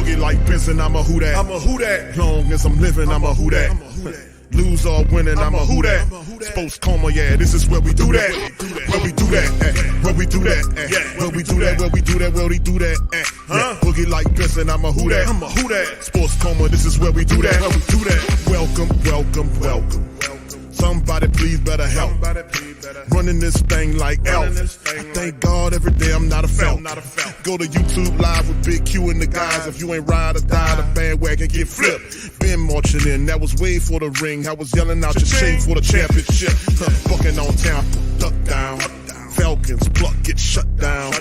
Boogie like Benson, I'm a who that. I'm a who that. Long as I'm living, I'm a who that. Lose or winning, I'm a who that. Sports Coma, yeah, this is where we do that. Where we do that, where we do that, where we do that, where we do that, where we do that, Boogie like Benson, I'm a who that. I'm a who that. Sports Coma, this is where we do that. Where we do that. Welcome, welcome, welcome. Somebody please better help. Running this thing like Elf. I thank God every day I'm not a felt. Go to YouTube Live with Big Q and the guys. If you ain't ride or die, the bandwagon get flipped. Been marching in, that was way for the ring. I was yelling out your chain for the championship. Bucking on town, duck down. Falcons pluck, get shut down.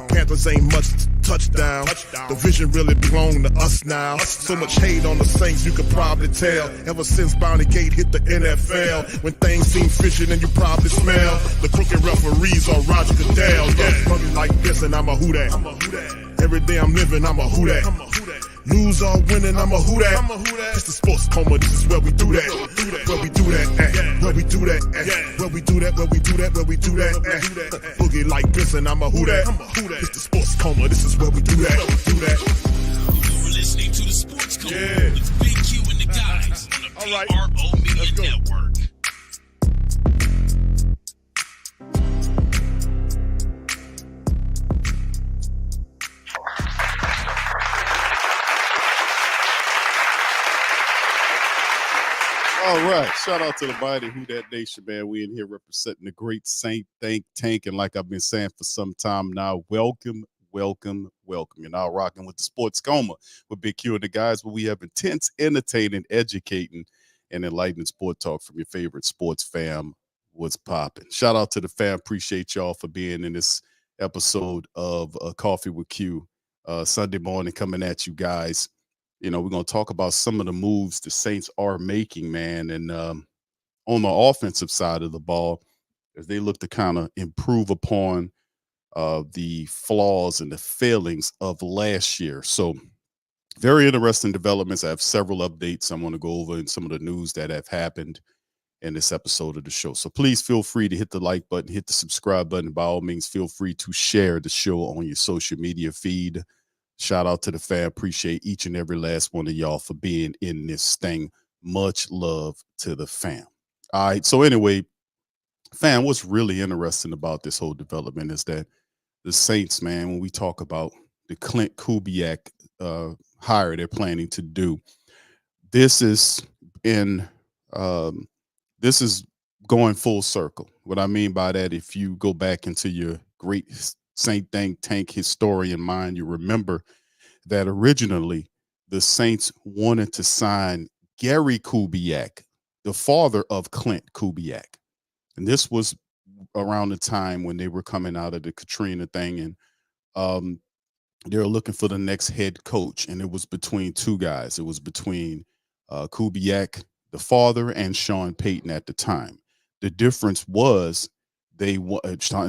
Panthers ain't much touchdown. The vision really belong to us now. So much hate on the Saints, you could probably tell. Ever since Bounty Gate hit the NFL, when things seem fishy, then you probably smell the crooked referees on Roger Goodell. Yeah, running like this, and I'm a who that. Every day I'm living, I'm a who that. Lose or winning, I'm a who that. It's the Sports Coma, this is where we do that. Where we do that, where we do that, where we do that, where we do that, where we do that. Boogie like Benson, I'm a who that. It's the Sports Coma, this is where we do that. You're listening to the Sports Coma with Big Q and the guys on the PRO Media Network. All right. Shout out to the Mighty Who That Nation, man. We in here representing the great Saint Think Tank. And like I've been saying for some time now, welcome, welcome, welcome. You're now rocking with the Sports Coma with Big Q and the guys, where we have intense, entertaining, educating, and enlightening sport talk from your favorite sports fam. What's popping? Shout out to the fam. Appreciate y'all for being in this episode of Coffee with Q. Sunday morning coming at you guys. You know, we're going to talk about some of the moves the Saints are making, man. And on the offensive side of the ball, as they look to kind of improve upon the flaws and the failings of last year. So very interesting developments. I have several updates I want to go over in some of the news that have happened in this episode of the show. So please feel free to hit the like button, hit the subscribe button. By all means, feel free to share the show on your social media feed. Shout out to the fam. Appreciate each and every last one of y'all for being in this thing. Much love to the fam. All right. So anyway, fam, what's really interesting about this whole development is that the Saints, man, when we talk about the Klint Kubiak hire they're planning to do, this is going full circle. What I mean by that, if you go back into your great Saint Think Tank historian mind, you remember that originally the Saints wanted to sign Gary Kubiak, the father of Klint Kubiak. And this was around the time when they were coming out of the Katrina thing, and they were looking for the next head coach. And it was between two guys. It was between Kubiak, the father, and Sean Payton at the time. The difference was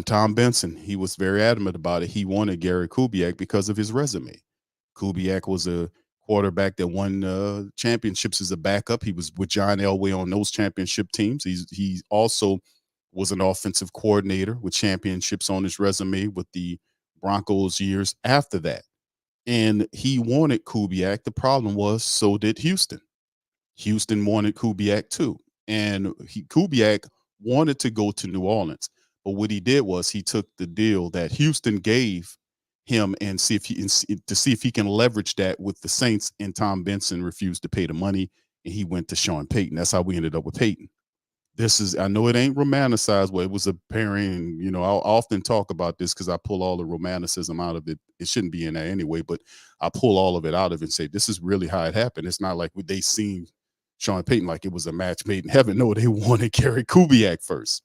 Tom Benson, he was very adamant about it. He wanted Gary Kubiak because of his resume. Kubiak was a quarterback that won championships as a backup. He was with John Elway on those championship teams. He also was an offensive coordinator with championships on his resume with the Broncos years after that. And he wanted Kubiak. The problem was, so did Houston. Houston wanted Kubiak too. And Kubiak wanted to go to New Orleans. But what he did was he took the deal that Houston gave him and see if he can leverage that with the Saints, and Tom Benson refused to pay the money, and he went to Sean Payton. That's how we ended up with Payton. I know it ain't romanticized, but it was a pairing. You know, I'll often talk about this because I pull all the romanticism out of it. It shouldn't be in there anyway, but I pull all of it out of it and say, this is really how it happened. It's not like they seen Sean Payton like it was a match made in heaven. No, they wanted Gary Kubiak first.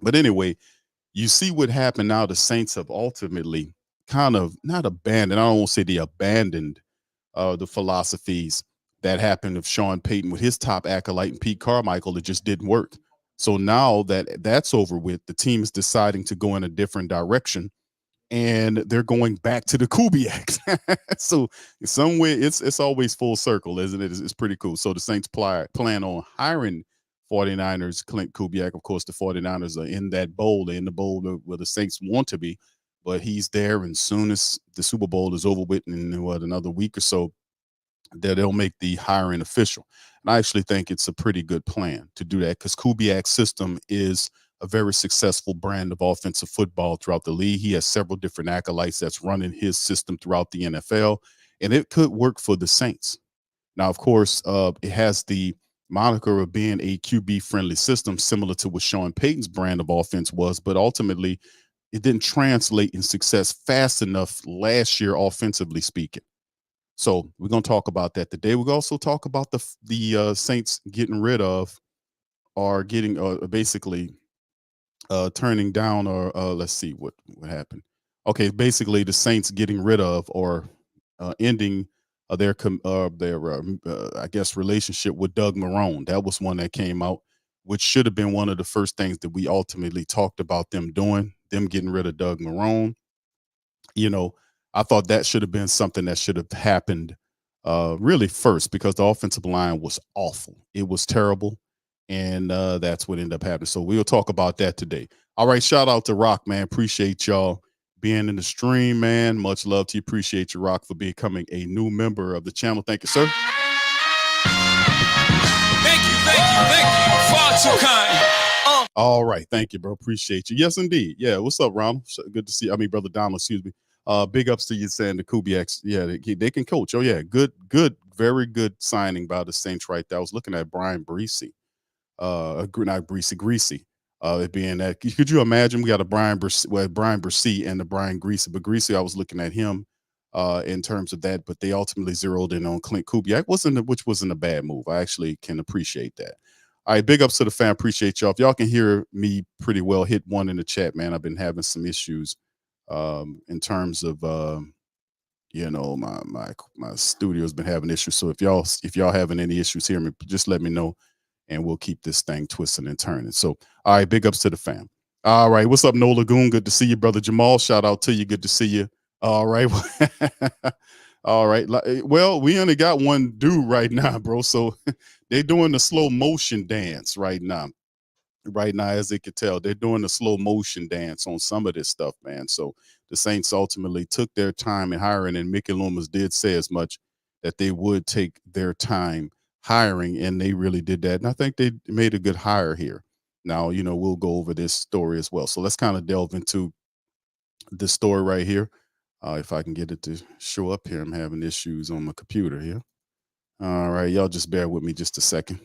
But anyway, you see what happened now. The Saints have ultimately kind of not abandoned. I don't want to say they abandoned the philosophies that happened of Sean Payton with his top acolyte and Pete Carmichael. It just didn't work. So now that that's over with, the team is deciding to go in a different direction, and they're going back to the Kubiaks. So in some way, it's always full circle, isn't it? It's pretty cool. So the Saints plan on hiring 49ers Klint Kubiak. Of course, the 49ers are in that bowl. They're in the bowl where the Saints want to be, but he's there. And soon as the Super Bowl is over with in another week or so, that they'll make the hiring official. And I actually think it's a pretty good plan to do that because Kubiak's system is a very successful brand of offensive football throughout the league. He has several different acolytes that's running his system throughout the NFL, and it could work for the Saints. Now, of course, it has the moniker of being a QB friendly system, similar to what Sean Payton's brand of offense was, but ultimately it didn't translate in success fast enough last year, offensively speaking. So we're going to talk about that today. We'll also talk about the Saints getting rid of or getting basically turning down or let's see what happened. Okay, basically the Saints getting rid of or ending their I guess relationship with Doug Marrone. That was one that came out, which should have been one of the first things that we ultimately talked about them doing. Them getting rid of Doug Marrone. You know, I thought that should have been something that should have happened really first because the offensive line was awful. It was terrible. And that's what ended up happening. So we'll talk about that today. All right. Shout out to Rock, man. Appreciate y'all being in the stream, man. Much love to you. Appreciate you, Rock, for becoming a new member of the channel. Thank you, sir. Thank you. Far too kind. All right. Thank you, bro. Appreciate you. Yes, indeed. Yeah. What's up, Ronald? Good to see you. I mean, Brother Donald, excuse me. Big ups to you saying the Kubiaks. Yeah, they can coach. Oh, yeah. Good, very good signing by the Saints right there. I was looking at Brian Breesy. Not Breesy, Greasy. It being that, could you imagine we got a Brian Breesy and the Brian Greasy, but Greasy, I was looking at him in terms of that, but they ultimately zeroed in on Klint Kubiak, which wasn't a bad move. I actually can appreciate that. All right, big ups to the fan. Appreciate y'all. If y'all can hear me pretty well, hit one in the chat, man. I've been having some issues in terms of my studio's been having issues. So if y'all having any issues hearing me, just let me know and we'll keep this thing twisting and turning. So all right, big ups to the fam. All right, what's up, No Lagoon? Good to see you, brother Jamal. Shout out to you. Good to see you. All right. All right. Well, we only got one dude right now, bro. So they're doing the slow motion dance right now. Right now, as they could tell, they're doing the slow motion dance on some of this stuff, man. So the Saints ultimately took their time in hiring, and Mickey Loomis did say as much that they would take their time hiring, and they really did that. And I think they made a good hire here. Now, we'll go over this story as well. So let's kind of delve into this story right here. If I can get it to show up here, I'm having issues on my computer here. All right, y'all just bear with me just a second.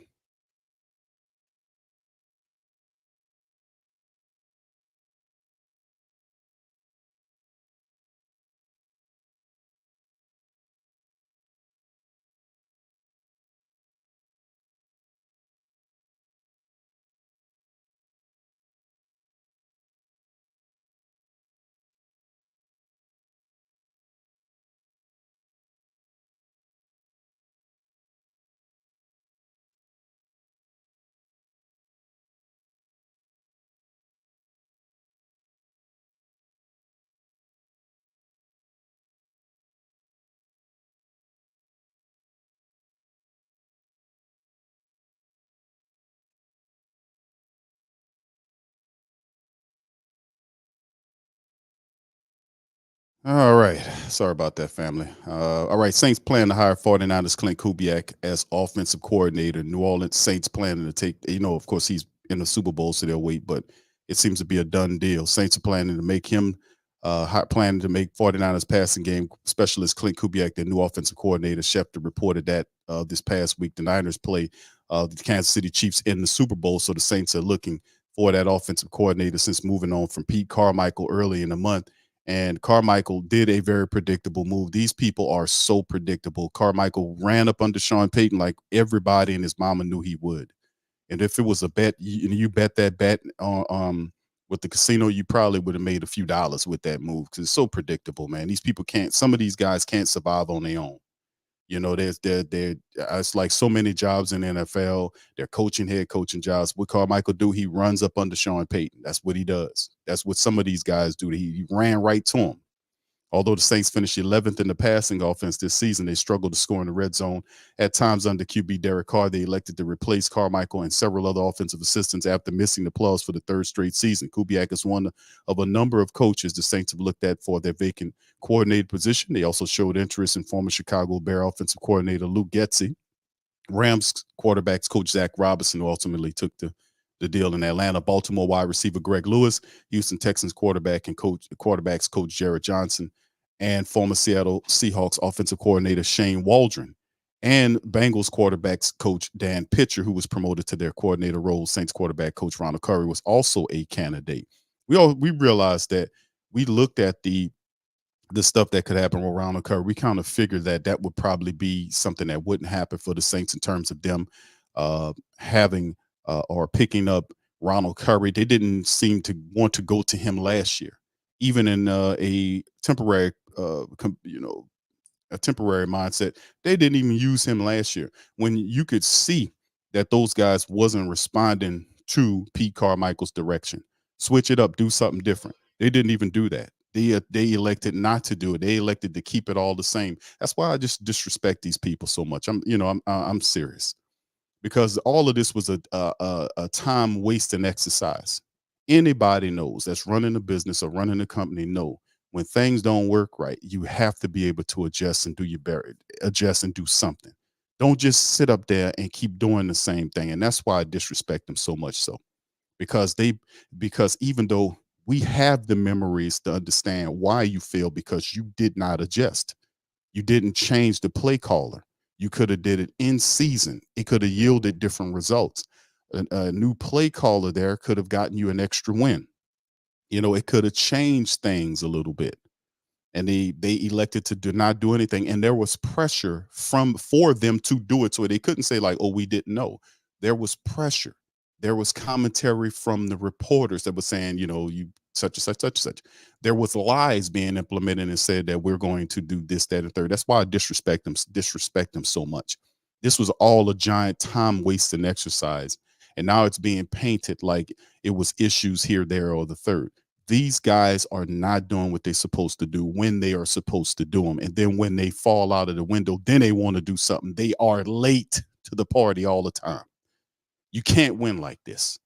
All right. Sorry about that, family. All right. Saints plan to hire 49ers Klint Kubiak as offensive coordinator. New Orleans Saints planning to take, of course, he's in the Super Bowl, so they'll wait, but it seems to be a done deal. Saints are planning to make him, planning to make 49ers passing game specialist Klint Kubiak their new offensive coordinator. Schefter reported that this past week. The Niners play the Kansas City Chiefs in the Super Bowl, so the Saints are looking for that offensive coordinator since moving on from Pete Carmichael early in the month. And Carmichael did a very predictable move. These people are so predictable. Carmichael ran up under Sean Payton like everybody and his mama knew he would. And if it was a bet, you bet that bet with the casino, you probably would have made a few dollars with that move because it's so predictable, man. These people can't. Some of these guys can't survive on their own. It's like so many jobs in the NFL. They're head coaching jobs. What Carmichael do? He runs up under Sean Payton. That's what he does. That's what some of these guys do. He ran right to him. Although the Saints finished 11th in the passing offense this season, they struggled to score in the red zone. At times under QB Derek Carr, they elected to replace Carmichael and several other offensive assistants after missing the playoffs for the third straight season. Kubiak is one of a number of coaches the Saints have looked at for their vacant coordinator position. They also showed interest in former Chicago Bear offensive coordinator Luke Getsy, Rams quarterbacks coach Zach Robinson, who ultimately took the deal in Atlanta, Baltimore wide receiver Greg Lewis, Houston Texans quarterbacks coach Jared Johnson, and former Seattle Seahawks offensive coordinator Shane Waldron, and Bengals quarterbacks coach Dan Pitcher, who was promoted to their coordinator role. Saints quarterback coach Ronald Curry was also a candidate. We realized that we looked at the stuff that could happen with Ronald Curry. We kind of figured that would probably be something that wouldn't happen for the Saints in terms of them having or picking up Ronald Curry. They didn't seem to want to go to him last year, even in a temporary, a temporary mindset. They didn't even use him last year when you could see that those guys wasn't responding to Pete Carmichael's direction. Switch it up, do something different. They didn't even do that. They elected not to do it. They elected to keep it all the same. That's why I just disrespect these people so much. I'm serious, because all of this was a time wasting exercise. Anybody knows that's running a business or running a company know when things don't work right, you have to be able to adjust and adjust and do something. Don't just sit up there and keep doing the same thing. And that's why I disrespect them so much so, because even though we have the memories to understand why you failed, because you did not adjust. You didn't change the play caller. You could have did it in season. It could have yielded different results. A new play caller there could have gotten you an extra win. It could have changed things a little bit. And they elected to do not do anything. And there was pressure for them to do it. So they couldn't say like, oh, we didn't know. There was pressure. There was commentary from the reporters that was saying, you such and such, such and such. There was lies being implemented and said that we're going to do this, that, and third. That's why I disrespect them so much. This was all a giant time wasting exercise. And now it's being painted like it was issues here, there, or the third. These guys are not doing what they're supposed to do when they are supposed to do them. And then when they fall out of the window, then they want to do something. They are late to the party all the time. You can't win like this.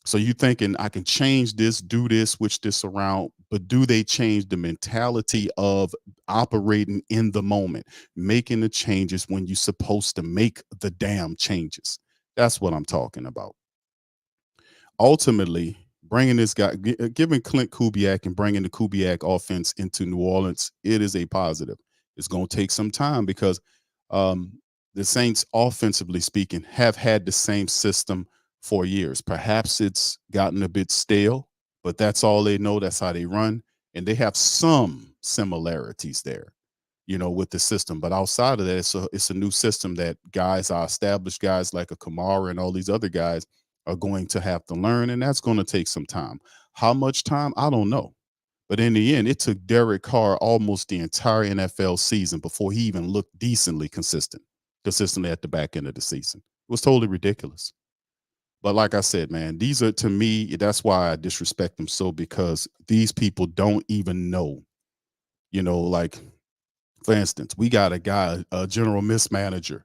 So you thinking I can change this, do this, switch this around, but do they change the mentality of operating in the moment, making the changes when you're supposed to make the damn changes? That's what I'm talking about. Ultimately, bringing this guy, giving Klint Kubiak and bringing the Kubiak offense into New Orleans, it is a positive. It's going to take some time because the Saints, offensively speaking, have had the same system for years. Perhaps it's gotten a bit stale, but that's all they know. That's how they run. And they have some similarities there, with the system. But outside of that, it's a new system that established guys like a Kamara and all these other guys are going to have to learn. And that's going to take some time. How much time? I don't know. But in the end, it took Derek Carr almost the entire NFL season before he even looked decently consistently at the back end of the season. It was totally ridiculous. But like I said, man, these are, to me, that's why I disrespect them so, because these people don't even know, like, for instance, we got a general mismanager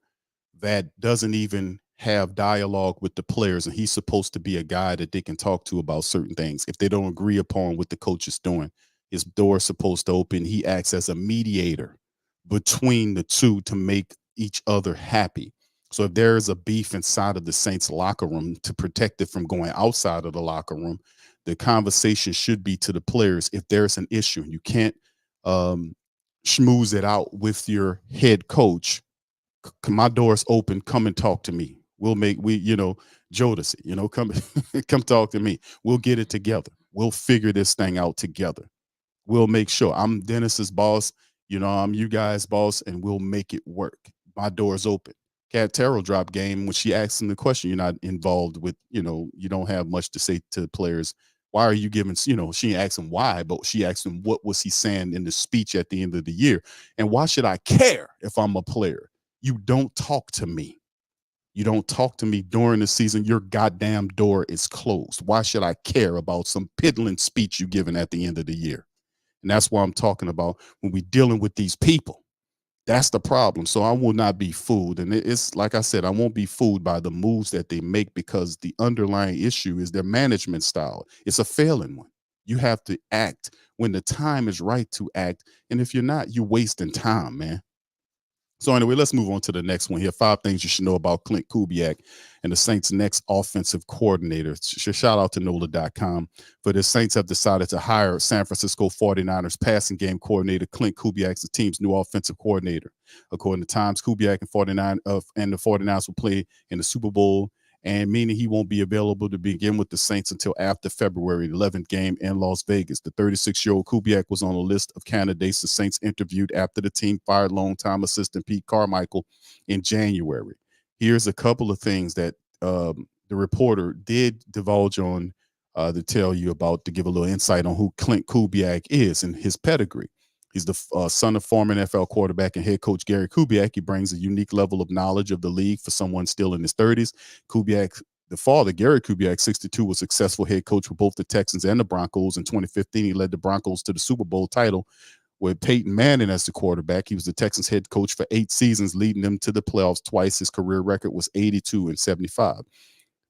that doesn't even have dialogue with the players, and he's supposed to be a guy that they can talk to about certain things. If they don't agree upon what the coach is doing, his door is supposed to open. He acts as a mediator between the two to make each other happy. So if there is a beef inside of the Saints locker room, to protect it from going outside of the locker room, the conversation should be to the players. If there's an issue, you can't schmooze it out with your head coach. My door's open. Come and talk to me. Jodeci, come talk to me. We'll get it together. We'll figure this thing out together. We'll make sure. I'm Dennis's boss. I'm you guys' boss, and we'll make it work. My door's open. Cat Terrell dropped game when she asked him the question. You're not involved with, you don't have much to say to the players. Why are you giving, she didn't ask him why, but she asked him what was he saying in the speech at the end of the year. And why should I care if I'm a player? You don't talk to me. You don't talk to me during the season. Your goddamn door is closed. Why should I care about some piddling speech you giving at the end of the year? And that's why I'm talking about when we're dealing with these people. That's the problem. So I will not be fooled. And it's like I said, I won't be fooled by the moves that they make, because the underlying issue is their management style. It's a failing one. You have to act when the time is right to act. And if you're not, you're wasting time, man. So anyway, let's move on to the next one here. 5 things you should know about Klint Kubiak and the Saints' next offensive coordinator. Shout out to NOLA.com. For the Saints have decided to hire San Francisco 49ers passing game coordinator Klint Kubiak, the team's new offensive coordinator. According to Times, Kubiak and the 49ers will play in the Super Bowl, and meaning he won't be available to begin with the Saints until after February 11th game in Las Vegas. The 36-year-old Kubiak was on a list of candidates the Saints interviewed after the team fired longtime assistant Pete Carmichael in January. Here's a couple of things that the reporter did divulge on to tell you about, to give a little insight on who Klint Kubiak is and his pedigree. He's the son of former NFL quarterback and head coach Gary Kubiak. He brings a unique level of knowledge of the league for someone still in his 30s. Kubiak, the father, Gary Kubiak, 62, was successful head coach for both the Texans and the Broncos. In 2015, he led the Broncos to the Super Bowl title with Peyton Manning as the quarterback. He was the Texans head coach for 8 seasons, leading them to the playoffs twice. His career record was 82-75.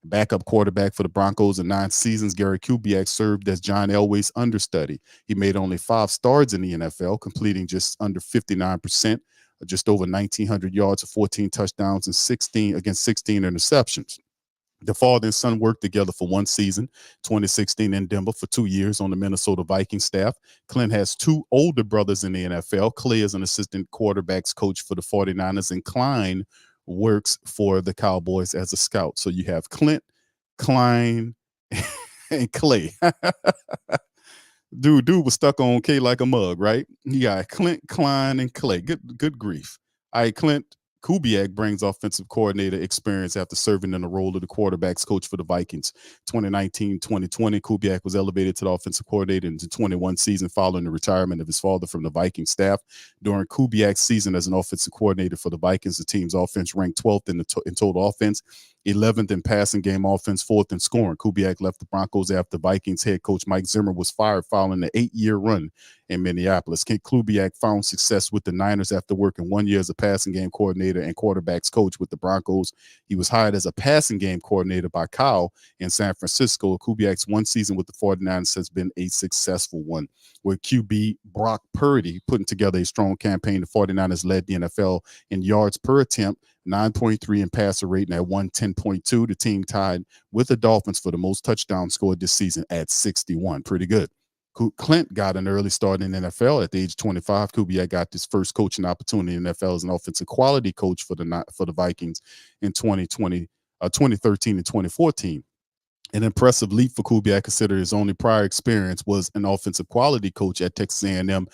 Backup quarterback for the Broncos in 9 seasons, Gary Kubiak served as John Elway's understudy. He made only 5 starts in the NFL, completing just under 59%, just over 1,900 yards, 14 touchdowns, and 16 interceptions. The father and son worked together for 1 season, 2016 in Denver, for 2 years on the Minnesota Vikings staff. Klint has 2 older brothers in the NFL. Clay is an assistant quarterbacks coach for the 49ers, and Klein works for the Cowboys as a scout. So you have Klint, Klein, and Clay. Dude was stuck on K like a mug, right? You got Klint, Klein, and Clay. Good grief. All right, Klint Kubiak brings offensive coordinator experience after serving in the role of the quarterbacks coach for the Vikings. 2019-2020, Kubiak was elevated to the offensive coordinator in the 21 season following the retirement of his father from the Vikings staff. During Kubiak's season as an offensive coordinator for the Vikings, the team's offense ranked 12th in total offense, 11th in passing game offense, 4th in scoring. Kubiak left the Broncos after Vikings head coach Mike Zimmer was fired following an 8-year run in Minneapolis. Kubiak found success with the Niners after working 1 year as a passing game coordinator and quarterbacks coach with the Broncos. He was hired as a passing game coordinator by Kyle in San Francisco. Kubiak's 1 season with the 49ers has been a successful one, with QB Brock Purdy putting together a strong campaign. The 49ers led the NFL in yards per attempt, 9.3 in passer rating at 110.2. The team tied with the Dolphins for the most touchdowns scored this season at 61. Pretty good. Klint got an early start in the NFL at the age of 25. Kubiak got his first coaching opportunity in the NFL as an offensive quality coach for the Vikings in 2013 and 2014. An impressive leap for Kubiak, considering his only prior experience was an offensive quality coach at Texas A&M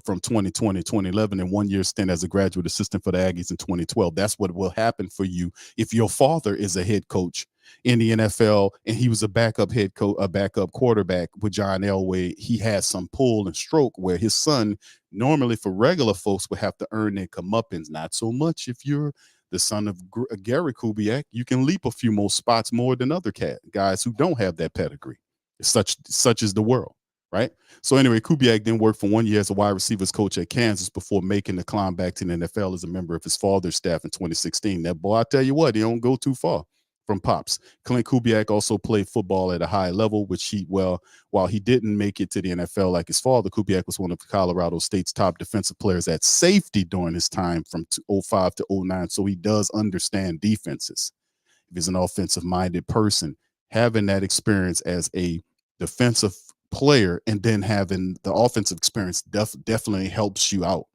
from 2020 to 2011, and 1 year stint as a graduate assistant for the Aggies in 2012. That's what will happen for you if your father is a head coach in the NFL and he was a backup head coach, a backup quarterback with John Elway. He has some pull and stroke where his son, normally for regular folks, would have to earn their comeuppance. Not so much if you're the son of Gary Kubiak. You can leap a few more spots more than other guys who don't have that pedigree. Such is the world, right? So anyway, Kubiak then worked for 1 year as a wide receivers coach at Kansas before making the climb back to the NFL as a member of his father's staff in 2016. That boy, I tell you what, he don't go too far from Pops. Klint Kubiak also played football at a high level, while he didn't make it to the NFL like his father, Kubiak was one of Colorado State's top defensive players at safety during his time from 2005 to 2009. So he does understand defenses. If he's an offensive-minded person, having that experience as a defensive player and then having the offensive experience definitely helps you out.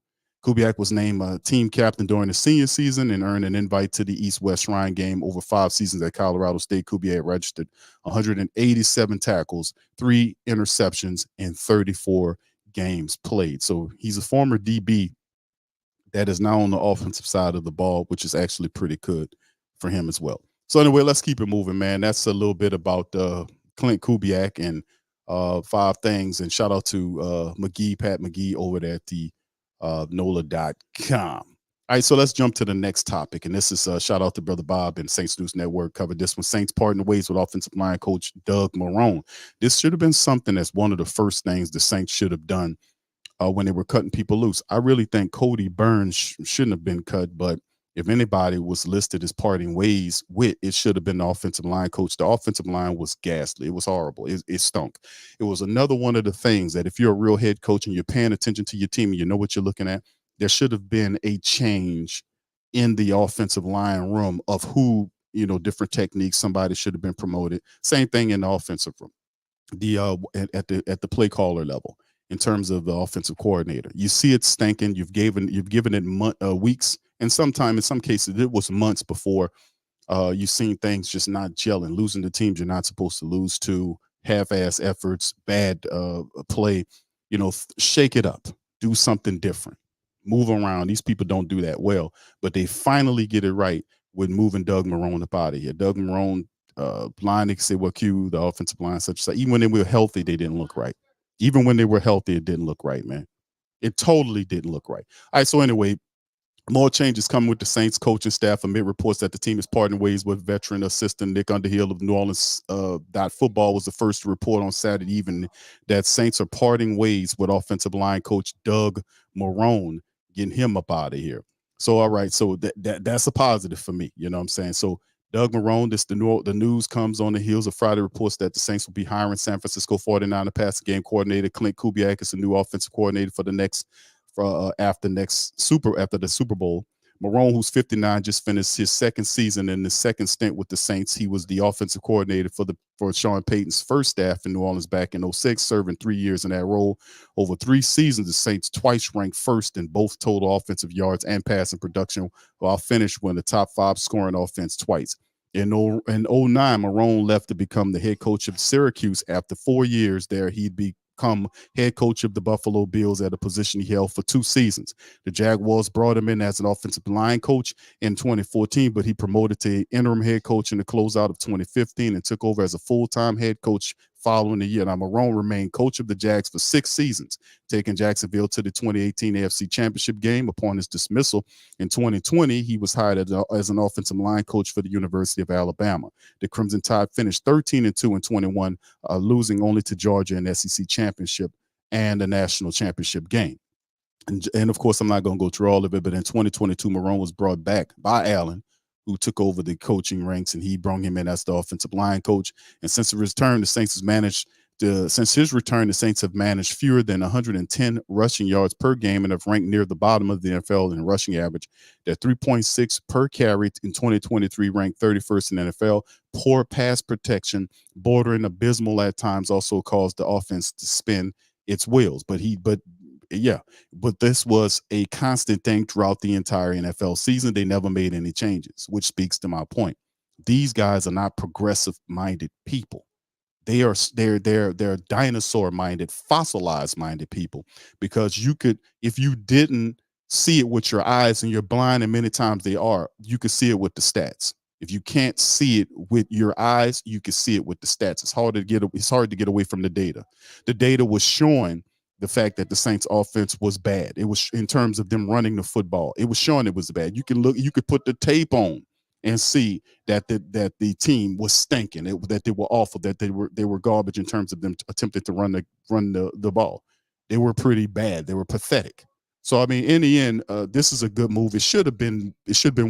Kubiak was named a team captain during the senior season and earned an invite to the East-West Shrine game. Over 5 seasons at Colorado State, Kubiak registered 187 tackles, 3 interceptions, and 34 games played. So he's a former DB that is now on the offensive side of the ball, which is actually pretty good for him as well. So anyway, let's keep it moving, man. That's a little bit about Klint Kubiak and 5 things. And shout out to Pat McGee over there at the NOLA.com. All right, so let's jump to the next topic. And this is shout out to Brother Bob and Saints News Network covered this one. Saints parting ways with offensive line coach Doug Marrone. This should have been something that's one of the first things the Saints should have done when they were cutting people loose. I really think Cody Burns shouldn't have been cut, but if anybody was listed as parting ways with, it should have been the offensive line coach. The offensive line was ghastly. It was horrible. It stunk. It was another one of the things that if you're a real head coach and you're paying attention to your team and you know what you're looking at, there should have been a change in the offensive line room of who, different techniques, somebody should have been promoted. Same thing in the offensive room, the at the play caller level, in terms of the offensive coordinator. You see it stinking. You've given it weeks, and in some cases it was months before you've seen things just not gelling, losing the teams you're not supposed to lose to, half-ass efforts, bad play. Shake it up, do something different, move around. These people don't do that well, but they finally get it right with moving Doug Marrone up out of here. Doug Marrone, line, they say, well, Q, the offensive line, such. Even when they were healthy, they didn't look right. Even when they were healthy, it didn't look right, man. It totally didn't look right. All right, so anyway, more changes coming with the Saints coaching staff. Amid reports that the team is parting ways with veteran assistant Nick Underhill of New Orleans. Football was the first to report on Saturday evening that Saints are parting ways with offensive line coach Doug Marrone, getting him up out of here. So, all right, so that's a positive for me. You know what I'm saying? So Doug Marrone, the news comes on the heels of Friday reports that the Saints will be hiring San Francisco 49er passing game coordinator Klint Kubiak as the new offensive coordinator for the next after the Super Bowl. Marrone, who's 59, just finished his second season in the second stint with the Saints. He was the offensive coordinator for Sean Payton's first staff in New Orleans back in 2006, serving 3 years in that role. Over 3 seasons, the Saints twice ranked first in both total offensive yards and passing production, while finished with a top 5 scoring offense twice. In 2009, Marrone left to become the head coach of Syracuse. After 4 years there, he'd become head coach of the Buffalo Bills at a position he held for 2 seasons. The Jaguars brought him in as an offensive line coach in 2014, but he promoted to interim head coach in the closeout of 2015 and took over as a full-time head coach following the year. Now, Marrone remained coach of the Jags for 6 seasons, taking Jacksonville to the 2018 AFC Championship game. Upon his dismissal in 2020, he was hired as an offensive line coach for the University of Alabama. The Crimson Tide finished 13-2 in 21, losing only to Georgia in the SEC Championship and the National Championship game. And of course, I'm not going to go through all of it, but in 2022, Marrone was brought back by Allen, who took over the coaching ranks, and he brought him in as the offensive line coach. And since his return, the Saints have managed fewer than 110 rushing yards per game and have ranked near the bottom of the NFL in rushing average. They're 3.6 per carry in 2023, ranked 31st in the NFL. Poor pass protection, bordering abysmal at times, also caused the offense to spin its wheels. But this was a constant thing throughout the entire NFL season. They never made any changes, which speaks to my point. These guys are not progressive-minded people. They're dinosaur-minded, fossilized-minded people, because if you didn't see it with your eyes, and you're blind, and many times they are, you could see it with the stats. If you can't see it with your eyes, you can see it with the stats. It's hard to get away from the data. The data was showing the fact that the Saints offense was bad. It was, in terms of them running the football, it was showing it was bad. You could put the tape on and see that the team was stinking, that they were awful, that they were garbage in terms of them attempting to run the ball. They were pretty bad. They were pathetic. So, I mean, in the end, this is a good move. It should have been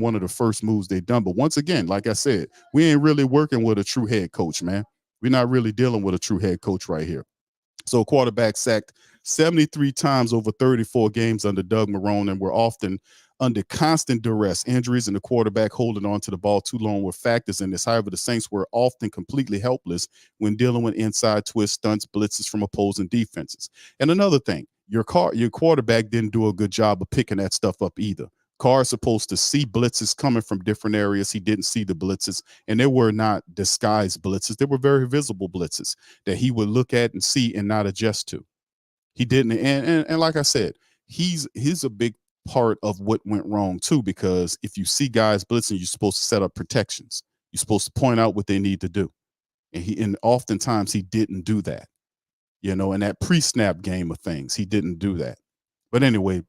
one of the first moves they've done. But once again, like I said, we ain't really working with a true head coach, man. We're not really dealing with a true head coach right here. So, quarterback sacked 73 times over 34 games under Doug Marrone, and were often under constant duress. Injuries and the quarterback holding on to the ball too long were factors in this. However, the Saints were often completely helpless when dealing with inside twists, stunts, blitzes from opposing defenses. And another thing, your quarterback didn't do a good job of picking that stuff up either. Carr is supposed to see blitzes coming from different areas. He didn't see the blitzes, and they were not disguised blitzes. They were very visible blitzes that he would look at and see and not adjust to. He didn't. And like I said, he's a big part of what went wrong too, because if you see guys blitzing, you're supposed to set up protections. You're supposed to point out what they need to do. And oftentimes he didn't do that, in that pre-snap game of things. He didn't do that. But anyway,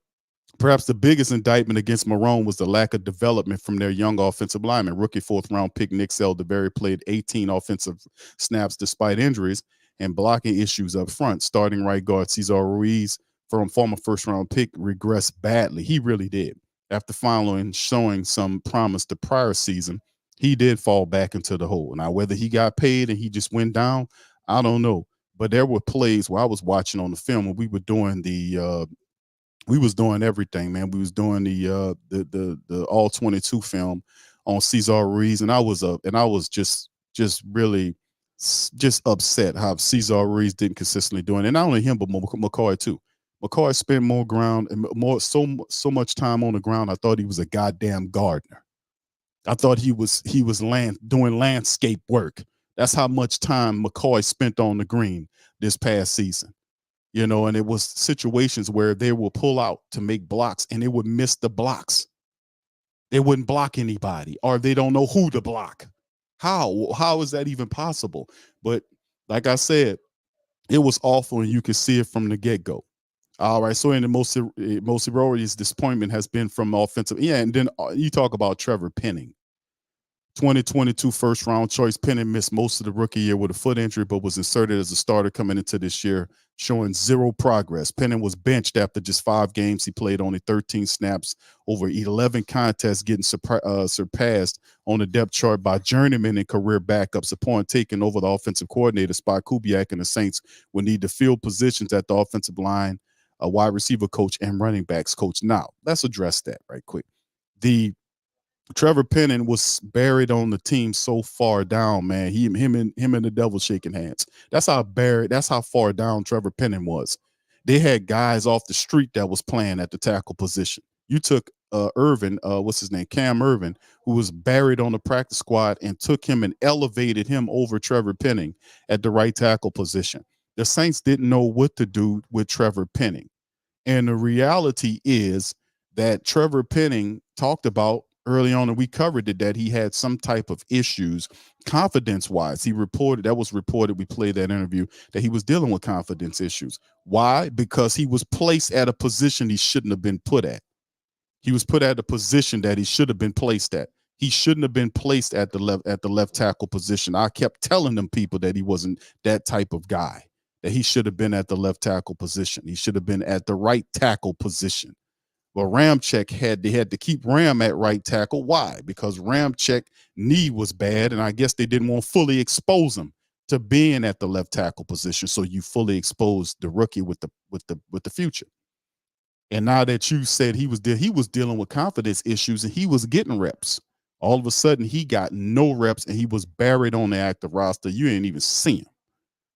perhaps the biggest indictment against Marrone was the lack of development from their young offensive lineman. Rookie 4th-round pick Nick Saldiveri played 18 offensive snaps despite injuries and blocking issues up front. Starting right guard Cesar Ruiz from former first round pick regressed badly. He really did. After finally showing some promise the prior season, he did fall back into the hole. Now, whether he got paid and he just went down, I don't know. But there were plays where I was watching on the film when we were doing we was doing everything, man. We was doing the all 22 film on Cesar Ruiz, and I was just really just upset how Cesar Ruiz didn't consistently do it, and not only him but McCoy too. McCoy spent more ground and so much time on the ground. I thought he was a goddamn gardener. I thought he was doing landscape work. That's how much time McCoy spent on the green this past season. And it was situations where they will pull out to make blocks and they would miss the blocks. They wouldn't block anybody, or they don't know who to block. How is that even possible? But like I said, it was awful, and you could see it from the get-go. All right, so in the most erroneous disappointment has been from offensive. Yeah, and then you talk about Trevor Penning. 2022 first round choice. Penning missed most of the rookie year with a foot injury, but was inserted as a starter coming into this year, showing zero progress. Penning was benched after just 5 games. He played only 13 snaps over 11 contests, getting surpassed on the depth chart by journeyman and career backups upon taking over the offensive coordinator spot. Kubiak and the Saints will need to fill positions at the offensive line, a wide receiver coach, and running backs coach. Now, let's address that right quick. Trevor Penning was buried on the team so far down, man. Him and the devil shaking hands. That's how far down Trevor Penning was. They had guys off the street that was playing at the tackle position. You took Irvin, Cam Irvin, who was buried on the practice squad, and took him and elevated him over Trevor Penning at the right tackle position. The Saints didn't know what to do with Trevor Penning. And the reality is that Trevor Penning talked about early on, and we covered it, that he had some type of issues confidence-wise. That was reported, we played that interview, that he was dealing with confidence issues. Why? Because he was placed at a position he shouldn't have been put at. He was put at a position that he should have been placed at. He shouldn't have been placed at the left tackle position. I kept telling them people that he wasn't that type of guy, that he should have been at the left tackle position. He should have been at the right tackle position. Well, they had to keep Ram at right tackle. Why? Because Ramczyk knee was bad, and I guess they didn't want to fully expose him to being at the left tackle position. So you fully exposed the rookie with the future. And now that you said he was dealing with confidence issues and he was getting reps, all of a sudden he got no reps and he was buried on the active roster. You ain't even see him.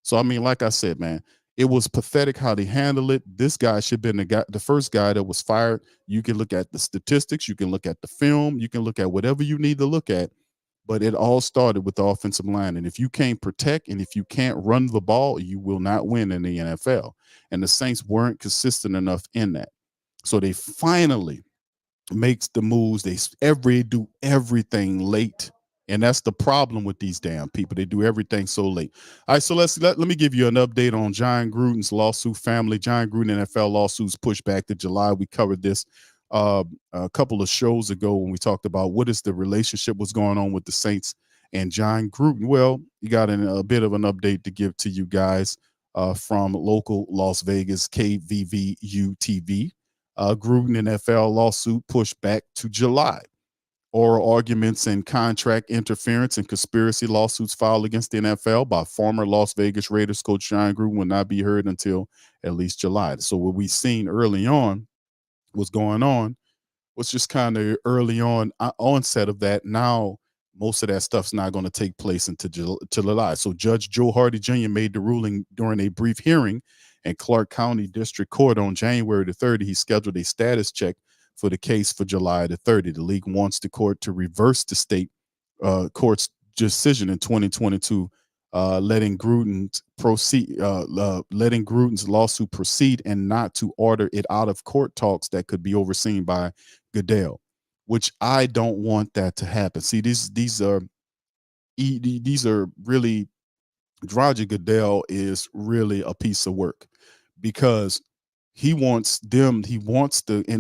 So I mean, like I said, man, it was pathetic how they handled it. This guy should have been the first guy that was fired. You can look at the statistics, you can look at the film, you can look at whatever you need to look at, but it all started with the offensive line. And if you can't protect and if you can't run the ball, you will not win in the NFL. And the Saints weren't consistent enough in that. So they finally makes the moves. They do everything late. And that's the problem with these damn people. They do everything so late. All right, so let me give you an update on John Gruden's lawsuit family. John Gruden NFL lawsuits pushed back to July. We covered this a couple of shows ago when we talked about what is the relationship, what's going on with the Saints and John Gruden. Well, you got a bit of an update to give to you guys from local Las Vegas KVVU TV. Gruden NFL lawsuit pushed back to July. Oral arguments and contract interference and conspiracy lawsuits filed against the NFL by former Las Vegas Raiders coach John Gruden will not be heard until at least July. So what we seen early on was going on was just kind of early onset of that. Now most of that stuff's not going to take place until July. So Judge Joe Hardy Jr. made the ruling during a brief hearing in Clark County District Court on January the 30th. He scheduled a status check for the case for July the 30th. The league wants the court to reverse the state court's decision in 2022, letting Gruden's lawsuit proceed and not to order it out of court talks that could be overseen by Goodell, which I don't want that to happen. See, these are really, Roger Goodell is really a piece of work because and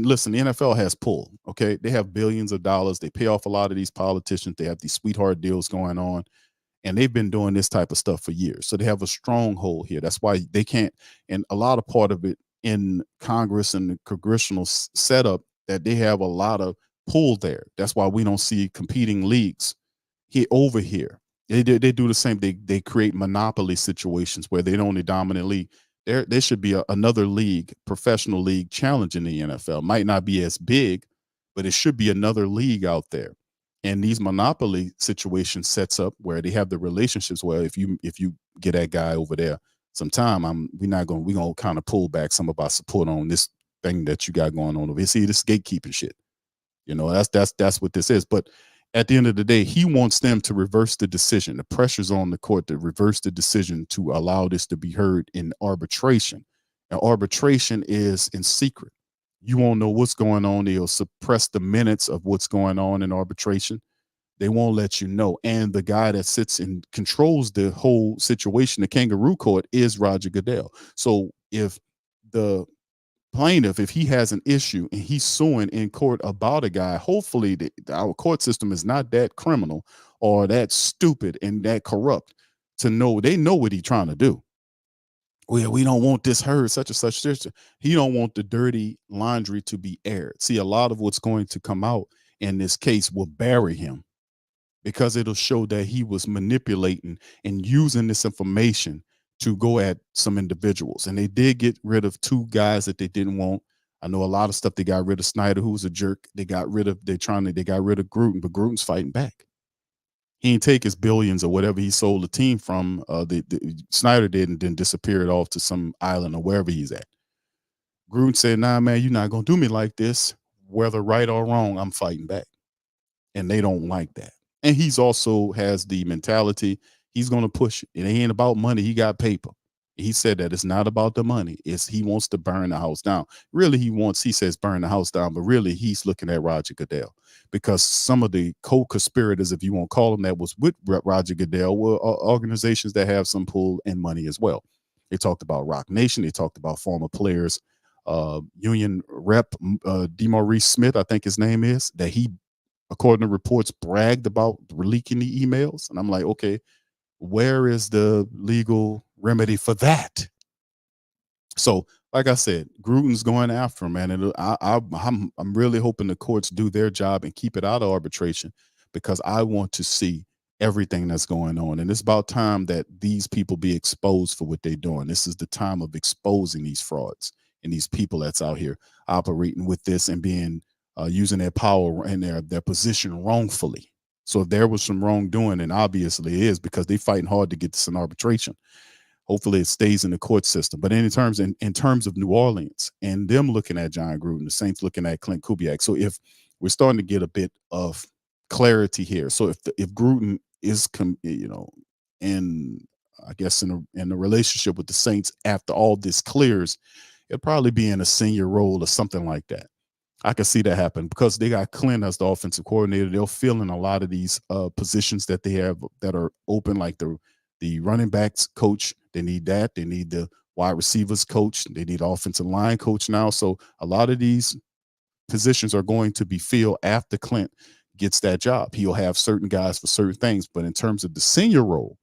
listen, the NFL has pull, okay? They have billions of dollars. They pay off a lot of these politicians. They have these sweetheart deals going on, and they've been doing this type of stuff for years. So they have a stronghold here. That's why they can't, and a lot of part of it in Congress and the congressional setup that they have a lot of pull there. That's why we don't see competing leagues here over here. They do the same. They create monopoly situations where they don't the dominant league. There should be another league, professional league, challenging the NFL. Might not be as big, but it should be another league out there. And these monopoly situations sets up where they have the relationships where if you get that guy over there sometime, we're gonna kind of pull back some of our support on this thing that you got going on over here. See, this gatekeeping shit. That's what this is. But at the end of the day, he wants them to reverse the decision. The pressure's on the court to reverse the decision to allow this to be heard in arbitration. And arbitration is in secret. You won't know what's going on. They'll suppress the minutes of what's going on in arbitration. They won't let you know. And the guy that sits and controls the whole situation, the kangaroo court, is Roger Goodell. So if the plaintiff, if he has an issue and he's suing in court about a guy, hopefully our court system is not that criminal or that stupid and that corrupt to know they know what he's trying to do. Well, we don't want this heard, such and such. He don't want the dirty laundry to be aired. See, a lot of what's going to come out in this case will bury him because it'll show that he was manipulating and using this information to go at some individuals. And they did get rid of two guys that they didn't want. I know a lot of stuff. They got rid of Snyder, who was a jerk. They got rid of Gruden, but Gruden's fighting back. He didn't take his billions or whatever he sold the team from. Snyder did and then disappeared off to some island or wherever he's at. Gruden said, "Nah, man, you're not gonna do me like this. Whether right or wrong, I'm fighting back." And they don't like that. And he's also has the mentality he's going to push it. It ain't about money. He got paper. He said that it's not about the money. It's he wants to burn the house down. Really, he says burn the house down, but really he's looking at Roger Goodell because some of the co-conspirators, if you want to call them, that was with Roger Goodell were organizations that have some pull and money as well. They talked about Rock Nation. They talked about former players, union rep DeMaurice Smith, I think his name is, that he, according to reports, bragged about leaking the emails. And I'm like, okay, where is the legal remedy for that? So, like I said, Gruden's going after him, man. And I'm really hoping the courts do their job and keep it out of arbitration because I want to see everything that's going on. And it's about time that these people be exposed for what they're doing. This is the time of exposing these frauds and these people that's out here operating with this and being using their power and their position wrongfully. So if there was some wrongdoing, and obviously it is because they're fighting hard to get this in arbitration. Hopefully it stays in the court system. But in terms of New Orleans and them looking at John Gruden, the Saints looking at Klint Kubiak. So if we're starting to get a bit of clarity here. So if Gruden is, in I guess in a relationship with the Saints after all this clears, it'll probably be in a senior role or something like that. I can see that happen because they got Klint as the offensive coordinator. They'll fill in a lot of these positions that they have that are open, like the running backs coach. They need that. They need the wide receivers coach. They need offensive line coach now. So a lot of these positions are going to be filled after Klint gets that job. He'll have certain guys for certain things. But in terms of the senior role,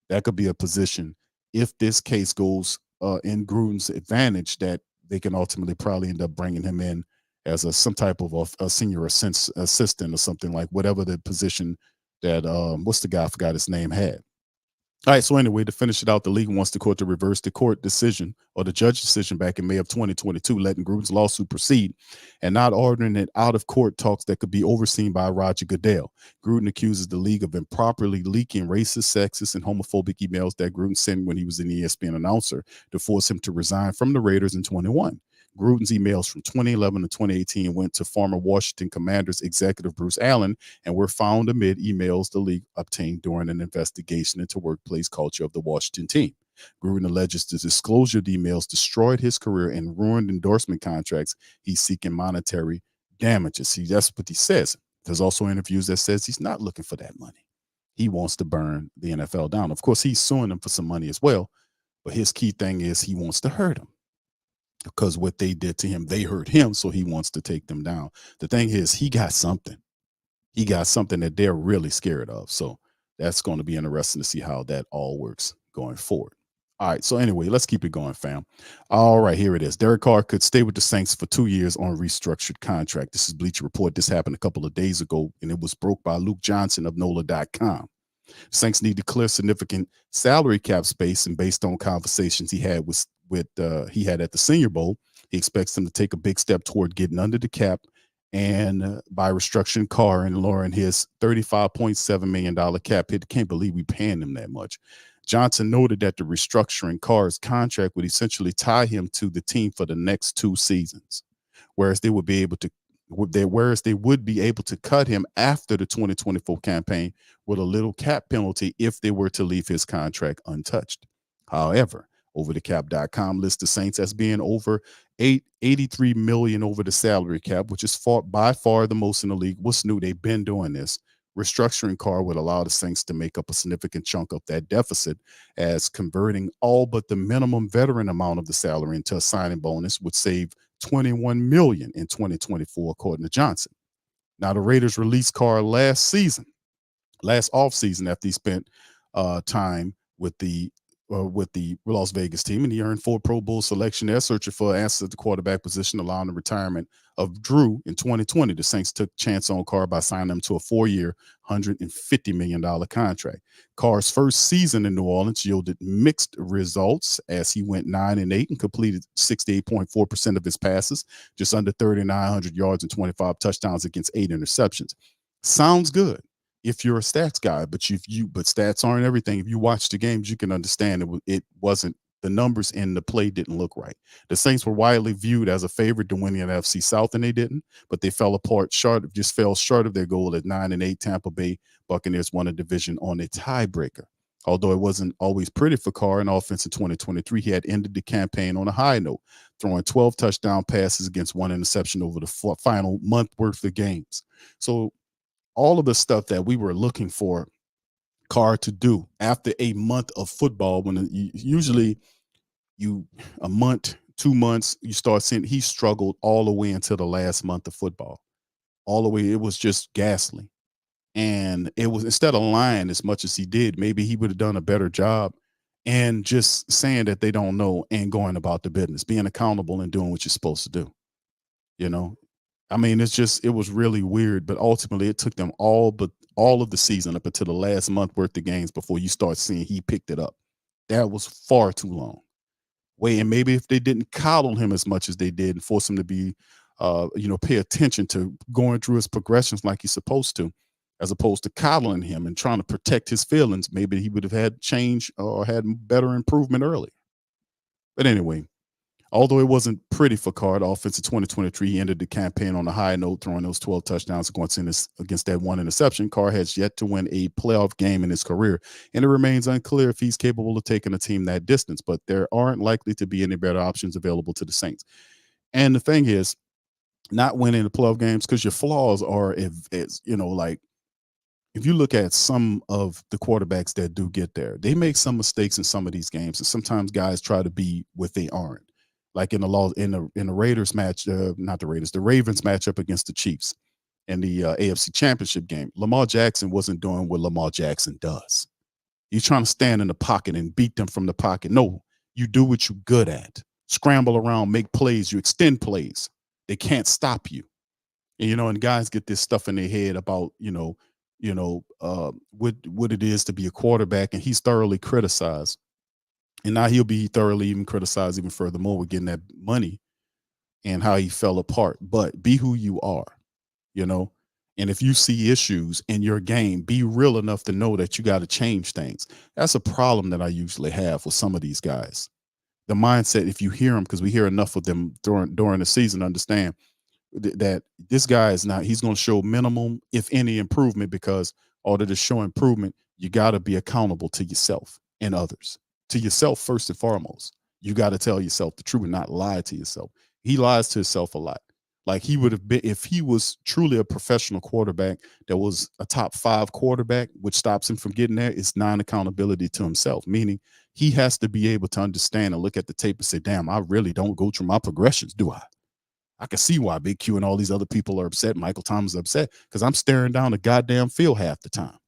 that could be a position if this case goes in Gruden's advantage that they can ultimately probably end up bringing him in as some type of a senior assistant or something, like whatever the position that what's the guy, I forgot his name, had. All right, so anyway, to finish it out, the league wants the court to reverse the court decision or the judge decision back in May of 2022, letting Gruden's lawsuit proceed and not ordering it out of court talks that could be overseen by Roger Goodell. Gruden accuses the league of improperly leaking racist, sexist, and homophobic emails that Gruden sent when he was an ESPN announcer to force him to resign from the Raiders in 2021. Gruden's emails from 2011 to 2018 went to former Washington Commanders executive Bruce Allen and were found amid emails the league obtained during an investigation into workplace culture of the Washington team. Gruden alleges the disclosure of the emails destroyed his career and ruined endorsement contracts. He's seeking monetary damages. See, that's what he says. There's also interviews that says he's not looking for that money. He wants to burn the NFL down. Of course, he's suing them for some money as well, but his key thing is he wants to hurt them. Because what they did to him, they hurt him, so he wants to take them down. The thing is, he got something. He got something that they're really scared of. So that's going to be interesting to see how that all works going forward. All right. So anyway, let's keep it going, fam. All right, here it is. Derek Carr could stay with the Saints for 2 years on a restructured contract. This is Bleacher Report. This happened a couple of days ago, and it was broke by Luke Johnson of NOLA.com. Saints need to clear significant salary cap space, and based on conversations he had he had at the Senior Bowl, he expects them to take a big step toward getting under the cap, and by restructuring Carr and lowering his $35.7 million cap hit. Can't believe we paying him that much. Johnson noted that the restructuring Carr's contract would essentially tie him to the team for the next 2 seasons, whereas they would be able to cut him after the 2024 campaign with a little cap penalty if they were to leave his contract untouched. However, overthecap.com lists the Saints as being over $83 million over the salary cap, which is by far the most in the league. What's new? They've been doing this. Restructuring Carr would allow the Saints to make up a significant chunk of that deficit, as converting all but the minimum veteran amount of the salary into a signing bonus would save $21 million in 2024, according to Johnson. Now, the Raiders released Carr last offseason, after he spent time with the Las Vegas team, and he earned 4 Pro Bowl selection there, searching for answers at the quarterback position, allowing the retirement of Drew in 2020. The Saints took a chance on Carr by signing him to a 4-year, $150 million contract. Carr's first season in New Orleans yielded mixed results, as he went 9-8 and completed 68.4% of his passes, just under 3,900 yards and 25 touchdowns against 8 interceptions. Sounds good if you're a stats guy, but stats aren't everything. If you watch the games, you can understand it wasn't, the numbers in the play didn't look right. The Saints were widely viewed as a favorite to win the NFC South, and they didn't, but they fell short of their goal at 9-8. Tampa Bay Buccaneers won a division on a tiebreaker. Although it wasn't always pretty for Carr in offense in 2023, he had ended the campaign on a high note, throwing 12 touchdown passes against 1 interception over the final month worth of games. So all of the stuff that we were looking for Carr to do after a month of football, when usually a month, 2 months, you start seeing he struggled all the way until the last month of football. All the way, it was just ghastly. And it was, instead of lying as much as he did, maybe he would have done a better job and just saying that they don't know and going about the business, being accountable and doing what you're supposed to do. You know, I mean, it was really weird, but ultimately it took them all of the season up until the last month worth of games before you start seeing he picked it up. That was far too long. And maybe if they didn't coddle him as much as they did and force him to be, pay attention to going through his progressions like he's supposed to, as opposed to coddling him and trying to protect his feelings, maybe he would have had change or had better improvement earlier. But anyway, although it wasn't pretty for Carr, the offense in 2023, he ended the campaign on a high note, throwing those 12 touchdowns against that 1 interception. Carr has yet to win a playoff game in his career, and it remains unclear if he's capable of taking a team that distance, but there aren't likely to be any better options available to the Saints. And the thing is, not winning the playoff games, because your flaws are, if you look at some of the quarterbacks that do get there, they make some mistakes in some of these games, and sometimes guys try to be what they aren't. Like in the Raiders match, not the Raiders, the Ravens matchup against the Chiefs in the AFC Championship game. Lamar Jackson wasn't doing what Lamar Jackson does. He's trying to stand in the pocket and beat them from the pocket. No, you do what you're good at. Scramble around, make plays, you extend plays. They can't stop you. And guys get this stuff in their head about, what it is to be a quarterback, and he's thoroughly criticized. And now he'll be thoroughly even criticized even furthermore with getting that money and how he fell apart. But be who you are, and if you see issues in your game, be real enough to know that you got to change things. That's a problem that I usually have with some of these guys. The mindset, if you hear them, because we hear enough of them during the season, understand that this guy is not, he's going to show minimum, if any, improvement, because in order to show improvement, you got to be accountable to yourself and others. To yourself first and foremost. You got to tell yourself the truth and not lie to yourself. He lies to himself a lot. Like he would have been, if he was truly a professional quarterback that was a top 5 quarterback, which stops him from getting there, is non-accountability to himself, meaning he has to be able to understand and look at the tape and say, damn, I really don't go through my progressions, do I? I can see why Big Q and all these other people are upset. Michael Thomas is upset because I'm staring down the goddamn field half the time.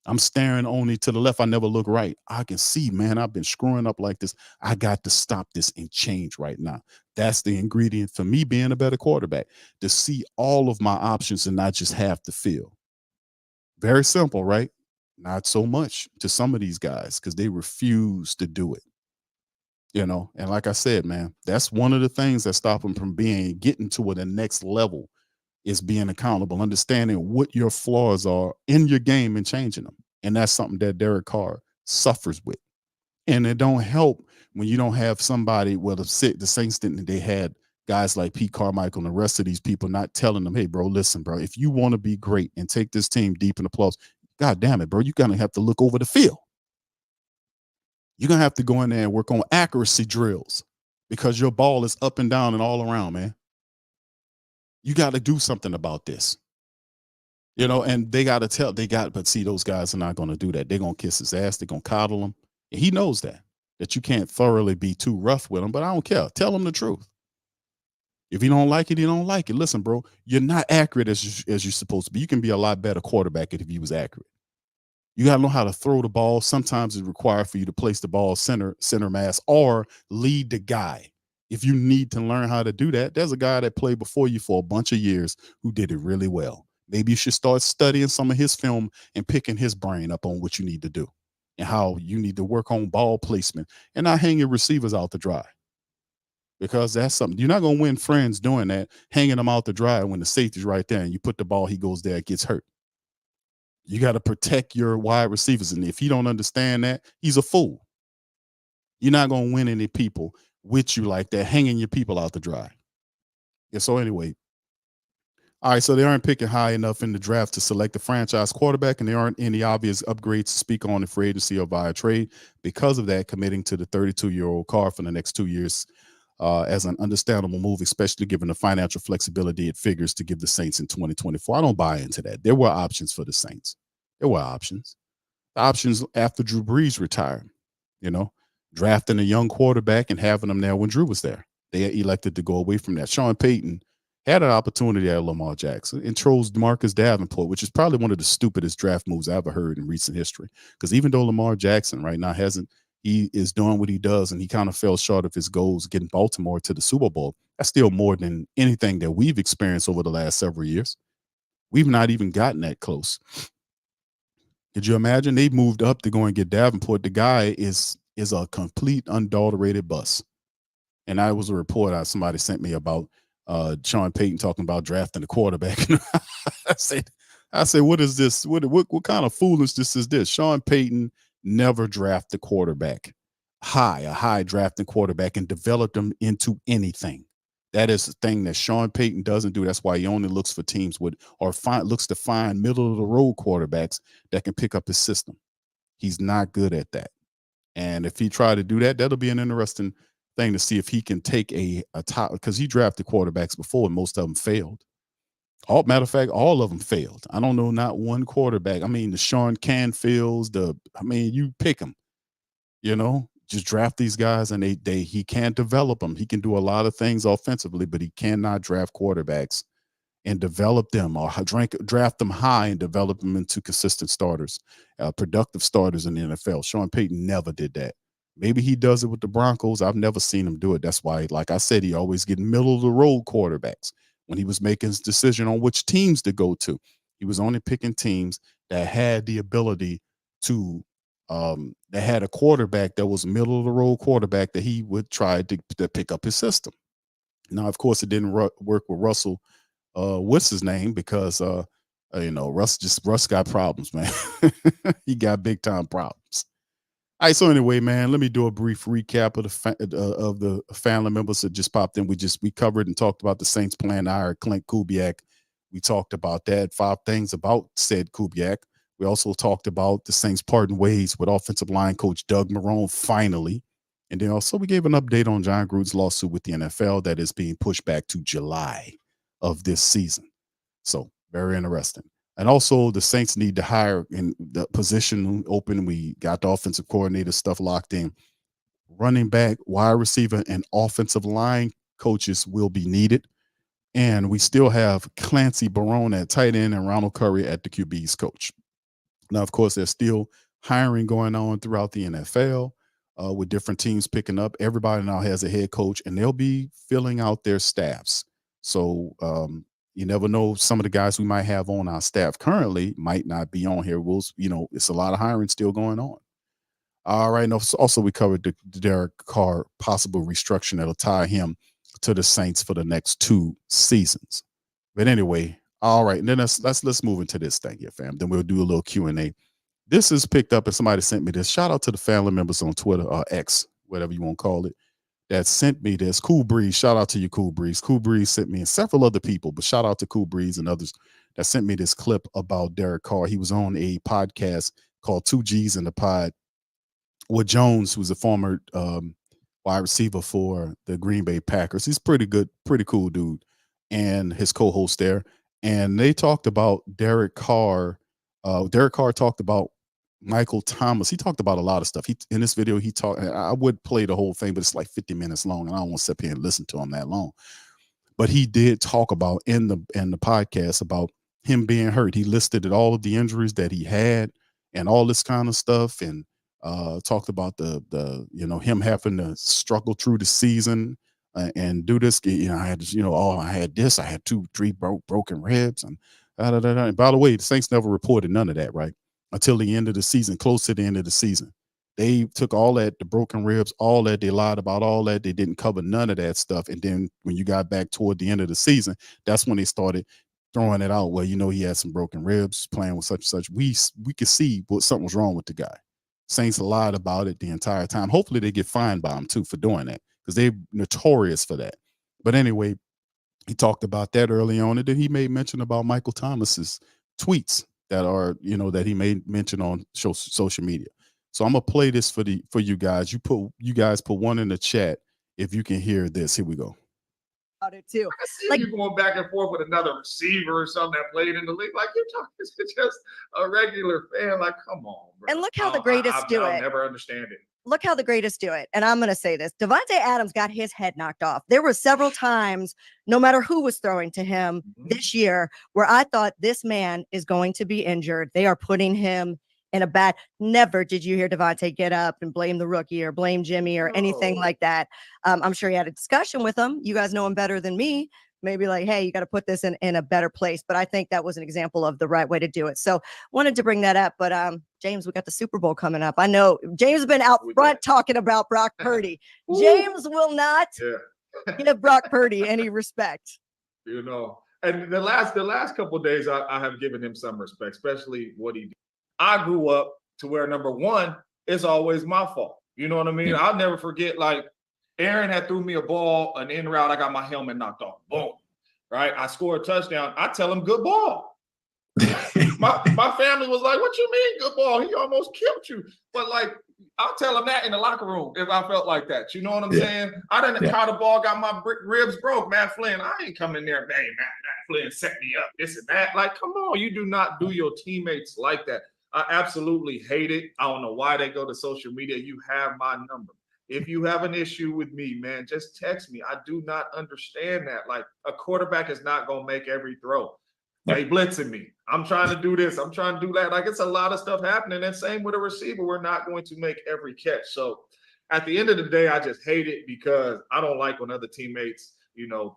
I'm staring only to the left. I never look right. I can see, man, I've been screwing up like this. I got to stop this and change right now. That's the ingredient for me being a better quarterback, to see all of my options and not just half the field. Very simple, right? Not so much to some of these guys because they refuse to do it. And like I said, man, that's one of the things that stop them from getting to the next level, is being accountable, understanding what your flaws are in your game and changing them. And that's something that Derek Carr suffers with. And it don't help when you don't have somebody, well, the Saints didn't, they had guys like Pete Carmichael and the rest of these people not telling them, hey, bro, listen, bro, if you want to be great and take this team deep in the playoffs, God damn it, bro, you're going to have to look over the field. You're going to have to go in there and work on accuracy drills because your ball is up and down and all around, man. You got to do something about this. And they got to but see, those guys are not going to do that. They're going to kiss his ass. They're going to coddle him. And he knows that you can't thoroughly be too rough with him, but I don't care. Tell him the truth. If you don't like it, you don't like it. Listen, bro, you're not accurate as you're supposed to be. You can be a lot better quarterback if you was accurate. You got to know how to throw the ball. Sometimes it's required for you to place the ball center mass or lead the guy. If you need to learn how to do that, there's a guy that played before you for a bunch of years who did it really well. Maybe you should start studying some of his film and picking his brain up on what you need to do and how you need to work on ball placement and not hang your receivers out to dry. Because that's something you're not going to win friends doing that, hanging them out to dry when the safety's right there and you put the ball, he goes there, it gets hurt. You got to protect your wide receivers. And if you don't understand that, he's a fool. You're not going to win any people with you like that, hanging your people out to dry. Yeah, so anyway. All right, so they aren't picking high enough in the draft to select a franchise quarterback, and there aren't any obvious upgrades to speak on in free agency or via trade. Because of that, committing to the 32-year-old Carr for the next 2 years as an understandable move, especially given the financial flexibility it figures to give the Saints in 2024. I don't buy into that. There were options for the Saints. There were options. The options after Drew Brees retired, drafting a young quarterback and having him there when Drew was there. They elected to go away from that. Sean Payton had an opportunity at Lamar Jackson and chose Marcus Davenport, which is probably one of the stupidest draft moves I ever heard in recent history. Because even though Lamar Jackson right now he is doing what he does and he kind of fell short of his goals getting Baltimore to the Super Bowl, that's still more than anything that we've experienced over the last several years. We've not even gotten that close. Could you imagine? They moved up to go and get Davenport. The guy is a complete unadulterated bust. And that was a report somebody sent me about Sean Payton talking about drafting a quarterback. I said, what is this? What kind of foolishness is this? Sean Payton never drafted a quarterback a high drafting quarterback and developed them into anything. That is the thing that Sean Payton doesn't do. That's why he only looks for teams looks to find middle of the road quarterbacks that can pick up his system. He's not good at that. And if he tried to do that, that'll be an interesting thing to see if he can take a top, because he drafted quarterbacks before and most of them failed. Matter of fact, all of them failed. I don't know not one quarterback. I mean, the Sean Canfields, you pick them, just draft these guys and he can't develop them. He can do a lot of things offensively, but he cannot draft quarterbacks and develop them or draft them high and develop them into consistent starters, productive starters in the NFL. Sean Payton never did that. Maybe he does it with the Broncos. I've never seen him do it. That's why, like I said, he always get middle of the road quarterbacks. When he was making his decision on which teams to go to, he was only picking teams that had the ability to, that had a quarterback that was middle of the road quarterback that he would try to pick up his system. Now, of course, it didn't work with Russell. What's his name? Because Russ got problems, man. He got big time problems. All right, so anyway, man, let me do a brief recap of the family members that just popped in. We covered and talked about the Saints plan to hire Klint Kubiak. We talked about that, 5 things about said Kubiak. We also talked about the Saints parting ways with offensive line coach Doug Marrone finally. And then also we gave an update on John Gruden's lawsuit with the NFL that is being pushed back to July of this season. So very interesting. And also the Saints need to hire in the position open. We got the offensive coordinator stuff locked in. Running back, wide receiver, and offensive line coaches will be needed. And we still have Clancy Barone at tight end and Ronald Curry at the QB's coach. Now, of course, there's still hiring going on throughout the NFL with different teams picking up. Everybody now has a head coach, and they'll be filling out their staffs. So you never know. Some of the guys we might have on our staff currently might not be on here. It's a lot of hiring still going on. All right. And also, we covered the Derek Carr possible restructuring that'll tie him to the Saints for the next 2 seasons. But anyway, all right. And then let's move into this thing here, fam. Then we'll do a little Q&A. This is picked up, and somebody sent me this. Shout out to the family members on Twitter or X, whatever you want to call it, that sent me this. Cool Breeze. Shout out to you, Cool Breeze. Cool Breeze sent me and several other people, but shout out to Cool Breeze and others that sent me this clip about Derek Carr. He was on a podcast called 2Gs in the Pod with Jones, who's a former wide receiver for the Green Bay Packers. He's pretty good, pretty cool dude, and his co-host there. And they talked about Derek Carr. Derek Carr talked about Michael Thomas. He talked about a lot of stuff. In this video, he talked. I would play the whole thing, but it's like 50 minutes long, and I don't want to sit here and listen to him that long. But he did talk about in the podcast about him being hurt. He listed all of the injuries that he had and all this kind of stuff, and talked about the him having to struggle through the season and do this. I had I had this. I had 3 broken ribs and da, da, da, da. And by the way, the Saints never reported none of that, right? Until the end of the season, close to the end of the season. They took all that, the broken ribs, all that. They lied about all that. They didn't cover none of that stuff. And then when you got back toward the end of the season, that's when they started throwing it out. Well, he had some broken ribs playing with such and such. We could see something was wrong with the guy. Saints lied about it the entire time. Hopefully they get fined by him too for doing that, because they're notorious for that. But anyway, he talked about that early on, and then he made mention about Michael Thomas's tweets that are, that he made mention on social media. So I'm gonna play this for you guys. You guys put one in the chat if you can hear this. Here we go. About it too. I see you going back and forth with another receiver or something that played in the league. Like, you're talking to just a regular fan. Like, come on, bro. And look how the greatest do it. I'll never understand it. Look how the greatest do it. And I'm going to say this. Devontae Adams got his head knocked off. There were several times, no matter who was throwing to him this year, where I thought this man is going to be injured. They are putting him in a bad. Never did you hear Devontae get up and blame the rookie or blame Jimmy or anything like that. I'm sure he had a discussion with him. You guys know him better than me. Maybe like, hey, you got to put this in a better place. But I think that was an example of the right way to do it. So wanted to bring that up. But James, we got the Super Bowl coming up. I know James has been out front talking about Brock Purdy. James will not give Brock Purdy any respect. And the last couple of days, I have given him some respect, especially what he did. I grew up to where, number one, it's always my fault. You know what I mean? Yeah. I'll never forget, like, Aaron had threw me a ball, an in route. I got my helmet knocked off. Boom. Right? I scored a touchdown. I tell him, good ball. my family was like, what you mean, good ball? He almost killed you. But, like, I'll tell him that in the locker room if I felt like that. You know what I'm saying? I didn't caught the ball, got my ribs broke. Matt Flynn, I ain't coming there, man. Matt Flynn set me up, this and that. Like, come on. You do not do your teammates like that. I absolutely hate it. I don't know why they go to social media. You have my number. If you have an issue with me, man, just text me. I do not understand that. Like, a quarterback is not going to make every throw. They blitzing me. I'm trying to do this. I'm trying to do that. Like, it's a lot of stuff happening. And same with a receiver. We're not going to make every catch. So at the end of the day, I just hate it because I don't like when other teammates,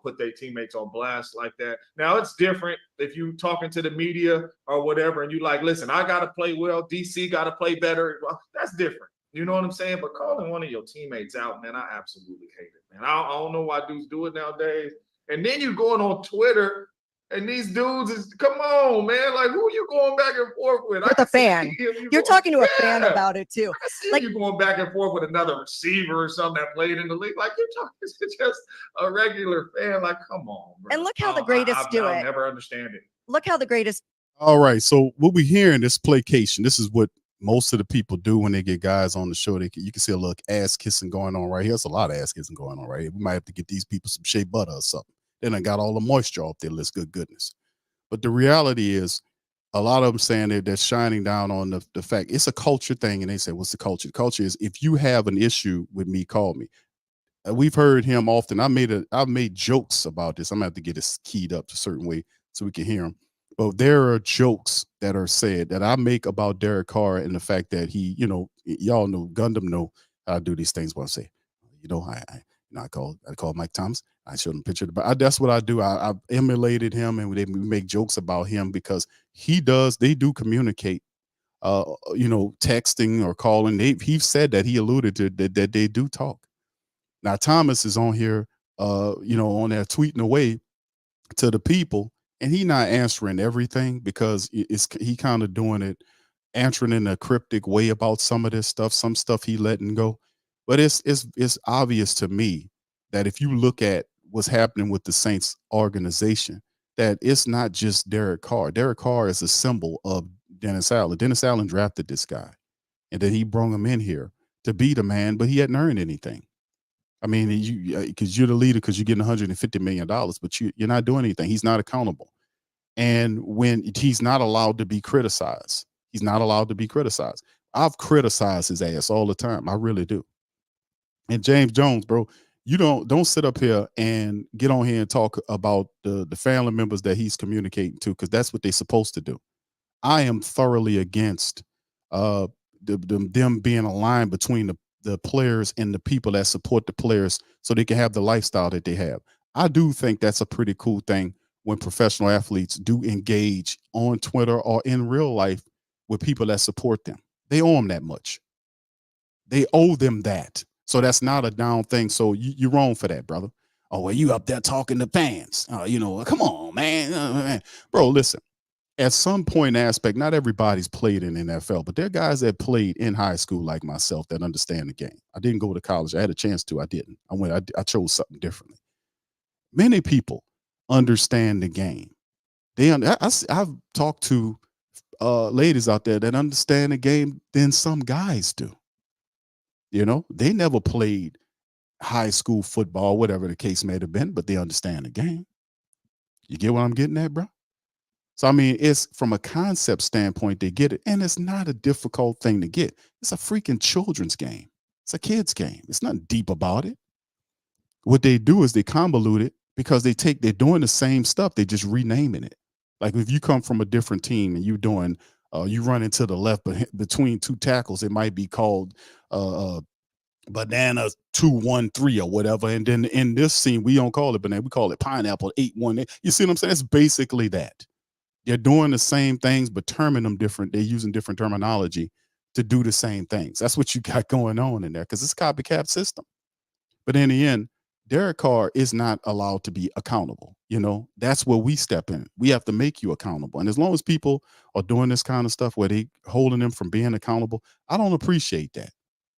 put their teammates on blast like that. Now, it's different if you talking to the media or whatever, and you like, listen, I got to play well. DC got to play better. Well, that's different. You know what I'm saying? But calling one of your teammates out, man, I absolutely hate it, man. I don't know why dudes do it nowadays. And then you going on Twitter, and these dudes is, come on, man. Like, who are you going back and forth with? With a fan. You're talking to a fan about it, too. I see you going back and forth with another receiver or something that played in the league. Like, you're talking to just a regular fan. Like, come on, bro. And look how the greatest do it. I'll never understand it. Look how the greatest. All right. So what we hearing is placation. This is what most of the people do when they get guys on the show. You can see a little ass kissing going on right here. There's a lot of ass kissing going on right here. We might have to get these people some shea butter or something. Then I got all the moisture off their list. Good goodness. But the reality is, a lot of them saying they're shining down on the fact it's a culture thing. And they say, what's the culture? The culture is, if you have an issue with me, call me. We've heard him often. I've made jokes about this. I'm gonna have to get this keyed up a certain way so we can hear him. Well, there are jokes that are said that I make about Derek Carr and the fact that he, y'all know, Gundam know how I do these things. What I say, I call Mike Thomas. I showed him a picture, but that's what I do. I emulated him, and we make jokes about him because they do communicate, texting or calling. He said that he alluded to that they do talk. Now Thomas is on here, on there tweeting away to the people, and he not answering everything because he kind of doing it, answering in a cryptic way about some of this stuff. Some stuff he letting go, but it's obvious to me that if you look at what's happening with the Saints organization, that it's not just Derek Carr. Derek Carr is a symbol of Dennis Allen. Dennis Allen drafted this guy, and then he brought him in here to be the man, but he hadn't earned anything. I mean, because you're the leader, because you're getting $150 million, but you're not doing anything. He's not accountable. And when he's not allowed to be criticized, I've criticized his ass all the time. I really do. And James Jones, bro, you don't sit up here and get on here and talk about the family members that he's communicating to, because that's what they're supposed to do. I am thoroughly against them being aligned between the players and the people that support the players so they can have the lifestyle that they have. I do think that's a pretty cool thing when professional athletes do engage on Twitter or in real life with people that support them. They owe them that much. They owe them that. So that's not a down thing. So you're wrong for that, brother. Oh, well, you up there talking to fans. Come on, man. Bro, listen. At some point aspect, not everybody's played in NFL, but there are guys that played in high school like myself that understand the game. I didn't go to college. I had a chance to. I didn't. I chose something differently. Many people understand the game. I've talked to ladies out there that understand the game than some guys do. They never played high school football, whatever the case may have been, but they understand the game. You get what I'm getting at, bro? So, I mean, it's from a concept standpoint, they get it. And it's not a difficult thing to get. It's a freaking children's game. It's a kid's game. It's nothing deep about it. What they do is they convolute it because they're doing the same stuff. They're just renaming it. Like if you come from a different team and you run into the left between two tackles, it might be called banana 2-1-3 or whatever. And then in this scene, we don't call it banana. We call it pineapple 8-1. You see what I'm saying? It's basically that. They're doing the same things, but terming them different. They're using different terminology to do the same things. That's what you got going on in there because it's a copycat system. But in the end, Derek Carr is not allowed to be accountable. That's where we step in. We have to make you accountable. And as long as people are doing this kind of stuff where they holding them from being accountable, I don't appreciate that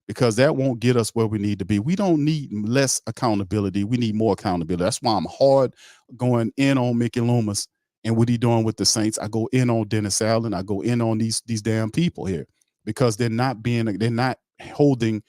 because that won't get us where we need to be. We don't need less accountability. We need more accountability. That's why I'm hard going in on Mickey Loomis and what he doing with the Saints. I go in on Dennis Allen. I go in on these damn people here because they're not holding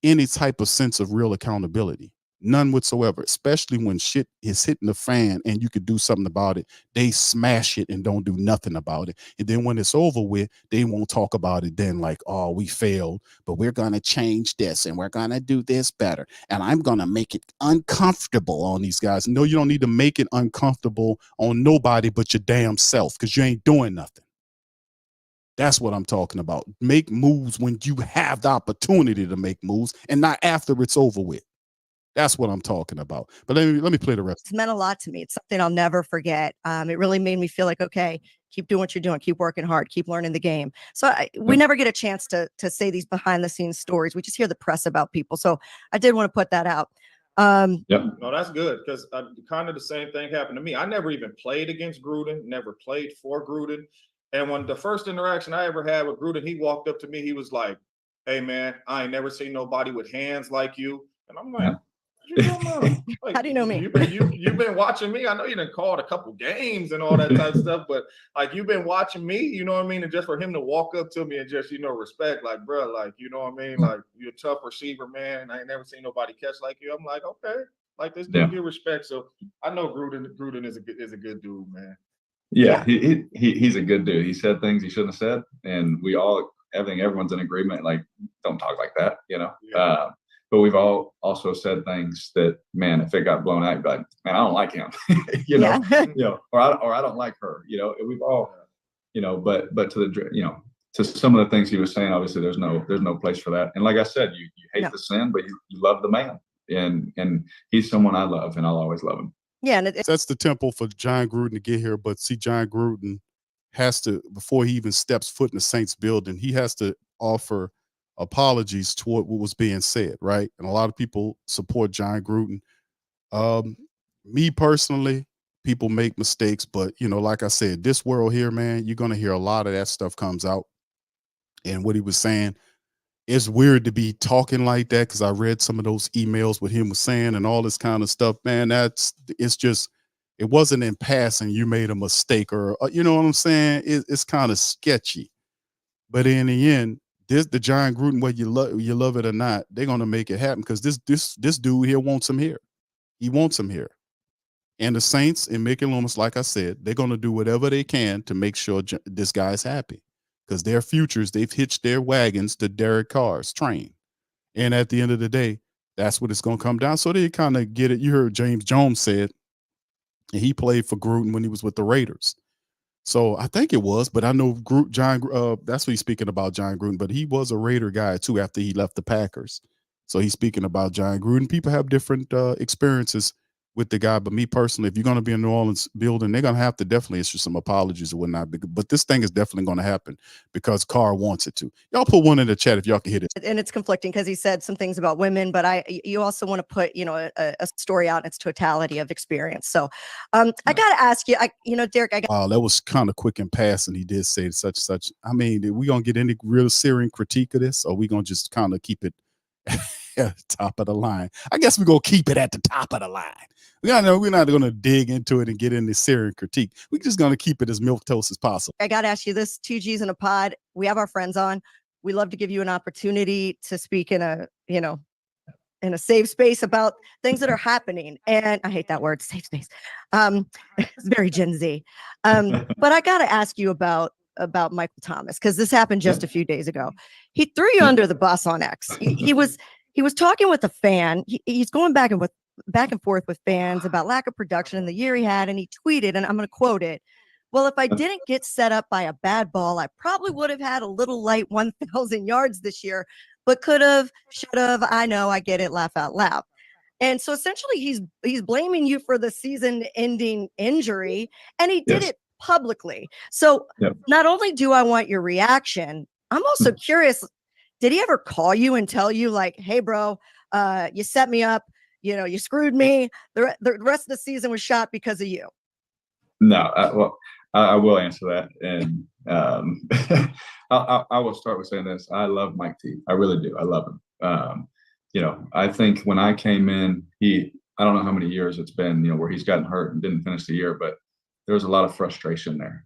any type of sense of real accountability. None whatsoever, especially when shit is hitting the fan and you could do something about it. They smash it and don't do nothing about it. And then when it's over with, they won't talk about it then like, oh, we failed, but we're going to change this and we're going to do this better. And I'm going to make it uncomfortable on these guys. No, you don't need to make it uncomfortable on nobody but your damn self because you ain't doing nothing. That's what I'm talking about. Make moves when you have the opportunity to make moves and not after it's over with. That's what I'm talking about. But let me play the rest. It's meant a lot to me. It's something I'll never forget. It really made me feel like, okay, keep doing what you're doing. Keep working hard. Keep learning the game. So we never get a chance to say these behind the scenes stories. We just hear the press about people. So I did want to put that out. No, that's good because kind of the same thing happened to me. I never even played against Gruden, never played for Gruden. And when the first interaction I ever had with Gruden, he walked up to me. He was like, hey, man, I ain't never seen nobody with hands like you. And I'm like, like, how do you know me? You've been watching me. I know you done called a couple games and all that type of stuff, but like you've been watching me, you know what I mean? And just for him to walk up to me and just, respect, like, bro, like, you know what I mean? Like, you're a tough receiver, man. I ain't never seen nobody catch like you. I'm like, okay, like this dude get respect. So I know Gruden is a good dude, man. Yeah, he's a good dude. He said things he shouldn't have said, and everyone's in agreement. Like, don't talk like that, Yeah. but we've all also said things that, man, if it got blown out, you'd be like, man, I don't like him, Yeah. or I don't like her, and we've all, but to the, to some of the things he was saying, obviously there's no place for that. And like I said, you hate No. the sin, but you love the man, and he's someone I love, and I'll always love him. Yeah, and Sets the tempo for John Gruden to get here. But see, John Gruden has to, before he even steps foot in the Saints building, he has to offer apologies toward what was being said, right? And a lot of people support John Gruden. Me personally, people make mistakes, but like I said, this world here, man, you're gonna hear a lot of that stuff comes out. And what he was saying, it's weird to be talking like that, because I read some of those emails with him was saying and all this kind of stuff, man. It's just, it wasn't in passing you made a mistake, or you know what I'm saying? It's kind of sketchy. But in the end, the John Gruden, whether you love it or not, they're gonna make it happen, because this dude here wants him here. He wants him here. And the Saints and Mickey Loomis, like I said, they're gonna do whatever they can to make sure this guy's happy, because their futures, they've hitched their wagons to Derek Carr's train. And at the end of the day, that's what it's going to come down. So they kind of get it. You heard James Jones said, and he played for Gruden when he was with the Raiders. So I think it was, but I know that's what he's speaking about, John Gruden, but he was a Raider guy too after he left the Packers. So he's speaking about John Gruden. People have different experiences with the guy, but me personally, if you're going to be in New Orleans building, they're going to have to definitely issue some apologies or whatnot. But this thing is definitely going to happen because Carr wants it to. Y'all put one in the chat if y'all can hit it. and it's conflicting because he said some things about women, but you also want to put a story out in its totality of experience. So I got to ask you, Derek, that was kind of quick and passing. He did say such. I mean, are we gonna get any real serious critique of this, or are we gonna just kind of keep it at the top of the line? I guess we're gonna keep it at the top of the line. We're not going to dig into it and get into serious critique. We're just going to keep it as milquetoast as possible. I got to ask you this: 2 G's in a pod. We have our friends on. We love to give you an opportunity to speak in a safe space about things that are happening. And I hate that word, safe space. It's very Gen Z. But I got to ask you about Michael Thomas, because this happened just a few days ago. He threw you under the bus on X. He was talking with a fan. He's going back and forth with fans about lack of production in the year he had, and he tweeted, and I'm going to quote it: "Well, if I didn't get set up by a bad ball, I probably would have had a little light 1,000 yards this year, but could have, should have. I know, I get it. Laugh out loud." And so essentially, he's blaming you for the season-ending injury, and he did it publicly. So not only do I want your reaction, I'm also curious: did he ever call you and tell you, like, "Hey, bro, you set me up. You screwed me. The rest of the season was shot because of you"? No, I will answer that, and I will start with saying this: I love Mike T. I really do. I love him. I think when I came in, I don't know how many years it's been, where he's gotten hurt and didn't finish the year, but there was a lot of frustration there.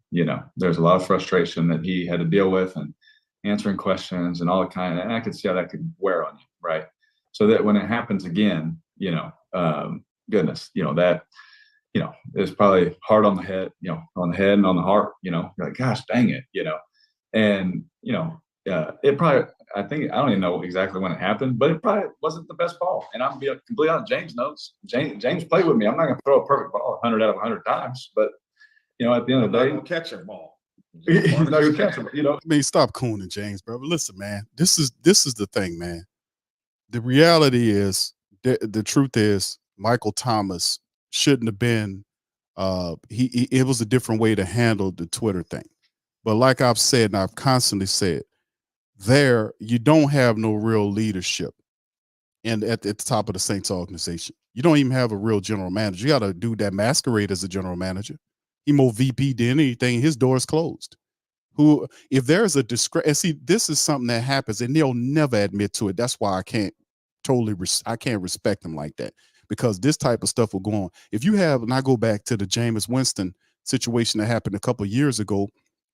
There's a lot of frustration that he had to deal with, and answering questions and all the kind of, and I could see how that could wear on you, right? So that when it happens again, goodness, that, it's probably hard on the head, on the head and on the heart, you're like, gosh, dang it, and, it probably, I don't even know exactly when it happened, but it probably wasn't the best ball. And I'm being completely honest, James knows. James played with me. I'm not going to throw a perfect ball 100 out of 100 times, but, at the end of the day, catch a ball. He's not going to catch him, I mean, stop cooning, James, bro. But listen, man, this is the thing, man. The reality is, the truth is, Michael Thomas shouldn't have been. It was a different way to handle the Twitter thing. But like I've said, and I've constantly said, you don't have no real leadership, and at the top of the Saints organization, you don't even have a real general manager. You got a dude that masquerade as a general manager. He more VP than anything. His door is closed. Who, if there's a and see, this is something that happens, and they'll never admit to it. That's why I can't respect them like that, because this type of stuff will go on. If you have, and I go back to the Jameis Winston situation that happened a couple of years ago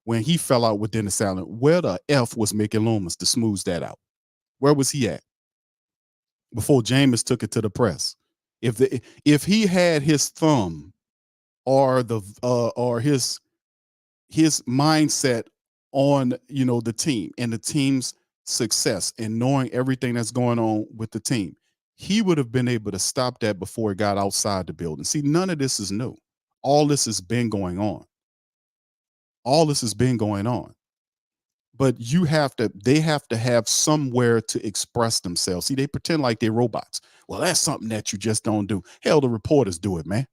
when he fell out with Dennis Allen, where the F was Mickey Loomis to smooth that out? Where was he at before Jameis took it to the press? If he had his thumb or his mindset on the team and the team's success and knowing everything that's going on with the team, he would have been able to stop that before it got outside the building. See, none of this is new. All this has been going on. All this has been going on. But they have to have somewhere to express themselves. See, they pretend like they're robots. Well, that's something that you just don't do. Hell, the reporters do it, man.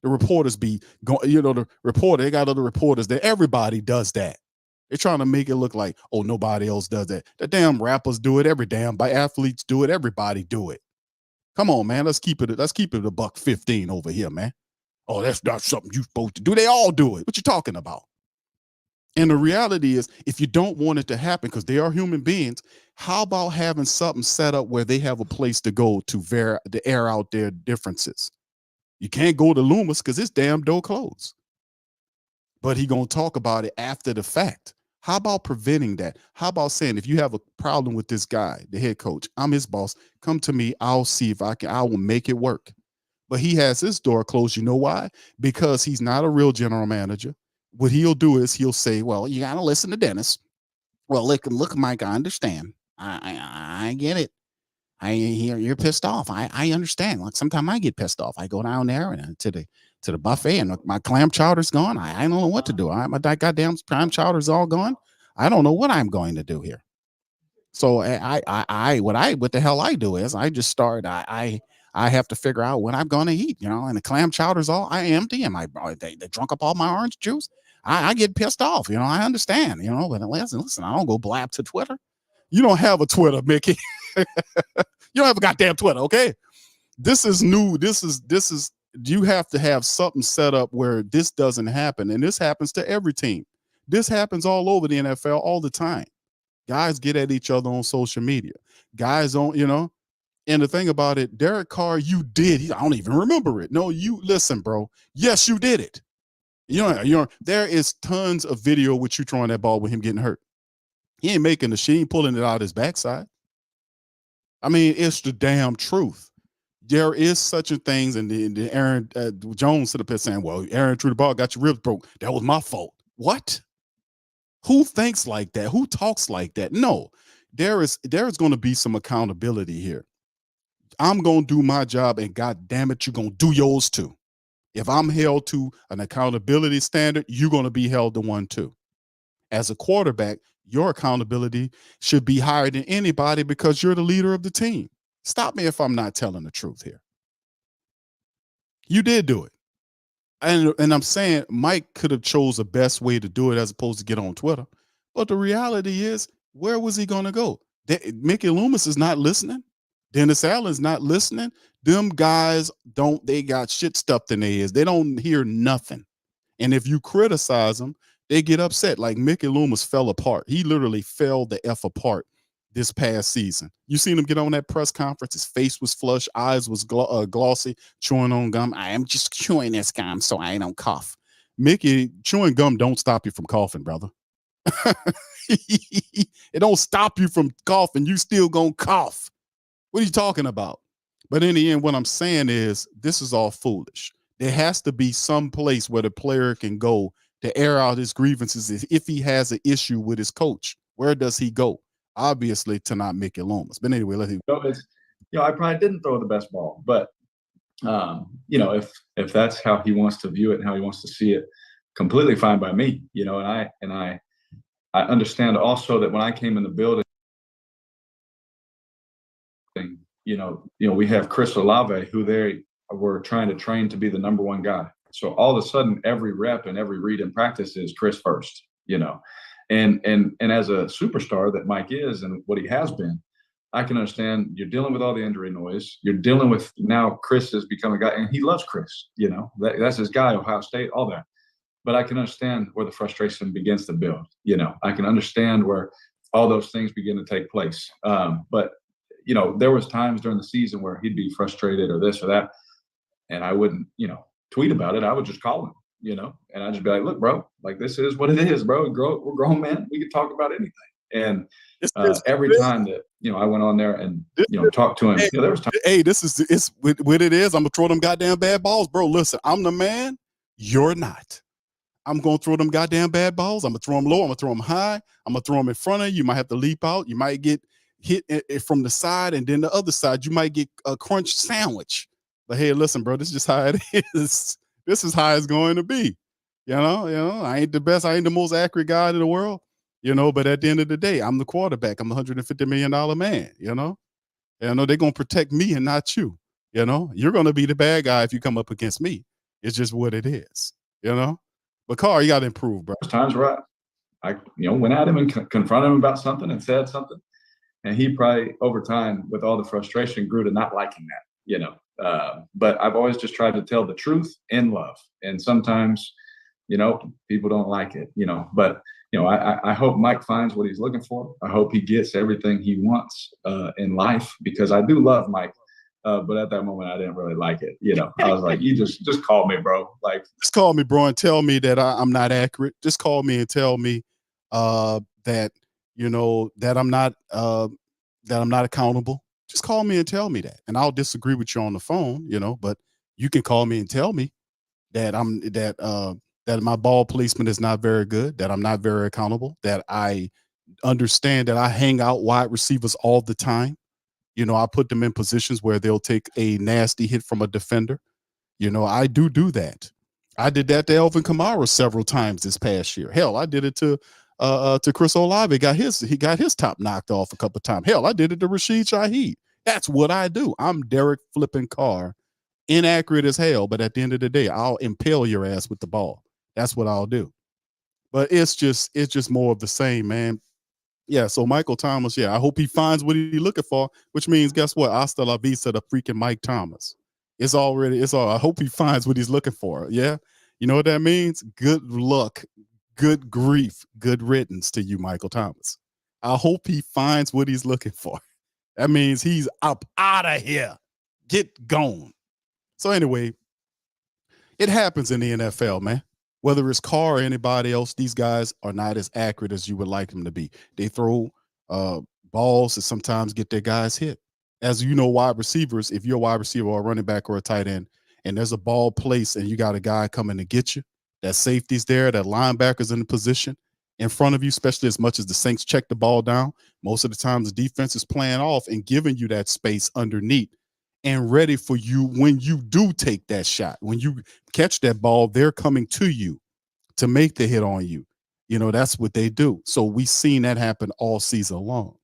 The reporters be going, they got other reporters there. Everybody does that. They're trying to make it look like, oh, nobody else does that. The damn rappers do it. Every damn athletes do it. Everybody do it. Come on, man. Let's keep it a $1.15 over here, man. Oh, that's not something you're supposed to do. They all do it. What you talking about? And the reality is, if you don't want it to happen, because they are human beings, how about having something set up where they have a place to go to air out their differences? You can't go to Loomis because his damn door closed. But he gonna talk about it after the fact. How about preventing that? How about saying, if you have a problem with this guy, the head coach, I'm his boss, come to me. I'll see if I will make it work. But he has his door closed. You know why? Because he's not a real general manager. What he'll do is he'll say, well, you got to listen to Dennis. Well, look, Mike, I understand. I get it. I hear you're pissed off. I understand. Like, sometimes I get pissed off. I go down there and to the buffet and my clam chowder's gone. I don't know what to do. My goddamn clam chowder's all gone. I don't know what I'm going to do here. So what the hell I do is I just start, I have to figure out what I'm going to eat, and the clam chowder's all empty and they drunk up all my orange juice. I get pissed off, I understand, but listen, I don't go blab to Twitter. You don't have a Twitter, Mickey. You don't have a goddamn Twitter. Okay. This is new. This is, you have to have something set up where this doesn't happen. And this happens to every team. This happens all over the NFL all the time. Guys get at each other on social media. Guys don't, and the thing about it, Derek Carr, you did. I don't even remember it. No, you listen, bro. Yes, you did it. There is tons of video with you throwing that ball with him getting hurt. He ain't making the shit. He ain't pulling it out his backside. I mean, it's the damn truth. There is such a things, and the Aaron Jones to the pit saying, well, Aaron threw the ball, got your ribs broke. That was my fault. What? Who thinks like that? Who talks like that? No, there is going to be some accountability here. I'm going to do my job, and God damn it, you're going to do yours too. If I'm held to an accountability standard, you're going to be held to one too. As a quarterback, your accountability should be higher than anybody because you're the leader of the team. Stop me if I'm not telling the truth here. You did do it. And I'm saying Mike could have chose the best way to do it as opposed to get on Twitter. But the reality is, where was he going to go? Mickey Loomis is not listening. Dennis Allen's not listening. Them guys they got shit stuffed in their ears. They don't hear nothing. And if you criticize them, they get upset. Like Mickey Loomis fell apart. He literally fell the F apart this past season. You seen him get on that press conference. His face was flush. Eyes was glossy, chewing on gum. I am just chewing this gum so I don't cough. Mickey, chewing gum don't stop you from coughing, brother. It don't stop you from coughing. You still gonna cough. What are you talking about? But in the end, what I'm saying is this is all foolish. There has to be some place where the player can go to air out his grievances if he has an issue with his coach. Where does he go? Obviously, to not Mickey Loomis. But anyway, let him. I probably didn't throw the best ball, but if that's how he wants to view it and how he wants to see it, completely fine by me. And I understand also that when I came in the building, we have Chris Olave, who they were trying to train to be the number one guy. So all of a sudden, every rep and every read in practice is Chris first, and as a superstar that Mike is and what he has been, I can understand you're dealing with all the injury noise. You're dealing with now Chris has become a guy, and he loves Chris. That's his guy, Ohio State, all that. But I can understand where the frustration begins to build. I can understand where all those things begin to take place. But there was times during the season where he'd be frustrated or this or that, and I wouldn't, tweet about it. I would just call him, and I'd just be like, look, bro, like, this is what it is, bro. We're grown men. We can talk about anything. And every time that, I went on there and, talked to him, there was times. Hey, it's what it is. I'm going to throw them goddamn bad balls, bro. Listen, I'm the man. You're not. I'm going to throw them goddamn bad balls. I'm going to throw them low. I'm going to throw them high. I'm going to throw them in front of you. You might have to leap out. You might get hit from the side, and then the other side, you might get a crunch sandwich. But hey, listen, bro, this is just how it is. This is how it's going to be. You know, I ain't the best. I ain't the most accurate guy in the world, but at the end of the day, I'm the quarterback. I'm the $150 million man, they're going to protect me and not you. You're going to be the bad guy if you come up against me. It's just what it is, But Carr, you got to improve, bro. There's times where I went at him and confronted him about something and said something. And he probably over time, with all the frustration, grew to not liking that, but I've always just tried to tell the truth in love. And sometimes, people don't like it, but, I hope Mike finds what he's looking for. I hope he gets everything he wants in life, because I do love Mike. But at that moment, I didn't really like it. I was like, you just call me, bro. Like, just call me, bro, and tell me that I'm not accurate. Just call me and tell me that, that I'm not accountable. Just call me and tell me that. And I'll disagree with you on the phone, but you can call me and tell me that that my ball placement is not very good, that I'm not very accountable, that I understand that I hang out wide receivers all the time. I put them in positions where they'll take a nasty hit from a defender. I do that. I did that to Alvin Kamara several times this past year. Hell, I did it to Chris Olave. He got his top knocked off a couple of times. Hell, I did it to Rashid Shaheed. That's what I do. I'm Derek flipping Carr, inaccurate as hell, but at the end of the day, I'll impale your ass with the ball. That's what I'll do. But it's just more of the same, man. Yeah, so Michael Thomas, I hope he finds what he's looking for, which means, guess what? Hasta la vista, the freaking Mike Thomas. It's all. I hope he finds what he's looking for. Yeah. You know what that means? Good luck, good grief, good riddance to you, Michael Thomas. I hope he finds what he's looking for. That means he's up out of here. Get gone. So anyway, it happens in the NFL, man. Whether it's Carr or anybody else, these guys are not as accurate as you would like them to be. They throw balls and sometimes get their guys hit. As you know, wide receivers, if you're a wide receiver or a running back or a tight end, and there's a ball placed and you got a guy coming to get you, that safety's there, that linebacker's in the position in front of you, especially as much as the Saints check the ball down. Most of the time, the defense is playing off and giving you that space underneath and ready for you when you do take that shot. When you catch that ball, they're coming to you to make the hit on you. That's what they do. So we've seen that happen all season long.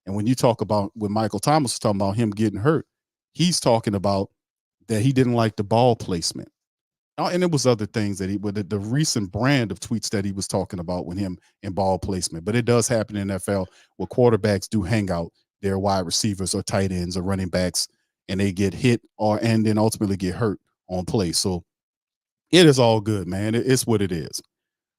And when you talk about, when Michael Thomas was talking about him getting hurt, he's talking about that he didn't like the ball placement. And it was other things that the recent brand of tweets that he was talking about with him in ball placement. But it does happen in NFL where quarterbacks do hang out their wide receivers or tight ends or running backs, and they get hit and then ultimately get hurt on play. So it is all good, man. It's what it is.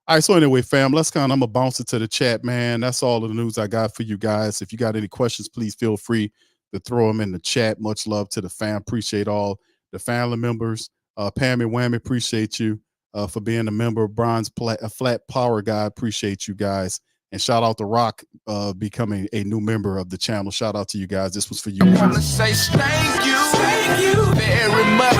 All right. So anyway, fam, I'm going to bounce it to the chat, man. That's all of the news I got for you guys. If you got any questions, please feel free to throw them in the chat. Much love to the fam. Appreciate all the family members. Pammy Whammy, appreciate you for being a member. Bronze Flat Power Guy, appreciate you guys. And shout out to Rock becoming a new member of the channel. Shout out to you guys. This was for you. I want to say thank you very much.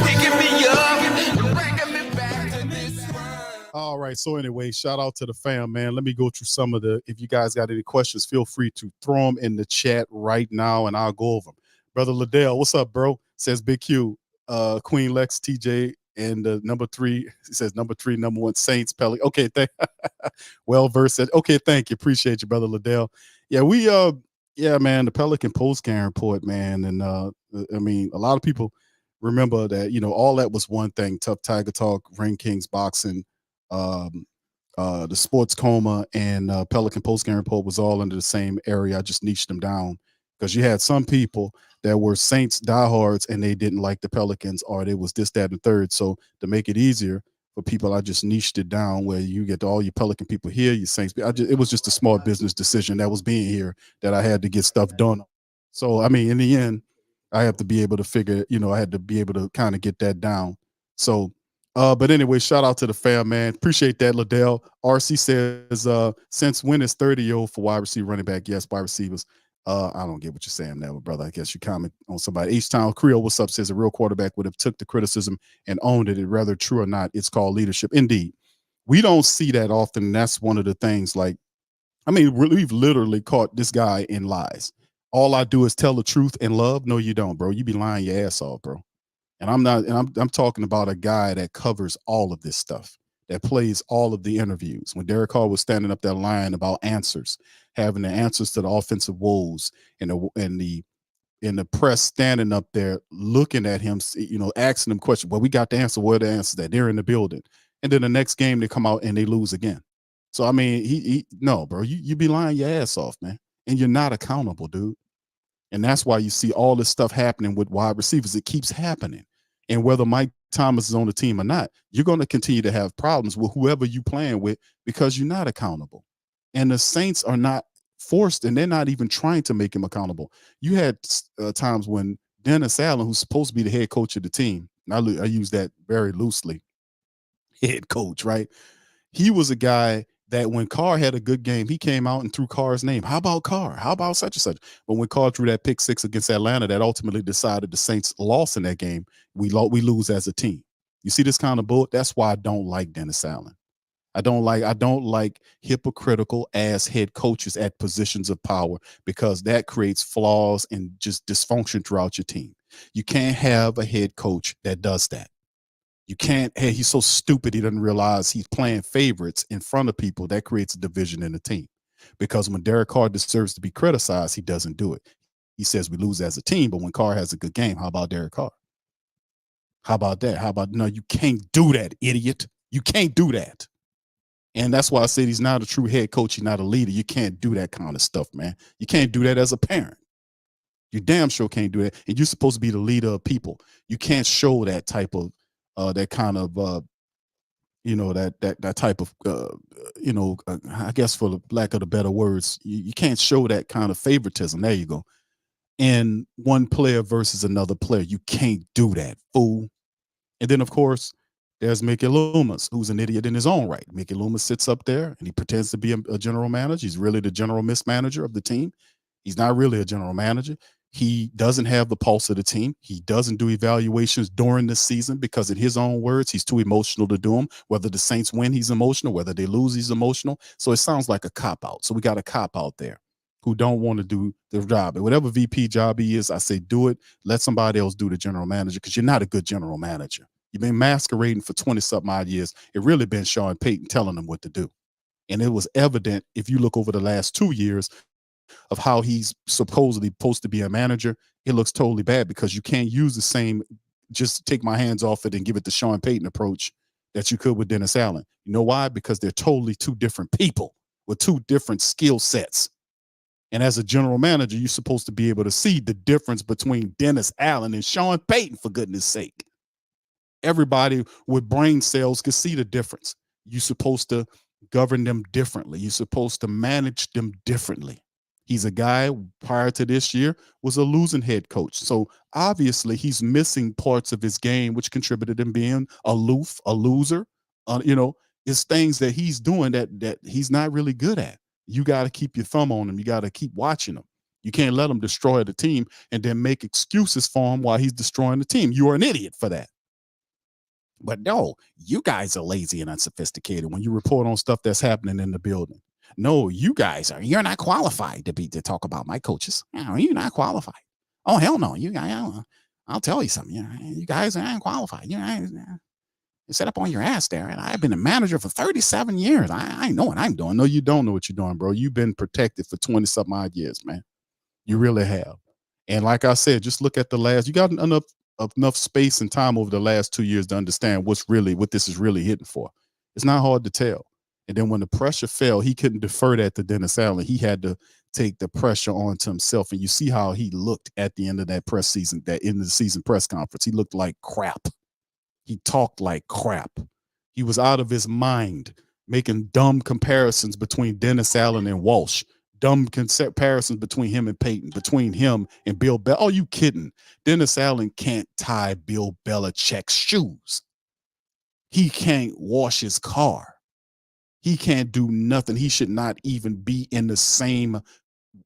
Picking me up and bringing me back to this world. All right. So anyway, shout out to the fam, man. Let me go through some of if you guys got any questions, feel free to throw them in the chat right now and I'll go over them. Brother Liddell, what's up, bro? Says Big Q, Queen Lex, TJ, and number 3, he says number 3, number 1, Saints, Pelican. Okay, well versed. Okay, thank you. Appreciate you, brother Liddell. Yeah, man, the Pelican post-game report, man. And I mean, a lot of people remember that, all that was one thing. Tough Tiger Talk, Ring Kings Boxing, the Sports Coma, and Pelican post-game report was all under the same area. I just niched them down because you had some people that were Saints diehards and they didn't like the Pelicans, or they was this, that, and the third. So to make it easier for people, I just niched it down where you get all your Pelican people here, your Saints. It was just a smart business decision that was being here that I had to get stuff done. So, I mean, in the end, I have to be able to figure, I had to be able to kind of get that down. So, but anyway, shout out to the fam, man. Appreciate that, Liddell. RC says, since when is 30-year-old for wide receiver, running back? Yes, wide receivers. I don't get what you're saying there, brother. I guess you comment on somebody. H-Town Creole, what's up? Says a real quarterback would have took the criticism and owned it. Whether true or not, it's called leadership. Indeed. We don't see that often. That's one of the things. Like, I mean, we've literally caught this guy in lies. All I do is tell the truth and love. No, you don't, bro. You be lying your ass off, bro. And I'm not, and I'm talking about a guy that covers all of this stuff, that plays all of the interviews. When Derek Carr was standing up there lying about answers, having the answers to the offensive woes, and the press standing up there looking at him, asking him questions. Well, we got the answer. Where the answer that they're in the building, and then the next game they come out and they lose again. So I mean, he no, bro, you be lying your ass off, man, and you're not accountable, dude. And that's why you see all this stuff happening with wide receivers. It keeps happening. And whether Mike Thomas is on the team or not, you're going to continue to have problems with whoever you playing with because you're not accountable. And the Saints are not forced, and they're not even trying to make him accountable. You had times when Dennis Allen, who's supposed to be the head coach of the team, and I use that very loosely, head coach, right? He was a guy that when Carr had a good game, he came out and threw Carr's name. How about Carr? How about such and such? But when Carr threw that pick six against Atlanta, that ultimately decided the Saints lost in that game. We lose as a team. You see this kind of bull? That's why I don't like Dennis Allen. I don't like hypocritical ass head coaches at positions of power, because that creates flaws and just dysfunction throughout your team. You can't have a head coach that does that. You can't. Hey, he's so stupid he doesn't realize he's playing favorites in front of people. That creates a division in the team. Because when Derek Carr deserves to be criticized, he doesn't do it. He says we lose as a team, but when Carr has a good game, how about Derek Carr? How about that? How about, no, you can't do that, idiot. You can't do that. And that's why I said he's not a true head coach. He's not a leader. You can't do that kind of stuff, man. You can't do that as a parent. You damn sure can't do that. And you're supposed to be the leader of people. You can't show that type of that kind of that type of I guess, for the lack of the better words, you can't show that kind of favoritism. There you go. And one player versus another player, you can't do that, fool. And then of course there's Mickey Loomis, who's an idiot in his own right. Mickey Loomis sits up there and he pretends to be a general manager. He's really the general mismanager of the team. He's not really a general manager. He doesn't have the pulse of the team. He doesn't do evaluations during the season because, in his own words, he's too emotional to do them. Whether the Saints win, he's emotional. Whether they lose, he's emotional. So it sounds like a cop-out. So we got a cop out there who don't want to do the job. And whatever VP job he is, I say do it. Let somebody else do the general manager, because you're not a good general manager. You've been masquerading for 20-something odd years. It really been Sean Payton telling them what to do. And it was evident if you look over the last 2 years of how he's supposedly supposed to be a manager, it looks totally bad, because you can't use the same just take my hands off it and give it the Sean Payton approach that you could with Dennis Allen. You know why? Because they're totally two different people with two different skill sets. And as a general manager, you're supposed to be able to see the difference between Dennis Allen and Sean Payton, for goodness sake. Everybody with brain cells can see the difference. You're supposed to govern them differently. You're supposed to manage them differently. He's a guy prior to this year was a losing head coach. So obviously he's missing parts of his game, which contributed to him being aloof, a loser. It's things that he's doing that he's not really good at. You got to keep your thumb on him. You got to keep watching him. You can't let him destroy the team and then make excuses for him while he's destroying the team. You are an idiot for that. But no, you guys are lazy and unsophisticated when you report on stuff that's happening in the building. No, you're not qualified to talk about my coaches. No, you're not qualified. Oh, hell no. You guys, I'll tell you something. You guys aren't qualified. You sit up on your ass there. And I've been a manager for 37 years. I know what I'm doing. No, you don't know what you're doing, bro. You've been protected for 20-something odd years, man. You really have. And like I said, just look at you got enough space and time over the last 2 years to understand what this is really hitting for. It's not hard to tell. And then when the pressure fell, he couldn't defer that to Dennis Allen. He had to take the pressure onto himself. And you see how he looked at the end of that end of the season press conference. He looked like crap. He talked like crap. He was out of his mind, making dumb comparisons between Dennis Allen and Walsh. Dumb comparisons between him and Peyton, between him and Bill Belichick. Oh, you kidding? Dennis Allen can't tie Bill Belichick's shoes. He can't wash his car. He can't do nothing. He should not even be in the same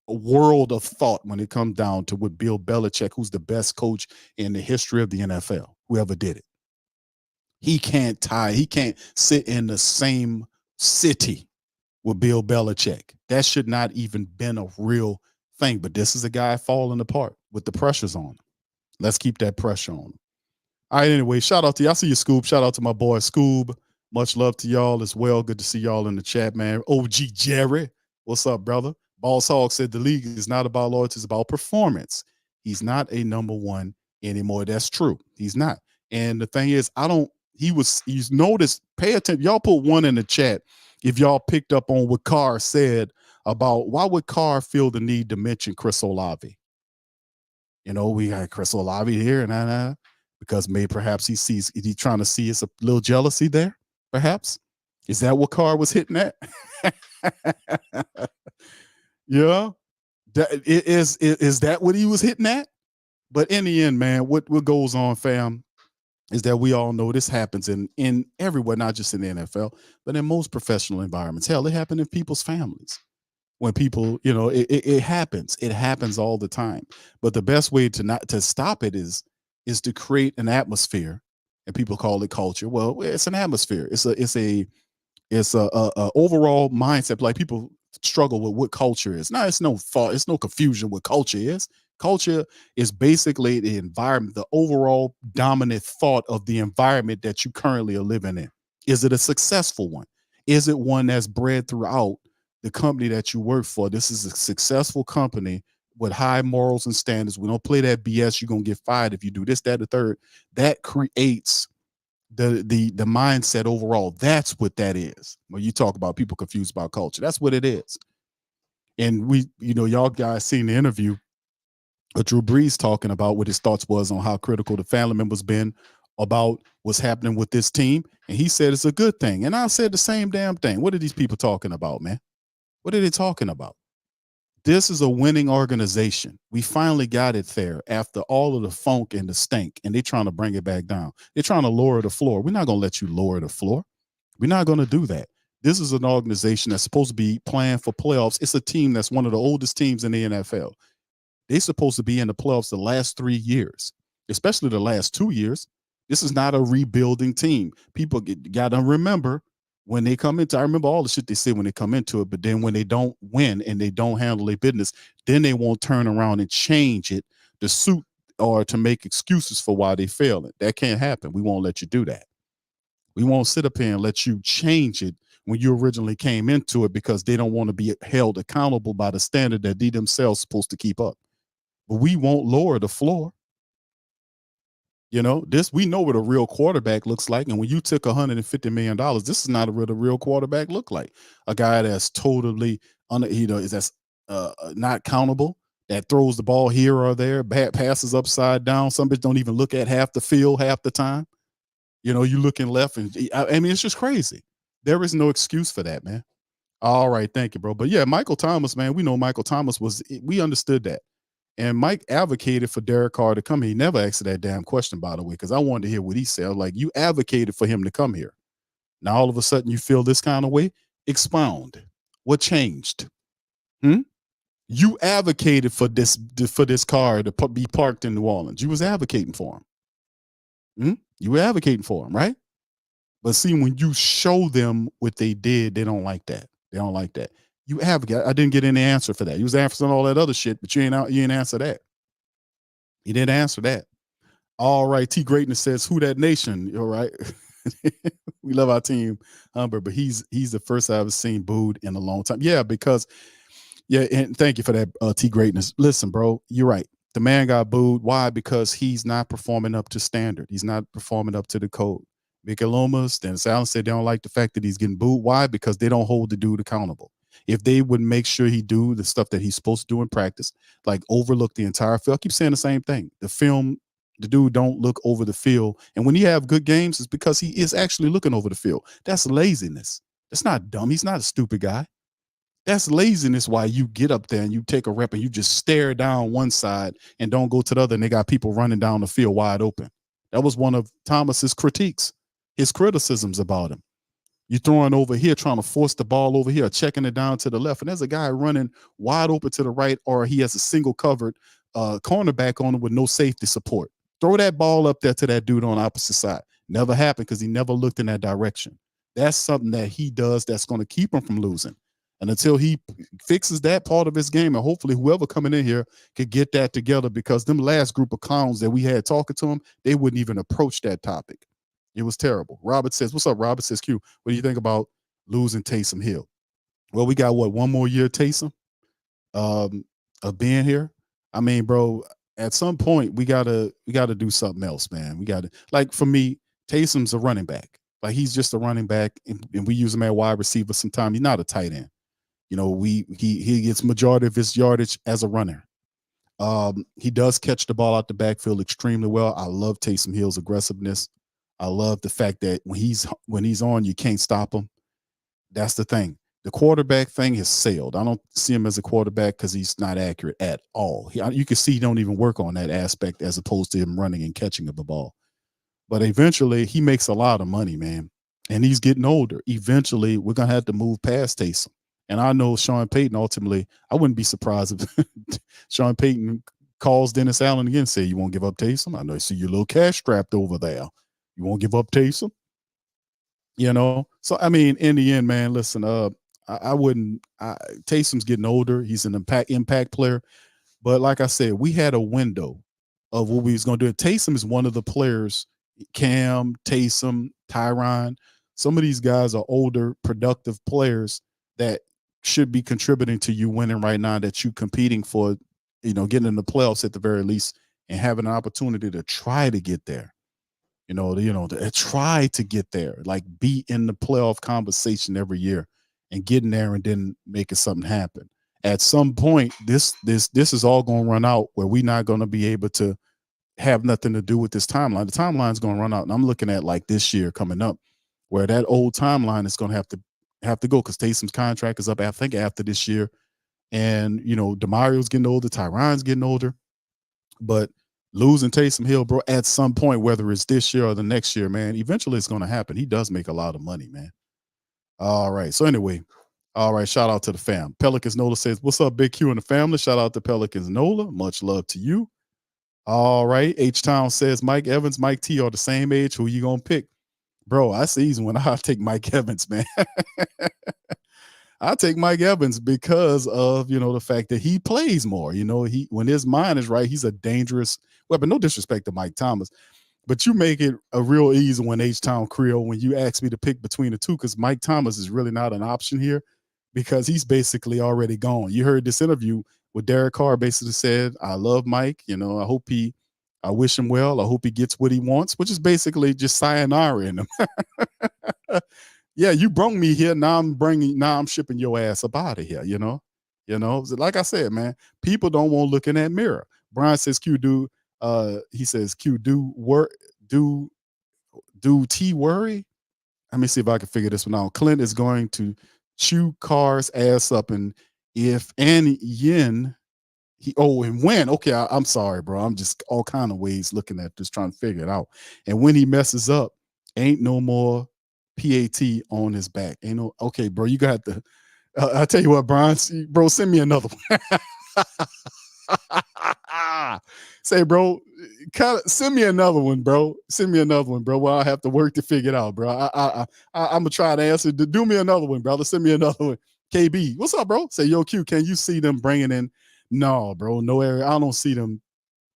world of thought when it comes down to what Bill Belichick, who's the best coach in the history of the NFL, whoever did it. He can't sit in the same city with Bill Belichick. That should not even been a real thing. But this is a guy falling apart with the pressures on him. Let's keep that pressure on him. All right, anyway, shout out to you. I see you, Scoob. Shout out to my boy, Scoob. Much love to y'all as well. Good to see y'all in the chat, man. OG Jerry, what's up, brother? Boss Hog said the league is not about loyalty, it's about performance. He's not a number one anymore. That's true. He's not. And the thing is, he's noticed, pay attention. Y'all put one in the chat if y'all picked up on what Carr said about why would Carr feel the need to mention Chris Olave? You know, we got Chris Olave here and because maybe perhaps he's trying to see it's a little jealousy there, perhaps. Is that what Carr was hitting at? Yeah. Is that what he was hitting at? But in the end, man, what goes on, fam, is that we all know this happens in everywhere, not just in the NFL, but in most professional environments. Hell, it happens in people's families. When people, you know, it happens. It happens all the time. But the best way to stop it is to create an atmosphere, and people call it culture. Well, it's an atmosphere. It's a overall mindset. Like, people struggle with what culture is. No, it's no fault. It's no confusion what culture is. Culture is basically the environment, the overall dominant thought of the environment that you currently are living in. Is it a successful one? Is it one that's bred throughout the company that you work for? This is a successful company with high morals and standards. We don't play that BS. You're going to get fired if you do this, that, the third. That creates the mindset overall. That's what that is. When you talk about people confused about culture, that's what it is. And y'all guys seen the interview of Drew Brees talking about what his thoughts was on how critical the family members been about what's happening with this team. And he said it's a good thing. And I said the same damn thing. What are these people talking about, man? What are they talking about? This is a winning organization. We finally got it there after all of the funk and the stink, and they're trying to bring it back down. They're trying to lower the floor. We're not going to let you lower the floor. We're not going to do that. This is an organization that's supposed to be playing for playoffs. It's a team that's one of the oldest teams in the NFL. They're supposed to be in the playoffs the last 3 years, especially the last 2 years. This is not a rebuilding team. People got to remember when they come into, I remember all the shit they say when they come into it, but then when they don't win and they don't handle their business, then they won't turn around and change it to suit or to make excuses for why they failing. That can't happen. We won't let you do that. We won't sit up here and let you change it when you originally came into it, because they don't want to be held accountable by the standard that they themselves supposed to keep up. But we won't lower the floor. You know, we know what a real quarterback looks like. And when you took $150 million, this is not what a real quarterback look like. A guy that's totally, that's not countable, that throws the ball here or there, passes upside down. Some bitch don't even look at half the field half the time. You know, you looking left, and I mean, it's just crazy. There is no excuse for that, man. All right, thank you, bro. But yeah, Michael Thomas, man, we know Michael Thomas we understood that. And Mike advocated for Derek Carr to come here. He never asked that damn question, by the way, because I wanted to hear what he said. Like, you advocated for him to come here. Now, all of a sudden, you feel this kind of way? Expound. What changed? You advocated for this car to be parked in New Orleans. You was advocating for him. You were advocating for him, right? But see, when you show them what they did, they don't like that. They don't like that. You advocate. I didn't get any answer for that. You was answering all that other shit, but you ain't answer that. You didn't answer that. All right. T Greatness says, who that nation? All right. We love our team, Humber, but he's the first I've ever seen booed in a long time. Yeah, because and thank you for that, T Greatness. Listen, bro, you're right. The man got booed. Why? Because he's not performing up to standard. He's not performing up to the code. Mickey Lomas, Dennis Allen said they don't like the fact that he's getting booed. Why? Because they don't hold the dude accountable. If they would make sure he do the stuff that he's supposed to do in practice, like overlook the entire field. I keep saying the same thing. The dude don't look over the field. And when you have good games, it's because he is actually looking over the field. That's laziness. That's not dumb. He's not a stupid guy. That's laziness why you get up there and you take a rep and you just stare down one side and don't go to the other, and they got people running down the field wide open. That was one of Thomas's critiques, his criticisms about him. You're throwing over here, trying to force the ball over here, checking it down to the left, and there's a guy running wide open to the right, or he has a single covered cornerback on him with no safety support. Throw that ball up there to that dude on the opposite side. Never happened because he never looked in that direction. That's something that he does that's going to keep him from losing. And until he fixes that part of his game, and hopefully whoever coming in here could get that together, because them last group of clowns that we had talking to him, they wouldn't even approach that topic. It was terrible. Robert says, what's up, Robert? Says, Q, what do you think about losing Taysom Hill? Well, we got what, one more year, Taysom, of being here? I mean, bro, at some point we gotta do something else, man. We gotta, like, for me, Taysom's a running back. Like, he's just a running back, and we use him at wide receiver sometimes. He's not a tight end. You know, he gets majority of his yardage as a runner. He does catch the ball out the backfield extremely well. I love Taysom Hill's aggressiveness. I love the fact that when he's on, you can't stop him. That's the thing. The quarterback thing has sailed. I don't see him as a quarterback because he's not accurate at all. You can see he don't even work on that aspect as opposed to him running and catching of the ball. But eventually, he makes a lot of money, man, and he's getting older. Eventually, we're gonna have to move past Taysom. And I know Sean Payton, ultimately, I wouldn't be surprised if Sean Payton calls Dennis Allen again and say, you won't give up Taysom? I know I see your little cash strapped over there. You won't give up Taysom? You know? So, I mean, in the end, man, listen, I wouldn't. Taysom's getting older. He's an impact player. But like I said, we had a window of what we was going to do. Taysom is one of the players, Cam, Taysom, Tyron. Some of these guys are older, productive players that should be contributing to you winning right now, that you competing for, you know, getting in the playoffs at the very least and having an opportunity to try to get there. To try to get there, like be in the playoff conversation every year and getting there and then making something happen. At some point, this is all going to run out where we're not going to be able to have nothing to do with this timeline. The timeline is going to run out. And I'm looking at like this year coming up where that old timeline is going to have to go because Taysom's contract is up, I think, after this year. And, you know, DeMario's getting older, Tyron's getting older. But losing Taysom Hill, bro, at some point, whether it's this year or the next year, man, eventually it's going to happen. He does make a lot of money, man. All right. So anyway, all right, shout out to the fam. Pelicans Nola says, what's up, Big Q and the family? Shout out to Pelicans Nola. Much love to you. All right. H-Town says, Mike Evans, Mike T are the same age. Who you going to pick? Bro, I see when I take Mike Evans, man. I take Mike Evans because of, you know, the fact that he plays more. You know, when his mind is right, he's a dangerous weapon. No disrespect to Mike Thomas, but you make it a real easy when H-Town Creole when you ask me to pick between the two, because Mike Thomas is really not an option here because he's basically already gone. You heard this interview with Derek Carr basically said, I love Mike. You know, I wish him well. I hope he gets what he wants, which is basically just sayonara in him. Yeah, you brung me here. Now I'm shipping your ass up out of here, you know? Like I said, man, people don't want to look in that mirror. Brian says, Q do, he says, Q do T worry? Let me see if I can figure this one out. Klint is going to chew Carr's ass up, and if and yen, and when, okay, I'm sorry, bro. I'm just all kind of ways looking at this, trying to figure it out. And when he messes up, ain't no more PAT on his back. Ain't no, okay, bro, you got the, I'll tell you what, Brian, bro, send me another one. Say, bro, send me another one, bro. Send me another one, bro. Well, I have to work to figure it out, bro. I'm gonna try to answer. Do me another one, brother. Send me another one. KB, what's up, bro? Say, yo, Q, can you see them bringing in? No, bro, no area. I don't see them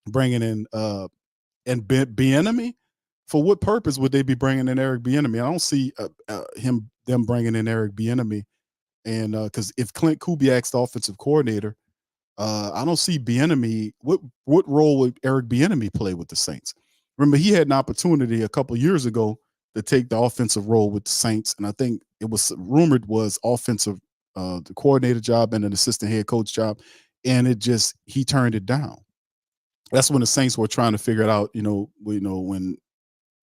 bringing in and Bieniemy. For what purpose would they be bringing in Eric Bieniemy? I don't see them bringing in Eric Bieniemy, and because if Klint Kubiak's the offensive coordinator, I don't see Bieniemy. What role would Eric Bieniemy play with the Saints? Remember, he had an opportunity a couple years ago to take the offensive role with the Saints, and I think it was rumored was offensive the coordinator job and an assistant head coach job, and he turned it down. That's when the Saints were trying to figure it out. When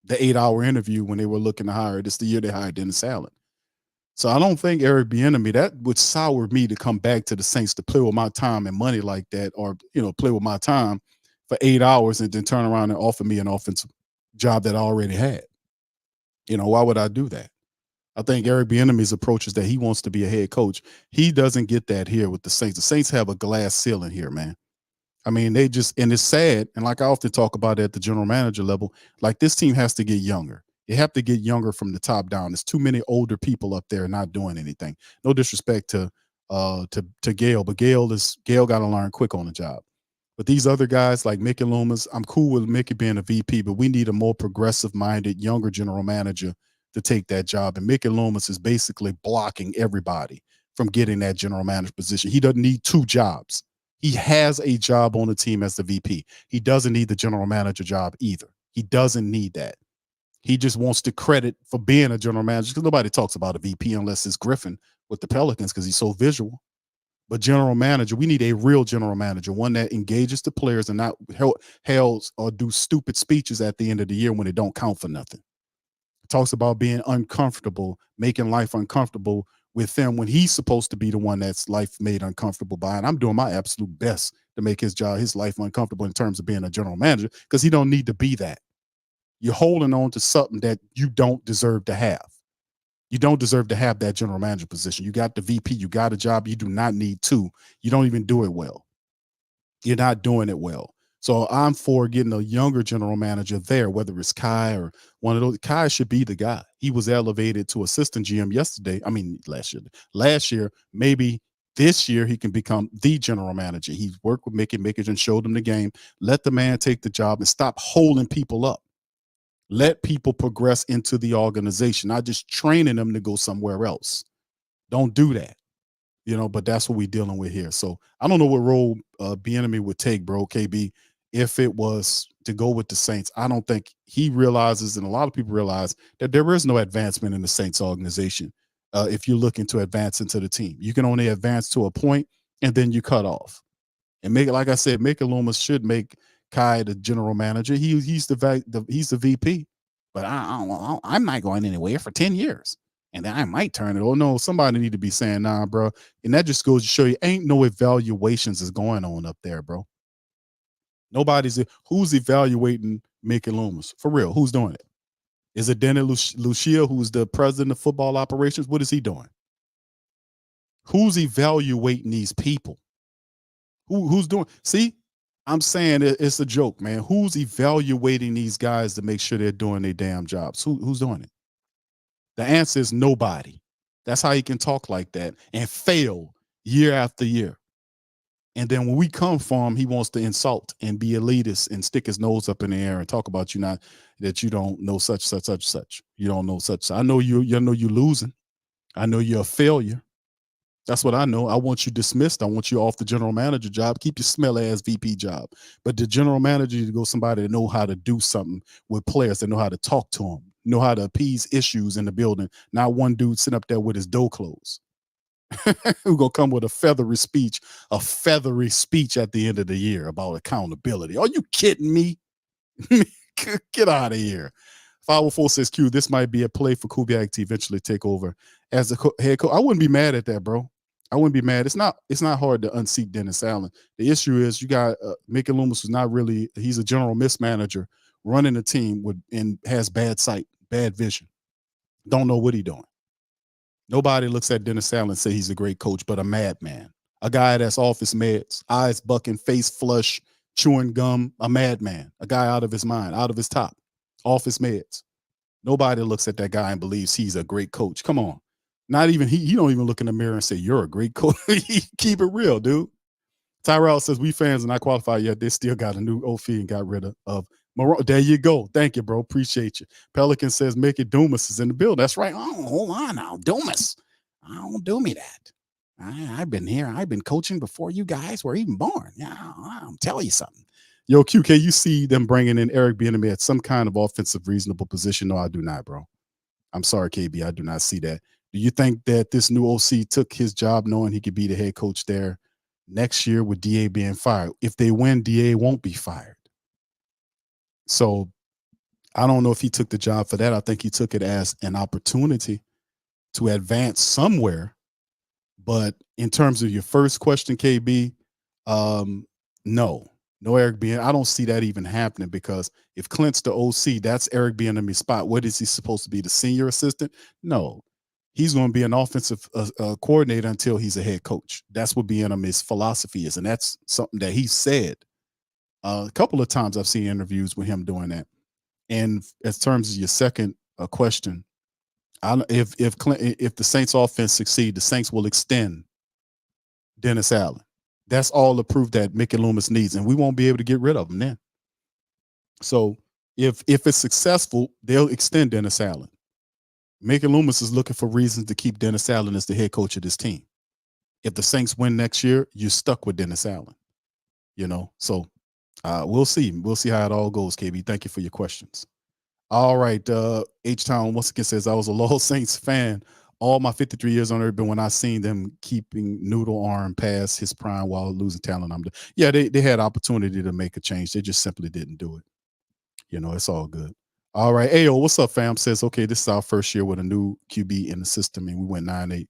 the 8-hour interview when they were looking to hire. This the year they hired Dennis Allen. So I don't think Eric Bieniemy, that would sour me to come back to the Saints to play with my time and money like that, or, play with my time for 8 hours and then turn around and offer me an offensive job that I already had. Why would I do that? I think Eric Bieniemy's approach is that he wants to be a head coach. He doesn't get that here with the Saints. The Saints have a glass ceiling here, man. I mean, and it's sad, and like I often talk about at the general manager level, like this team has to get younger. You have to get younger from the top down. There's too many older people up there not doing anything. No disrespect to Gail, but Gail got to learn quick on the job. But these other guys like Mickey Loomis, I'm cool with Mickey being a VP, but we need a more progressive-minded, younger general manager to take that job. And Mickey Loomis is basically blocking everybody from getting that general manager position. He doesn't need 2 jobs. He has a job on the team as the VP. He doesn't need the general manager job either. He doesn't need that. He just wants the credit for being a general manager because nobody talks about a VP unless it's Griffin with the Pelicans because he's so visual. But general manager, we need a real general manager, one that engages the players and not hails or do stupid speeches at the end of the year when it don't count for nothing. Talks about being uncomfortable, making life uncomfortable with them when he's supposed to be the one that's life made uncomfortable by. And I'm doing my absolute best to make his life uncomfortable in terms of being a general manager because he don't need to be that. You're holding on to something that you don't deserve to have. You don't deserve to have that general manager position. You got the VP, you got a job, you do not need 2. You don't even do it well. You're not doing it well. So I'm for getting a younger general manager there, whether it's Kai or one of those. Kai should be the guy. He was elevated to assistant GM last year. Maybe this year he can become the general manager. He's worked with Mickey and showed him the game. Let the man take the job and stop holding people up. Let people progress into the organization, not just training them to go somewhere else. Don't do that. But that's what we're dealing with here. So I don't know what role Bieniemy would take, bro, KB, if it was to go with the Saints. I don't think he realizes, and a lot of people realize, that there is no advancement in the Saints organization if you're looking to advance into the team. You can only advance to a point, and then you cut off. And like I said, Mickey Loomis should make Kai the general manager. He's the VP, but I'm not going anywhere for 10 years. And then I might turn it. Oh no, somebody need to be saying, nah, bro. And that just goes to show you ain't no evaluations is going on up there, bro. Who's evaluating Mickey Loomis? For real, who's doing it? Is it Dennis Lucia, who's the president of football operations? What is he doing? Who's evaluating these people? Who's doing? See, I'm saying it's a joke, man. Who's evaluating these guys to make sure they're doing their damn jobs? Who's doing it? The answer is nobody. That's how he can talk like that and fail year after year. And then when we come for him, he wants to insult and be elitist and stick his nose up in the air and talk about that you don't know such. You don't know such. I know you know you're losing. I know you're a failure. That's what I know. I want you dismissed. I want you off the general manager job. Keep your smelly ass VP job. But the general manager to go somebody that know how to do something with players, that know how to talk to them, know how to appease issues in the building. Not one dude sitting up there with his door closed. Who gonna come with a feathery speech at the end of the year about accountability. Are you kidding me? Get out of here. 504 says, Q, this might be a play for Kubiak to eventually take over as the head coach. I wouldn't be mad at that, bro. I wouldn't be mad. It's not hard to unseat Dennis Allen. The issue is you got Mickey Loomis was not really, he's a general mismanager running a team and has bad sight, bad vision. Don't know what he's doing. Nobody looks at Dennis Allen and say he's a great coach, but a madman. A guy that's off his meds, eyes bucking, face flush, chewing gum, a madman. A guy out of his mind, out of his top, off his meds. Nobody looks at that guy and believes he's a great coach. Come on. Not even he don't even look in the mirror and say, you're a great coach. Keep it real, dude. Tyrell says, we fans are not qualified yet. They still got a new OF and got rid of Marrone. There you go. Thank you, bro. Appreciate you. Pelican says, Mickey Dumas is in the building. That's right. Oh, hold on now. Dumas. Don't do me that. I've been here. I've been coaching before you guys were even born. Yeah, I'll tell you something. Yo, QK, you see them bringing in Eric Bieniemy at some kind of offensive reasonable position? No, I do not, bro. I'm sorry, KB. I do not see that. Do you think that this new OC took his job knowing he could be the head coach there next year with DA being fired? If they win, DA won't be fired. So I don't know if he took the job for that. I think he took it as an opportunity to advance somewhere. But in terms of your first question, KB, no Eric Bieniemy. I don't see that even happening because if Klint's the OC, that's Eric Bieniemy's spot. What is he supposed to be, the senior assistant? No, he's going to be an offensive coordinator until he's a head coach. That's what Bieniemy's philosophy is, and that's something that he said a couple of times. I've seen interviews with him doing that. And as terms of your second a question. If the Saints offense succeed, the Saints will extend Dennis Allen. That's all the proof that Mickey Loomis needs, and we won't be able to get rid of him then. So if it's successful, they'll extend Dennis Allen. Mickey Loomis is looking for reasons to keep Dennis Allen as the head coach of this team. If the Saints win next year, you're stuck with Dennis Allen. So we'll see. We'll see how it all goes, KB. Thank you for your questions. All right. H-Town once again says, I was a loyal Saints fan all my 53 years on earth, but when I seen them keeping Noodle Arm past his prime while losing talent, they had opportunity to make a change. They just simply didn't do it. It's all good. All right. Ayo, what's up, fam? Says, okay, this is our first year with a new QB in the system, and we went 9-8.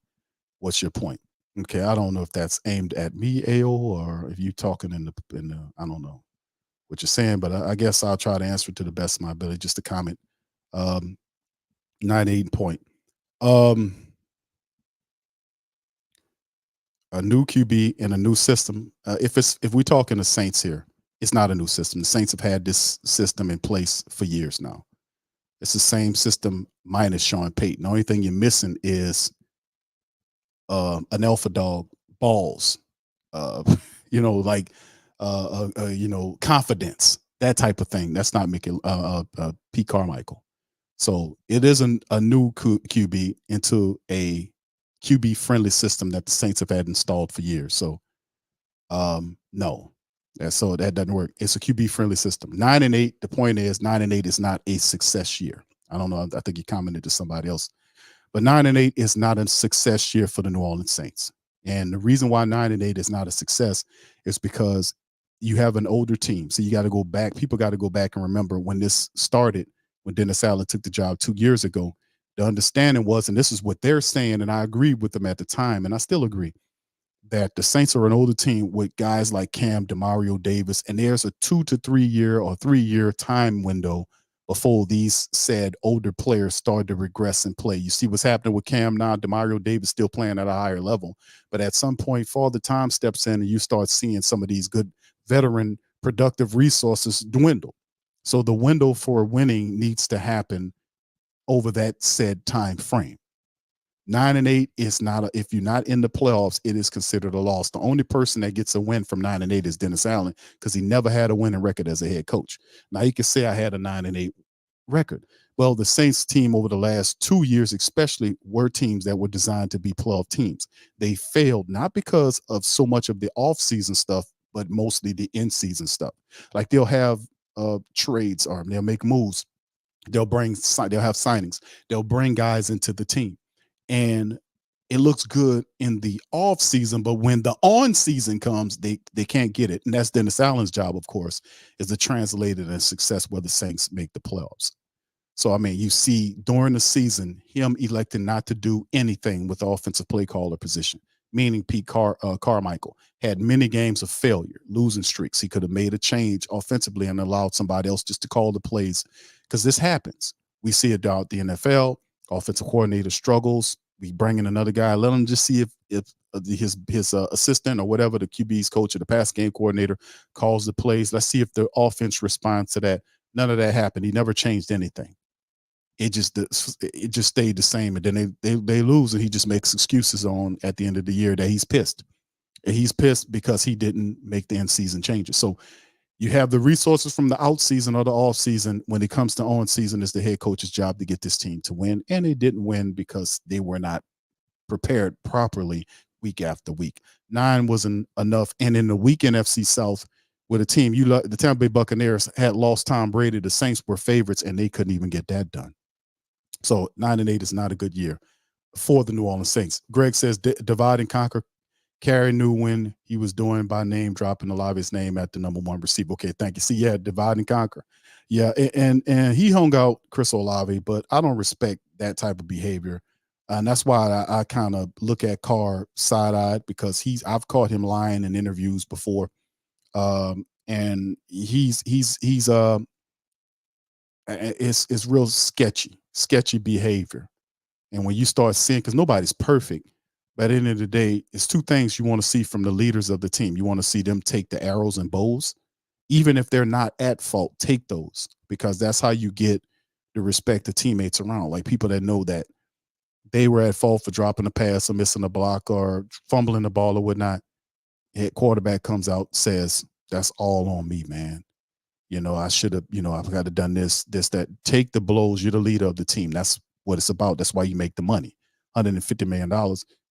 What's your point? Okay, I don't know if that's aimed at me, Ayo, or if you talking in the I don't know what you're saying, but I guess I'll try to answer it to the best of my ability. Just a comment. 9-8 point. A new QB in a new system. If we talking the Saints here, it's not a new system. The Saints have had this system in place for years now. It's the same system minus Sean Payton. The only thing you're missing is an alpha dog, balls, confidence, that type of thing. That's not making Pete Carmichael. So it is a new QB into a QB friendly system that the Saints have had installed for years. So no. So that doesn't work. It's a QB friendly system. 9-8. The point is 9-8 is not a success year. I don't know. I think you commented to somebody else, but 9-8 is not a success year for the New Orleans Saints. And the reason why 9-8 is not a success is because you have an older team. So you got to go back. People got to go back and remember when this started, when Dennis Allen took the job 2 years ago, the understanding was, and this is what they're saying, and I agreed with them at the time, and I still agree, that the Saints are an older team with guys like Cam, Demario Davis, and there's a 2 to 3 year or 3 year time window before these said older players start to regress and play. You see what's happening with Cam now. Demario Davis still playing at a higher level, but at some point, Father Time steps in and you start seeing some of these good veteran productive resources dwindle. So the window for winning needs to happen over that said time frame. 9-8 is not if you're not in the playoffs, it is considered a loss. The only person that gets a win from 9-8 is Dennis Allen, because he never had a winning record as a head coach. Now you can say I had a 9-8 record. Well, the Saints team over the last 2 years, especially, were teams that were designed to be playoff teams. They failed not because of so much of the offseason stuff, but mostly the in-season stuff. Like they'll have trades, or they'll make moves. They'll have signings. They'll bring guys into the team. And it looks good in the off season, but when the on season comes, they can't get it. And that's Dennis Allen's job, of course, is to translate it in success where the Saints make the playoffs. So, you see during the season, him electing not to do anything with the offensive play caller position, meaning Pete Carmichael had many games of failure, losing streaks. He could have made a change offensively and allowed somebody else just to call the plays, because this happens. We see it out the NFL. Offensive coordinator struggles. We bring in another guy. Let him just see if his assistant or whatever, the QB's coach or the pass game coordinator, calls the plays. Let's see if the offense responds to that. None of that happened. He never changed anything. It just stayed the same. And then they lose, and he just makes excuses at the end of the year that he's pissed. And he's pissed because he didn't make the in-season changes. So you have the resources from the out season or the off season. When it comes to on season, it's the head coach's job to get this team to win. And they didn't win because they were not prepared properly week after week. 9 wasn't enough. And in the weak NFC South, with a team, the Tampa Bay Buccaneers had lost Tom Brady. The Saints were favorites, and they couldn't even get that done. So 9-8 is not a good year for the New Orleans Saints. Greg says divide and conquer. Carey knew when he was doing by name dropping Olave's name at the number 1 receiver. Okay, thank you. See, yeah, divide and conquer. Yeah, and he hung out Chris Olave, but I don't respect that type of behavior. And that's why I kind of look at Carr side-eyed, because I've caught him lying in interviews before. And it's real sketchy behavior. And when you start seeing, because nobody's perfect, but at the end of the day, it's 2 things you want to see from the leaders of the team. You want to see them take the arrows and bows, even if they're not at fault, take those, because that's how you get to respect the teammates around, like people that know that they were at fault for dropping a pass or missing a block or fumbling the ball or whatnot. Head quarterback comes out, says, that's all on me, man. I should have, I've got to done this, that. Take the blows. You're the leader of the team. That's what it's about. That's why you make the money. $150 million.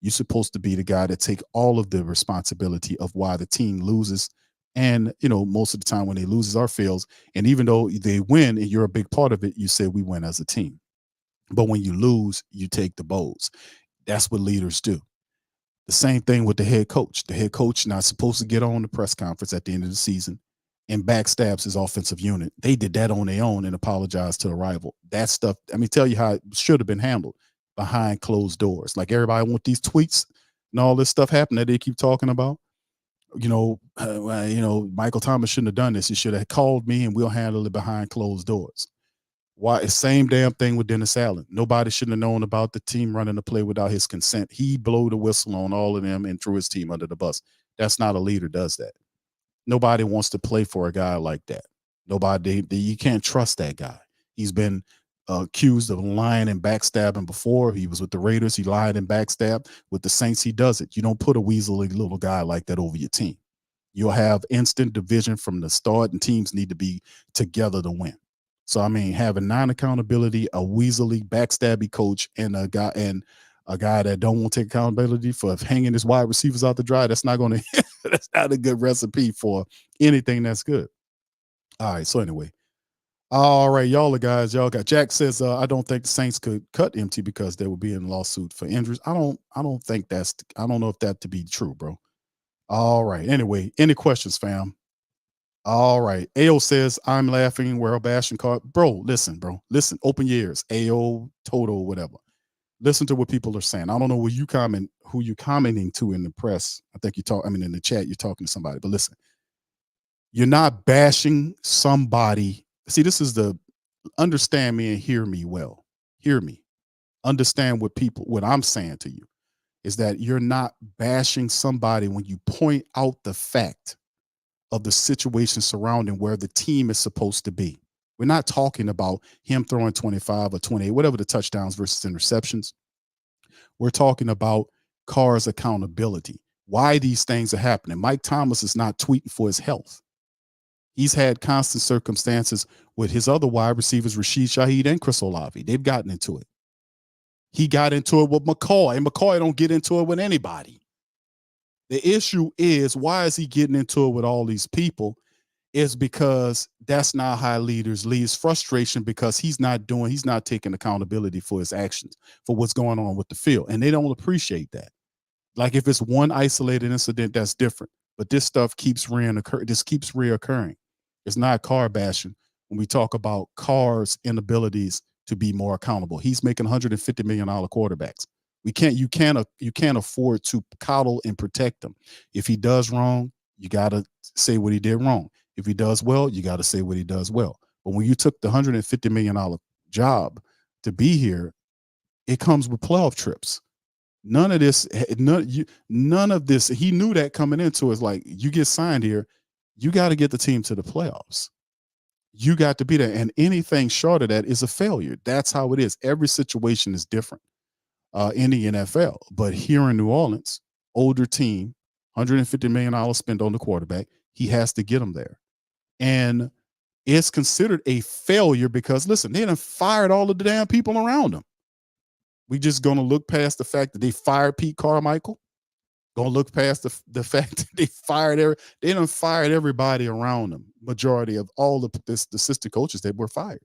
You're supposed to be the guy that take all of the responsibility of why the team loses. And, most of the time when they loses or fails, and even though they win and you're a big part of it, you say we win as a team. But when you lose, you take the blows. That's what leaders do. The same thing with the head coach. The head coach not supposed to get on the press conference at the end of the season and backstabs his offensive unit. They did that on their own and apologized to the rival. That stuff, tell you how it should have been handled behind closed doors. Like everybody want these tweets and all this stuff happen that they keep talking about. Michael Thomas shouldn't have done this. He should have called me and we'll handle it behind closed doors. Why? Same damn thing with Dennis Allen. Nobody shouldn't have known about the team running the play without his consent. He blew the whistle on all of them and threw his team under the bus. That's not a leader does that. Nobody wants to play for a guy like that. Nobody, you can't trust that guy. He's been accused of lying and backstabbing before. He was with the Raiders. He lied and backstabbed. With the Saints, he does it. You don't put a weaselly little guy like that over your team. You'll have instant division from the start, and teams need to be together to win. So, having non-accountability, a weaselly, backstabby coach, and a guy that don't want to take accountability for hanging his wide receivers out to dry, that's not going to that's not a good recipe for anything that's good. All right. So anyway, all right, y'all the guys, y'all got Jack says, I don't think the Saints could cut MT because they will be in lawsuit for injuries. I don't know if that to be true, bro. All right. Anyway, any questions, fam? All right. AO says, I'm laughing, we're bashing card. Bro, listen, open your ears. AO, Toto, whatever. Listen to what people are saying. I don't know who you commenting to in the press. I think in the chat, you're talking to somebody, but listen, you're not bashing somebody. See, this is understand me and hear me well. Hear me. Understand what I'm saying to you is that you're not bashing somebody when you point out the fact of the situation surrounding where the team is supposed to be. We're not talking about him throwing 25 or 28, whatever the touchdowns versus interceptions. We're talking about Carr's accountability, why these things are happening. Mike Thomas is not tweeting for his health. He's had constant circumstances with his other wide receivers, Rashid Shaheed and Chris Olave. They've gotten into it. He got into it with McCoy, and McCoy don't get into it with anybody. The issue is, why is he getting into it with all these people? Is because that's not how leaders lead. It's frustration because he's not taking accountability for his actions, for what's going on with the field. And they don't appreciate that. Like if it's one isolated incident, that's different. But this stuff keeps reoccurring. It's not Carr bashing when we talk about Carr's inabilities to be more accountable. He's making $150 million quarterbacks. You can't afford to coddle and protect him. If he does wrong, you got to say what he did wrong. If he does well, you got to say what he does well. But when you took the $150 million job to be here, it comes with playoff trips. None of this. He knew that coming into it. Like, you get signed here, you got to get the team to the playoffs. You got to be there, and anything short of that is a failure. That's how it is. Every situation is different in the NFL. But here in New Orleans, older team, $150 million spent on the quarterback. He has to get them there. And it's considered a failure because, listen, they done fired all of the damn people around them. We just going to look past the fact that they fired Pete Carmichael. Going to look past the fact that they done fired everybody around them. Majority of all the assistant coaches that were fired.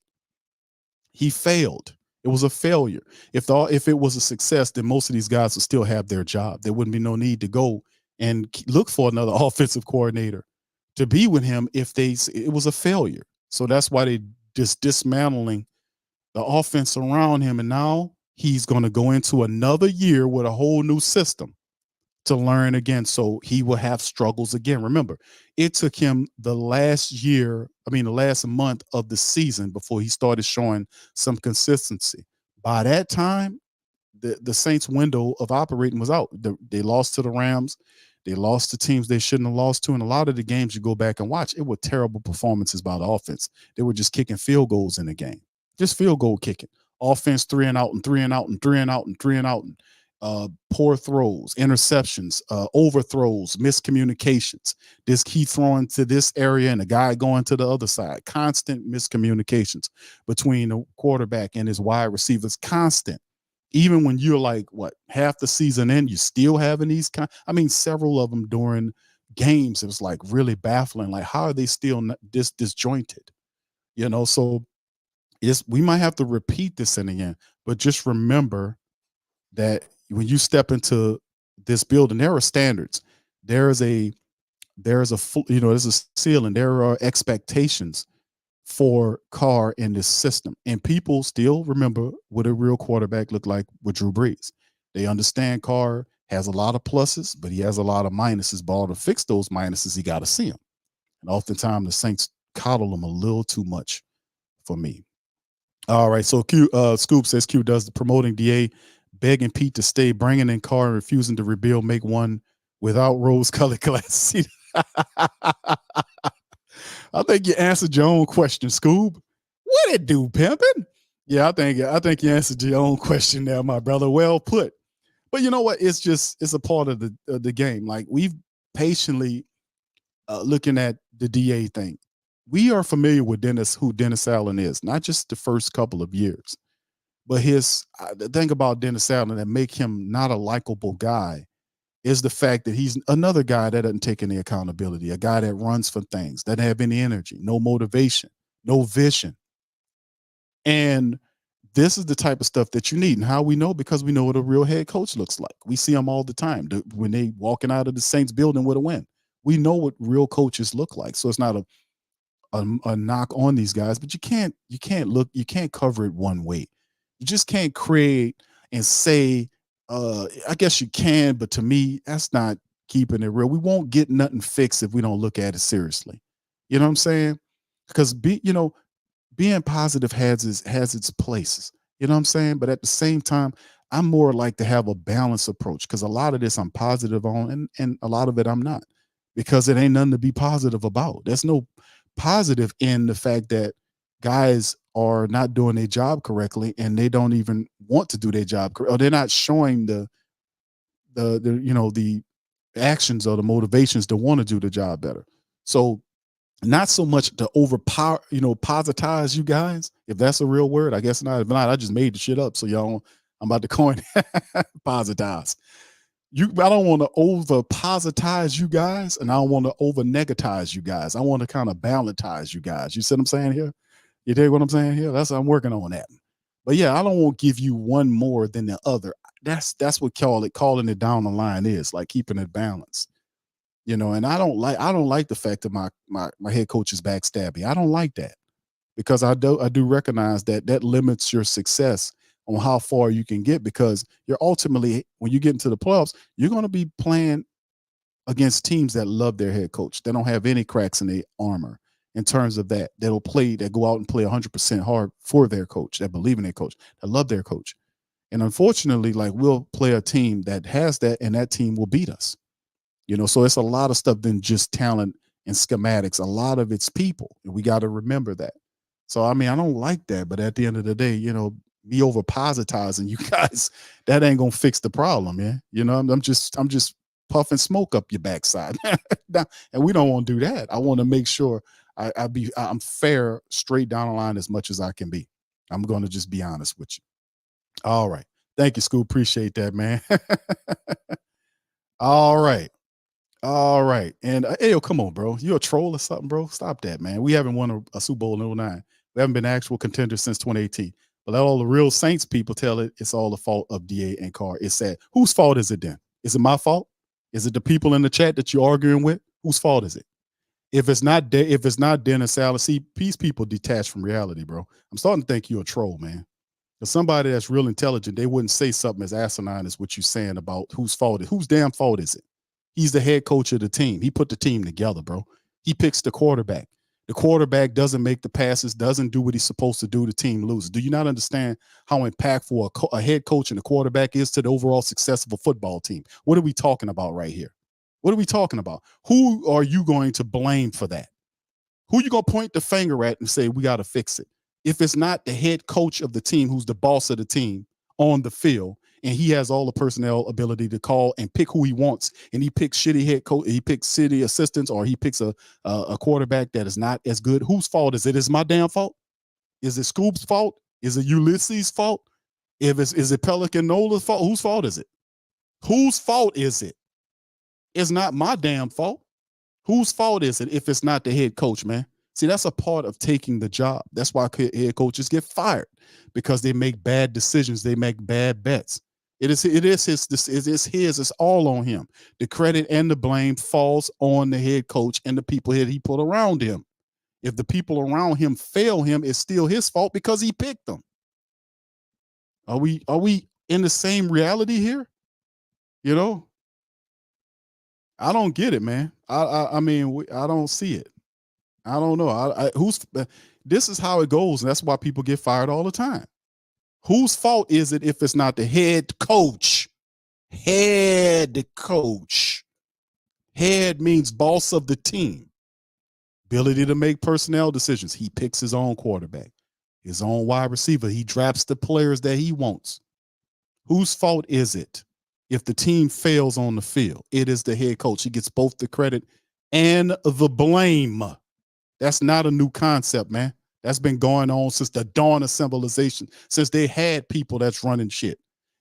He failed. It was a failure. If it was a success, then most of these guys would still have their job. There wouldn't be no need to go and look for another offensive coordinator to be with him it was a failure. So that's why they just dismantling the offense around him. And now he's going to go into another year with a whole new system to learn again. So he will have struggles again. Remember, it took him the last month of the season before he started showing some consistency. By that time, the Saints' window of operating was out. They lost to the Rams. They lost to teams they shouldn't have lost to. And a lot of the games you go back and watch, it were terrible performances by the offense. They were just kicking field goals in the game. Just field goal kicking. Offense 3 and out and 3 and out and 3 and out and 3 and out. And poor throws, interceptions, overthrows, miscommunications. This key throwing to this area and the guy going to the other side. Constant miscommunications between the quarterback and his wide receivers. Constant. Even when you're like, what, half the season in, you still having these several of them during games. It was like really baffling. Like, how are they still disjointed? So we might have to repeat this in the end, but just remember that when you step into this building, there are standards. There's a ceiling. There are expectations for Carr in this system. And people still remember what a real quarterback looked like with Drew Brees. They understand Carr has a lot of pluses, but he has a lot of minuses. Ball to fix those minuses, he got to see them. And oftentimes the Saints coddle him a little too much for me. All right. So Scoop says Q does the promoting DA, begging Pete to stay, bringing in Carr and refusing to rebuild, make one without rose-colored glasses. I think you answered your own question, Scoob. What it do, pimping? Yeah, I think you answered your own question there, my brother. Well put. But you know what? It's a part of the game. Like, we've patiently looking at the DA thing. We are familiar with who Dennis Allen is, not just the first couple of years, but the thing about Dennis Allen that make him not a likable guy is the fact that he's another guy that doesn't take any accountability, a guy that runs for things, doesn't have any energy, no motivation, no vision. And this is the type of stuff that you need. And how we know? Because we know what a real head coach looks like. We see them all the time when they walking out of the Saints building with a win. We know what real coaches look like. So it's not a knock on these guys, but you can't cover it one way. You just can't create and say, I guess you can, but to me, that's not keeping it real. We won't get nothing fixed if we don't look at it seriously. You know what I'm saying? Because being positive has its places. You know what I'm saying? But at the same time, I'm more like to have a balanced approach, because a lot of this I'm positive on, and a lot of it I'm not, because it ain't nothing to be positive about. There's no positive in the fact that guys are not doing their job correctly, and they don't even want to do their job correctly, or they're not showing the actions or the motivations to want to do the job better. So not so much to overpower, positize you guys, if that's a real word. I guess not. If not, I just made the shit up. So y'all, I'm about to coin positize. I don't want to over positize you guys, and I don't want to over negatize you guys. I want to kind of balantize you guys. You see what I'm saying here? You dig what I'm saying here? That's what I'm working on that. But yeah, I don't want to give you one more than the other. That's what calling it down the line is, like keeping it balanced. And I don't like the fact that my head coach is backstabbing. I don't like that, because I do recognize that limits your success on how far you can get, because you're ultimately, when you get into the playoffs, you're going to be playing against teams that love their head coach. They don't have any cracks in their armor in terms of that. That go out and play 100% hard for their coach, that believe in their coach, that love their coach. And unfortunately, like, we'll play a team that has that, and that team will beat us. So it's a lot of stuff than just talent and schematics. A lot of it's people, and we got to remember that. So, I don't like that, but at the end of the day, me over positizing you guys, that ain't gonna fix the problem, man. I'm just puffing smoke up your backside. And we don't want to do that. I want to make sure I'm fair, straight down the line as much as I can be. I'm gonna just be honest with you. All right. Thank you, Scoop. Appreciate that, man. All right. And hey, come on, bro. You a troll or something, bro? Stop that, man. We haven't won a Super Bowl in 09. We haven't been actual contenders since 2018. But all the real Saints people tell it's all the fault of DA and Carr. It's sad. Whose fault is it then? Is it my fault? Is it the people in the chat that you're arguing with? Whose fault is it? If it's not Dennis Allen, see, these people detached from reality, bro. I'm starting to think you're a troll, man. If somebody that's real intelligent, they wouldn't say something as asinine as what you're saying about whose damn fault is it? He's the head coach of the team. He put the team together, bro. He picks the quarterback. The quarterback doesn't make the passes, doesn't do what he's supposed to do. The team loses. Do you not understand how impactful a head coach and a quarterback is to the overall success of a football team? What are we talking about right here? What are we talking about? Who are you going to blame for that? Who you going to point the finger at and say, we got to fix it? If it's not the head coach of the team, who's the boss of the team on the field, and he has all the personnel ability to call and pick who he wants, and he picks shitty head coach, he picks city assistants, or he picks a quarterback that is not as good, whose fault is it? Is my damn fault? Is it Scoop's fault? Is it Ulysses' fault? Is it Pelican Nola's fault? Whose fault is it? Whose fault is it? It's not my damn fault. Whose fault is it if it's not the head coach, man? See, that's a part of taking the job. That's why head coaches get fired, because they make bad decisions. They make bad bets. It is his. It's all on him. The credit and the blame falls on the head coach and the people that he put around him. If the people around him fail him, it's still his fault because he picked them. Are we in the same reality here? You know, I don't get it, man. I mean, I don't see it. I don't know. This is how it goes, and that's why people get fired all the time. Whose fault is it if it's not the head coach? Head coach. Head means boss of the team. Ability to make personnel decisions. He picks his own quarterback, his own wide receiver. He drafts the players that he wants. Whose fault is it if the team fails on the field? It is the head coach. He gets both the credit and the blame. That's not a new concept, man. That's been going on since the dawn of civilization, since they had people that's running shit.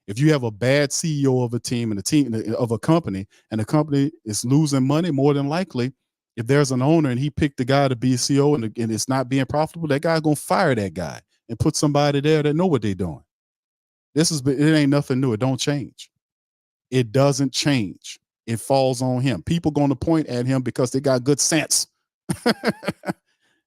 If you have a bad CEO of a team and a team of a company, and the company is losing money, more than likely, if there's an owner and he picked the guy to be a CEO and it's not being profitable, that guy's gonna fire that guy and put somebody there that know what they're doing. It ain't nothing new. It don't change. It doesn't change. It falls on him. People gonna point at him because they got good sense.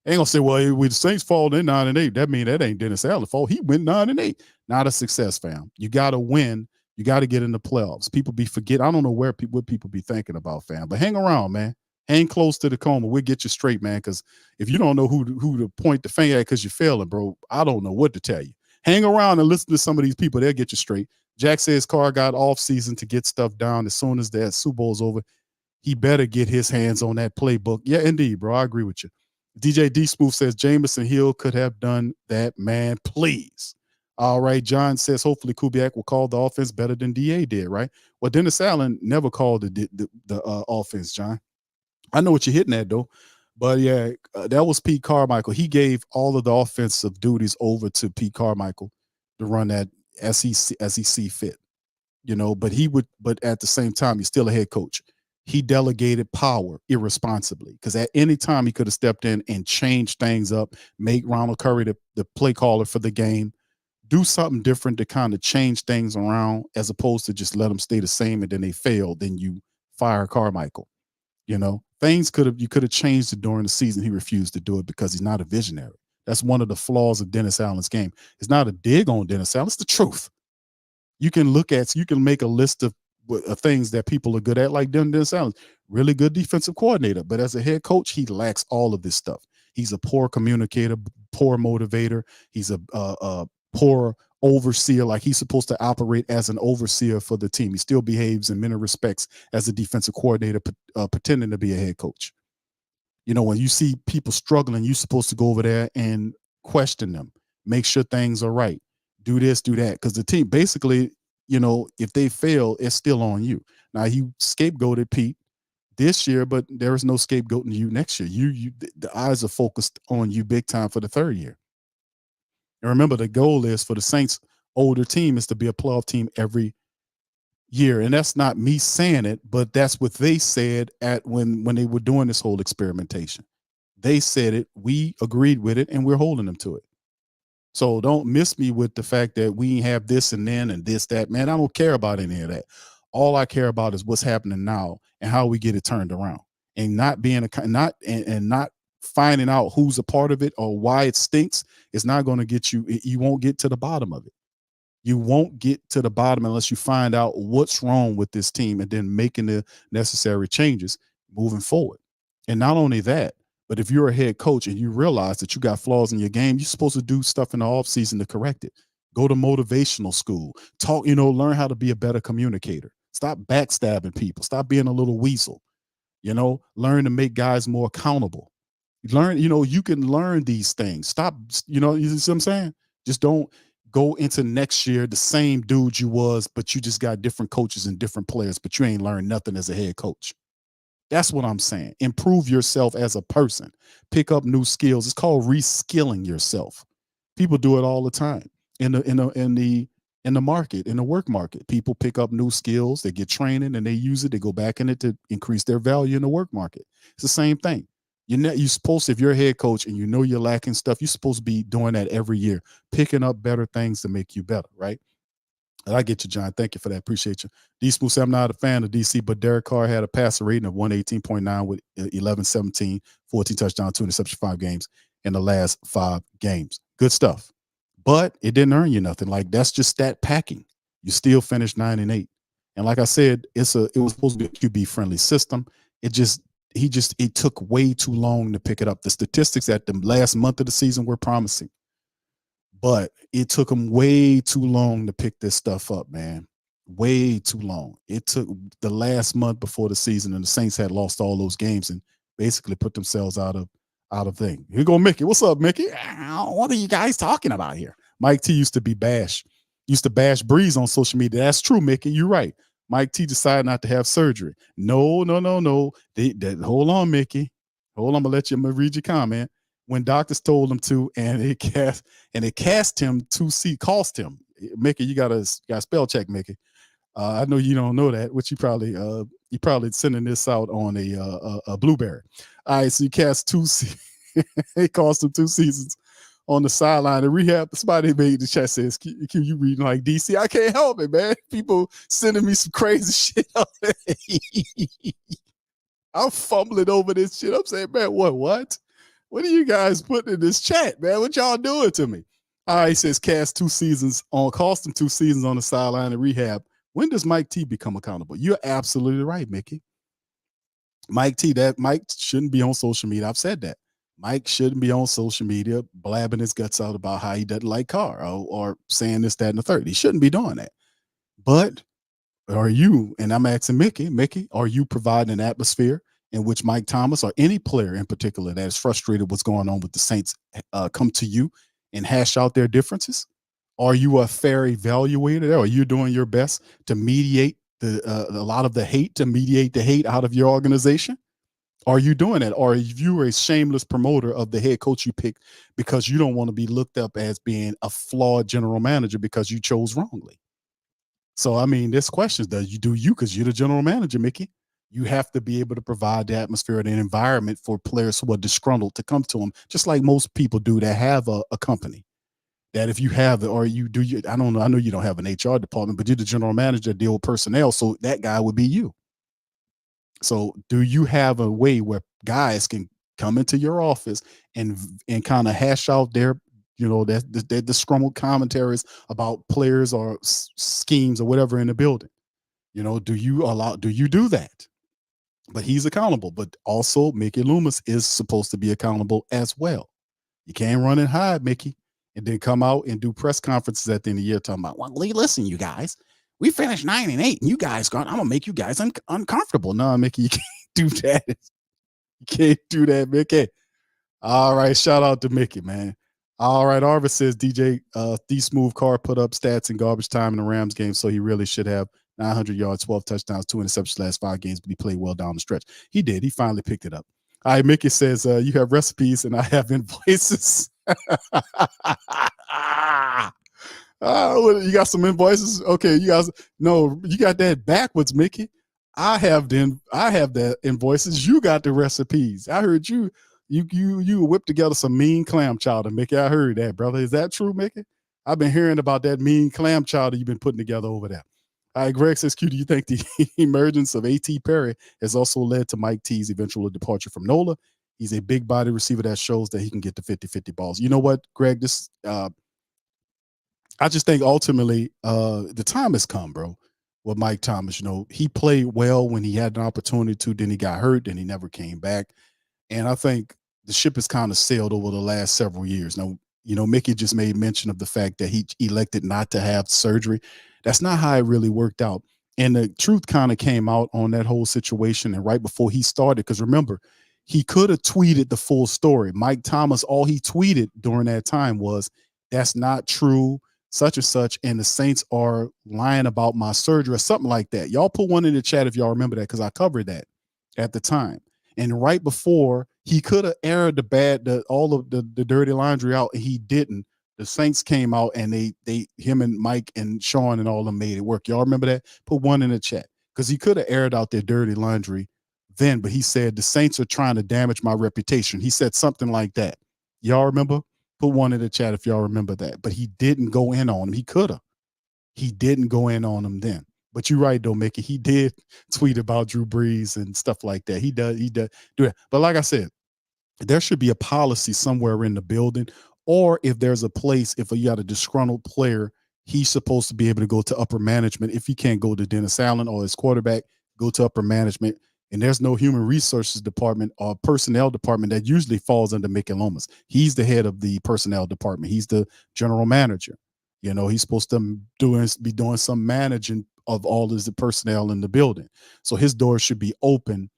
Ain't gonna say, well, with the Saints fall, they're 9-8. That mean that ain't Dennis Allen's fault. He went 9-8. Not a success, fam. You gotta win. You gotta get in the playoffs. People be forgetting. I don't know what people be thinking about, fam. But hang around, man. Hang close to the coma. We'll get you straight, man. Because if you don't know who to point the finger at because you're failing, bro, I don't know what to tell you. Hang around and listen to some of these people. They'll get you straight. Jack says Carr got off season to get stuff down as soon as that Super Bowl's over. He better get his hands on that playbook. Yeah, indeed, bro. I agree with you. DJ D Smooth says Jameson Hill could have done that, man. Please. All right. John says hopefully Kubiak will call the offense better than DA did, right? Well, Dennis Allen never called the offense, John. I know what you're hitting at, though. But, yeah, that was Pete Carmichael. He gave all of the offensive duties over to Pete Carmichael to run that as he see fit, you know. But at the same time, he's still a head coach. He delegated power irresponsibly because at any time he could have stepped in and changed things up, make Ronald Curry the play caller for the game, do something different to kind of change things around as opposed to just let them stay the same and then they fail. Then you fire Carmichael. You know, you could have changed it during the season. He refused to do it because he's not a visionary. That's one of the flaws of Dennis Allen's game. It's not a dig on Dennis Allen. It's the truth. You can make a list of things that people are good at, like Dennis Allen, really good defensive coordinator. But as a head coach, he lacks all of this stuff. He's a poor communicator, poor motivator. He's a poor overseer. Like he's supposed to operate as an overseer for the team. He still behaves in many respects as a defensive coordinator, pretending to be a head coach. You know, when you see people struggling, you're supposed to go over there and question them, make sure things are right, do this, do that. Because the team basically, you know, if they fail, it's still on you. Now, he scapegoated Pete this year, but there is no scapegoating you next year. The eyes are focused on you big time for the third year. And remember, the goal is for the Saints' older team is to be a playoff team every year. And that's not me saying it, but that's what they said when they were doing this whole experimentation. They said it, we agreed with it, and we're holding them to it. So don't miss me with the fact that we have this and then and this, that, man. I don't care about any of that. All I care about is what's happening now and how we get it turned around, and not finding out who's a part of it or why it stinks is not going to get you. You won't get to the bottom of it. You won't get to the bottom unless you find out what's wrong with this team and then making the necessary changes moving forward. And not only that, but if you're a head coach and you realize that you got flaws in your game, you're supposed to do stuff in the offseason to correct it. Go to motivational school, talk, learn how to be a better communicator. Stop backstabbing people. Stop being a little weasel, learn to make guys more accountable. Learn, you can learn these things. Stop, you see what I'm saying? Just don't go into next year the same dude you was, but you just got different coaches and different players, but you ain't learned nothing as a head coach. That's what I'm saying. Improve yourself as a person. Pick up new skills. It's called reskilling yourself. People do it all the time in the market, in the work market. People pick up new skills, they get training, and they use it. They go back in it to increase their value in the work market. It's the same thing. You're supposed to, if you're a head coach and you're lacking stuff, you're supposed to be doing that every year, picking up better things to make you better, right? And I get you, John. Thank you for that. Appreciate you. D Smooth said, I'm not a fan of DC, but Derek Carr had a passer rating of 118.9 with 11-17, 14 touchdowns, 2 interceptions, 5 games in the last 5 games. Good stuff. But it didn't earn you nothing. Like, that's just stat packing. You still finished 9-8. And like I said, it was supposed to be a QB-friendly system. It took way too long to pick it up. The statistics at the last month of the season were promising. But it took them way too long to pick this stuff up, man. Way too long. It took the last month before the season, and the Saints had lost all those games and basically put themselves out of thing. Here go Mickey. What's up, Mickey? What are you guys talking about here? Mike T used to bash Breeze on social media. That's true, Mickey. You're right. Mike T decided not to have surgery. No. Hold on, Mickey. Hold on, I'm gonna read your comment. When doctors told him to, and it cost him. Mickey, you got to spell check, Mickey. I know you don't know that, which you probably sending this out on a Blueberry. All right, so he cast it cost him 2 seasons on the sideline in rehab. Somebody made the chat says, Q, you reading like DC? I can't help it, man. People sending me some crazy shit. I'm fumbling over this shit. I'm saying, man, what? What are you guys putting in this chat, man? What y'all doing to me? All right, he says cost him 2 seasons on the sideline in rehab. When does Mike T become accountable? You're absolutely right, Mickey. Mike shouldn't be on social media. I've said that. Mike shouldn't be on social media blabbing his guts out about how he doesn't like Carr or saying this, that, and the third. He shouldn't be doing that. But are you, and I'm asking Mickey, are you providing an atmosphere in which Mike Thomas or any player in particular that is frustrated what's going on with the Saints come to you and hash out their differences? Are you a fair evaluator? Are you doing your best to mediate a lot of the hate, out of your organization? Are you doing that? Or are you a shameless promoter of the head coach you pick because you don't want to be looked up as being a flawed general manager because you chose wrongly? So, I mean, this question does you because you're the general manager, Mickey. You have to be able to provide the atmosphere and an environment for players who are disgruntled to come to them, just like most people do that have a company. That if you have it, or you do, I don't know, I know you don't have an HR department, but you're the general manager, deal with personnel, so that guy would be you. So do you have a way where guys can come into your office and kind of hash out their, their disgruntled commentaries about players or schemes or whatever in the building? Do you do that? But he's accountable. But also Mickey Loomis is supposed to be accountable as well. You can't run and hide, Mickey, and then come out and do press conferences at the end of the year talking about, well, listen, you guys, we finished 9-8, and you guys I'm gonna make you guys uncomfortable. No, Mickey, you can't do that. You can't do that, Mickey. All right, shout out to Mickey, man. All right, Arvis says DJ D Smooth Carr put up stats in garbage time in the Rams game, so he really should have 900 yards, 12 touchdowns, 2 interceptions last 5 games, but he played well down the stretch. He did. He finally picked it up. All right, Mickey says, you have recipes and I have invoices. You got some invoices? Okay, you guys, no, you got that backwards, Mickey. I have the invoices. You got the recipes. I heard you whipped together some mean clam chowder, Mickey. I heard that, brother. Is that true, Mickey? I've been hearing about that mean clam chowder you've been putting together over there. All right, Greg says, Q, do you think the emergence of A.T. Perry has also led to Mike T's eventual departure from NOLA? He's a big body receiver that shows that he can get the 50-50 balls. You know what, Greg? I just think ultimately the time has come, bro, with Mike Thomas. He played well when he had an opportunity to, then he got hurt, then he never came back. And I think the ship has kind of sailed over the last several years. Now, Mickey just made mention of the fact that he elected not to have surgery. That's not how it really worked out. And the truth kind of came out on that whole situation. And right before he started, because remember, he could have tweeted the full story. Mike Thomas, all he tweeted during that time was, "That's not true, such and such, and the Saints are lying about my surgery," or something like that. Y'all put one in the chat if y'all remember that, because I covered that at the time. And right before, he could have aired all of the dirty laundry out, and he didn't. The Saints came out and him and Mike and Sean and all of them made it work. Y'all remember that? Put one in the chat, because he could have aired out their dirty laundry then, but he said the Saints are trying to damage my reputation. He said something like that. Y'all remember? Put one in the chat if y'all remember that. But he didn't go in on him. He could have. He didn't go in on him then. But you're right, though, Mickey. He did tweet about Drew Brees and stuff like that. He does do that. But like I said, there should be a policy somewhere in the building, or if there's a place, if you got a disgruntled player, he's supposed to be able to go to upper management. If he can't go to Dennis Allen or his quarterback, go to upper management. And there's no human resources department or personnel department that usually falls under Mickey Lomas. He's the head of the personnel department. He's the general manager. You know, he's supposed to be doing some managing of all of the personnel in the building. So his doors should be open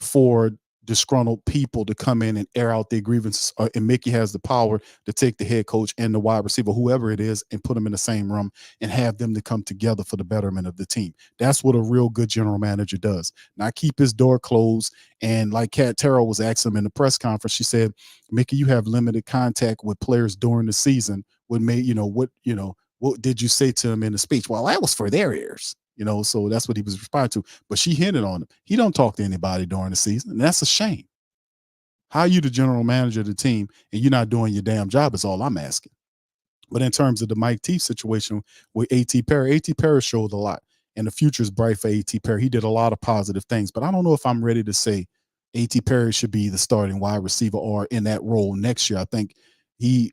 for disgruntled people to come in and air out their grievances. And Mickey has the power to take the head coach and the wide receiver, whoever it is, and put them in the same room and have them to come together for the betterment of the team. That's what a real good general manager does. Not keep his door closed. And like Kat Terrell was asking him in the press conference, she said, "Mickey, you have limited contact with players during the season. What did you say to them in the speech?" Well, that was for their ears. So that's what he was responding to. But she hinted on him. He don't talk to anybody during the season, and that's a shame. How are you the general manager of the team and you're not doing your damn job is all I'm asking. But in terms of the Mike T situation with A.T. Perry showed a lot, and the future is bright for A.T. Perry. He did a lot of positive things, but I don't know if I'm ready to say A.T. Perry should be the starting wide receiver or in that role next year. I think he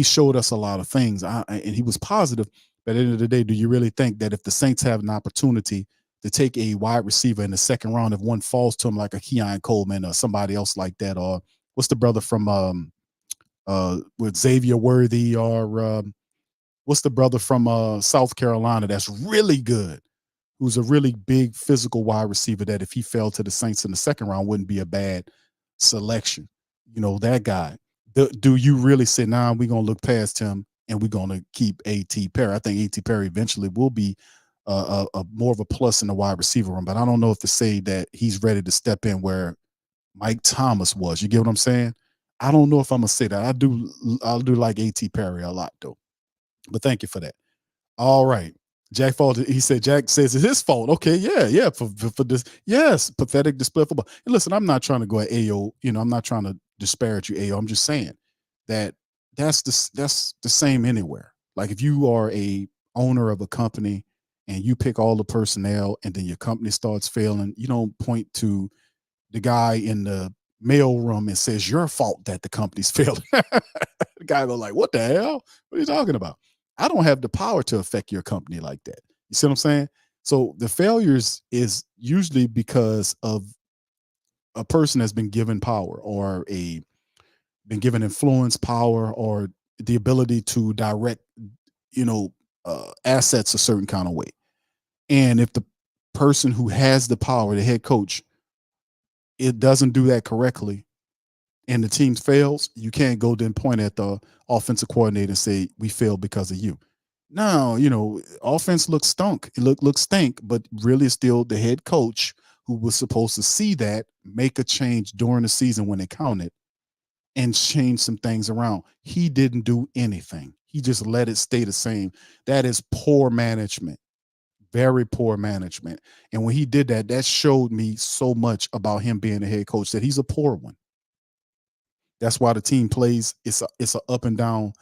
showed us a lot of things, and he was positive. But at the end of the day, do you really think that if the Saints have an opportunity to take a wide receiver in the second round, if one falls to him like a Keon Coleman or somebody else like that, or what's the brother from with Xavier Worthy, or what's the brother from South Carolina that's really good, who's a really big physical wide receiver that if he fell to the Saints in the second round wouldn't be a bad selection? That guy. Do you really say, nah, we're going to look past him and we're going to keep A.T. Perry? I think A.T. Perry eventually will be a more of a plus in the wide receiver room, but I don't know if to say that he's ready to step in where Mike Thomas was. You get what I'm saying? I don't know if I'm going to say that. I do like A.T. Perry a lot, though. But thank you for that. All right. Jack says it's his fault. Okay, yeah, for this. Yes, pathetic display of football. And listen, I'm not trying to go at AO. I'm not trying to disparage you, AO. I'm just saying that that's the same anywhere. Like if you are a owner of a company and you pick all the personnel and then your company starts failing, you don't point to the guy in the mail room and says your fault that the company's failing. The guy go like, "What the hell? What are you talking about? I don't have the power to affect your company like that." You see what I'm saying? So the failures is usually because of a person has been given power or been given influence, power, or the ability to direct, assets a certain kind of way. And if the person who has the power, the head coach, it doesn't do that correctly, and the team fails, you can't go then point at the offensive coordinator and say, "We failed because of you." No, offense looks stunk. It looks stink, but really it's still the head coach who was supposed to see that, make a change during the season when it counted, and change some things around. He didn't do anything. He just let it stay the same. That is poor management. Very poor management. And when he did that, that showed me so much about him being a head coach, that he's a poor one. That's why the team plays. It's a up and down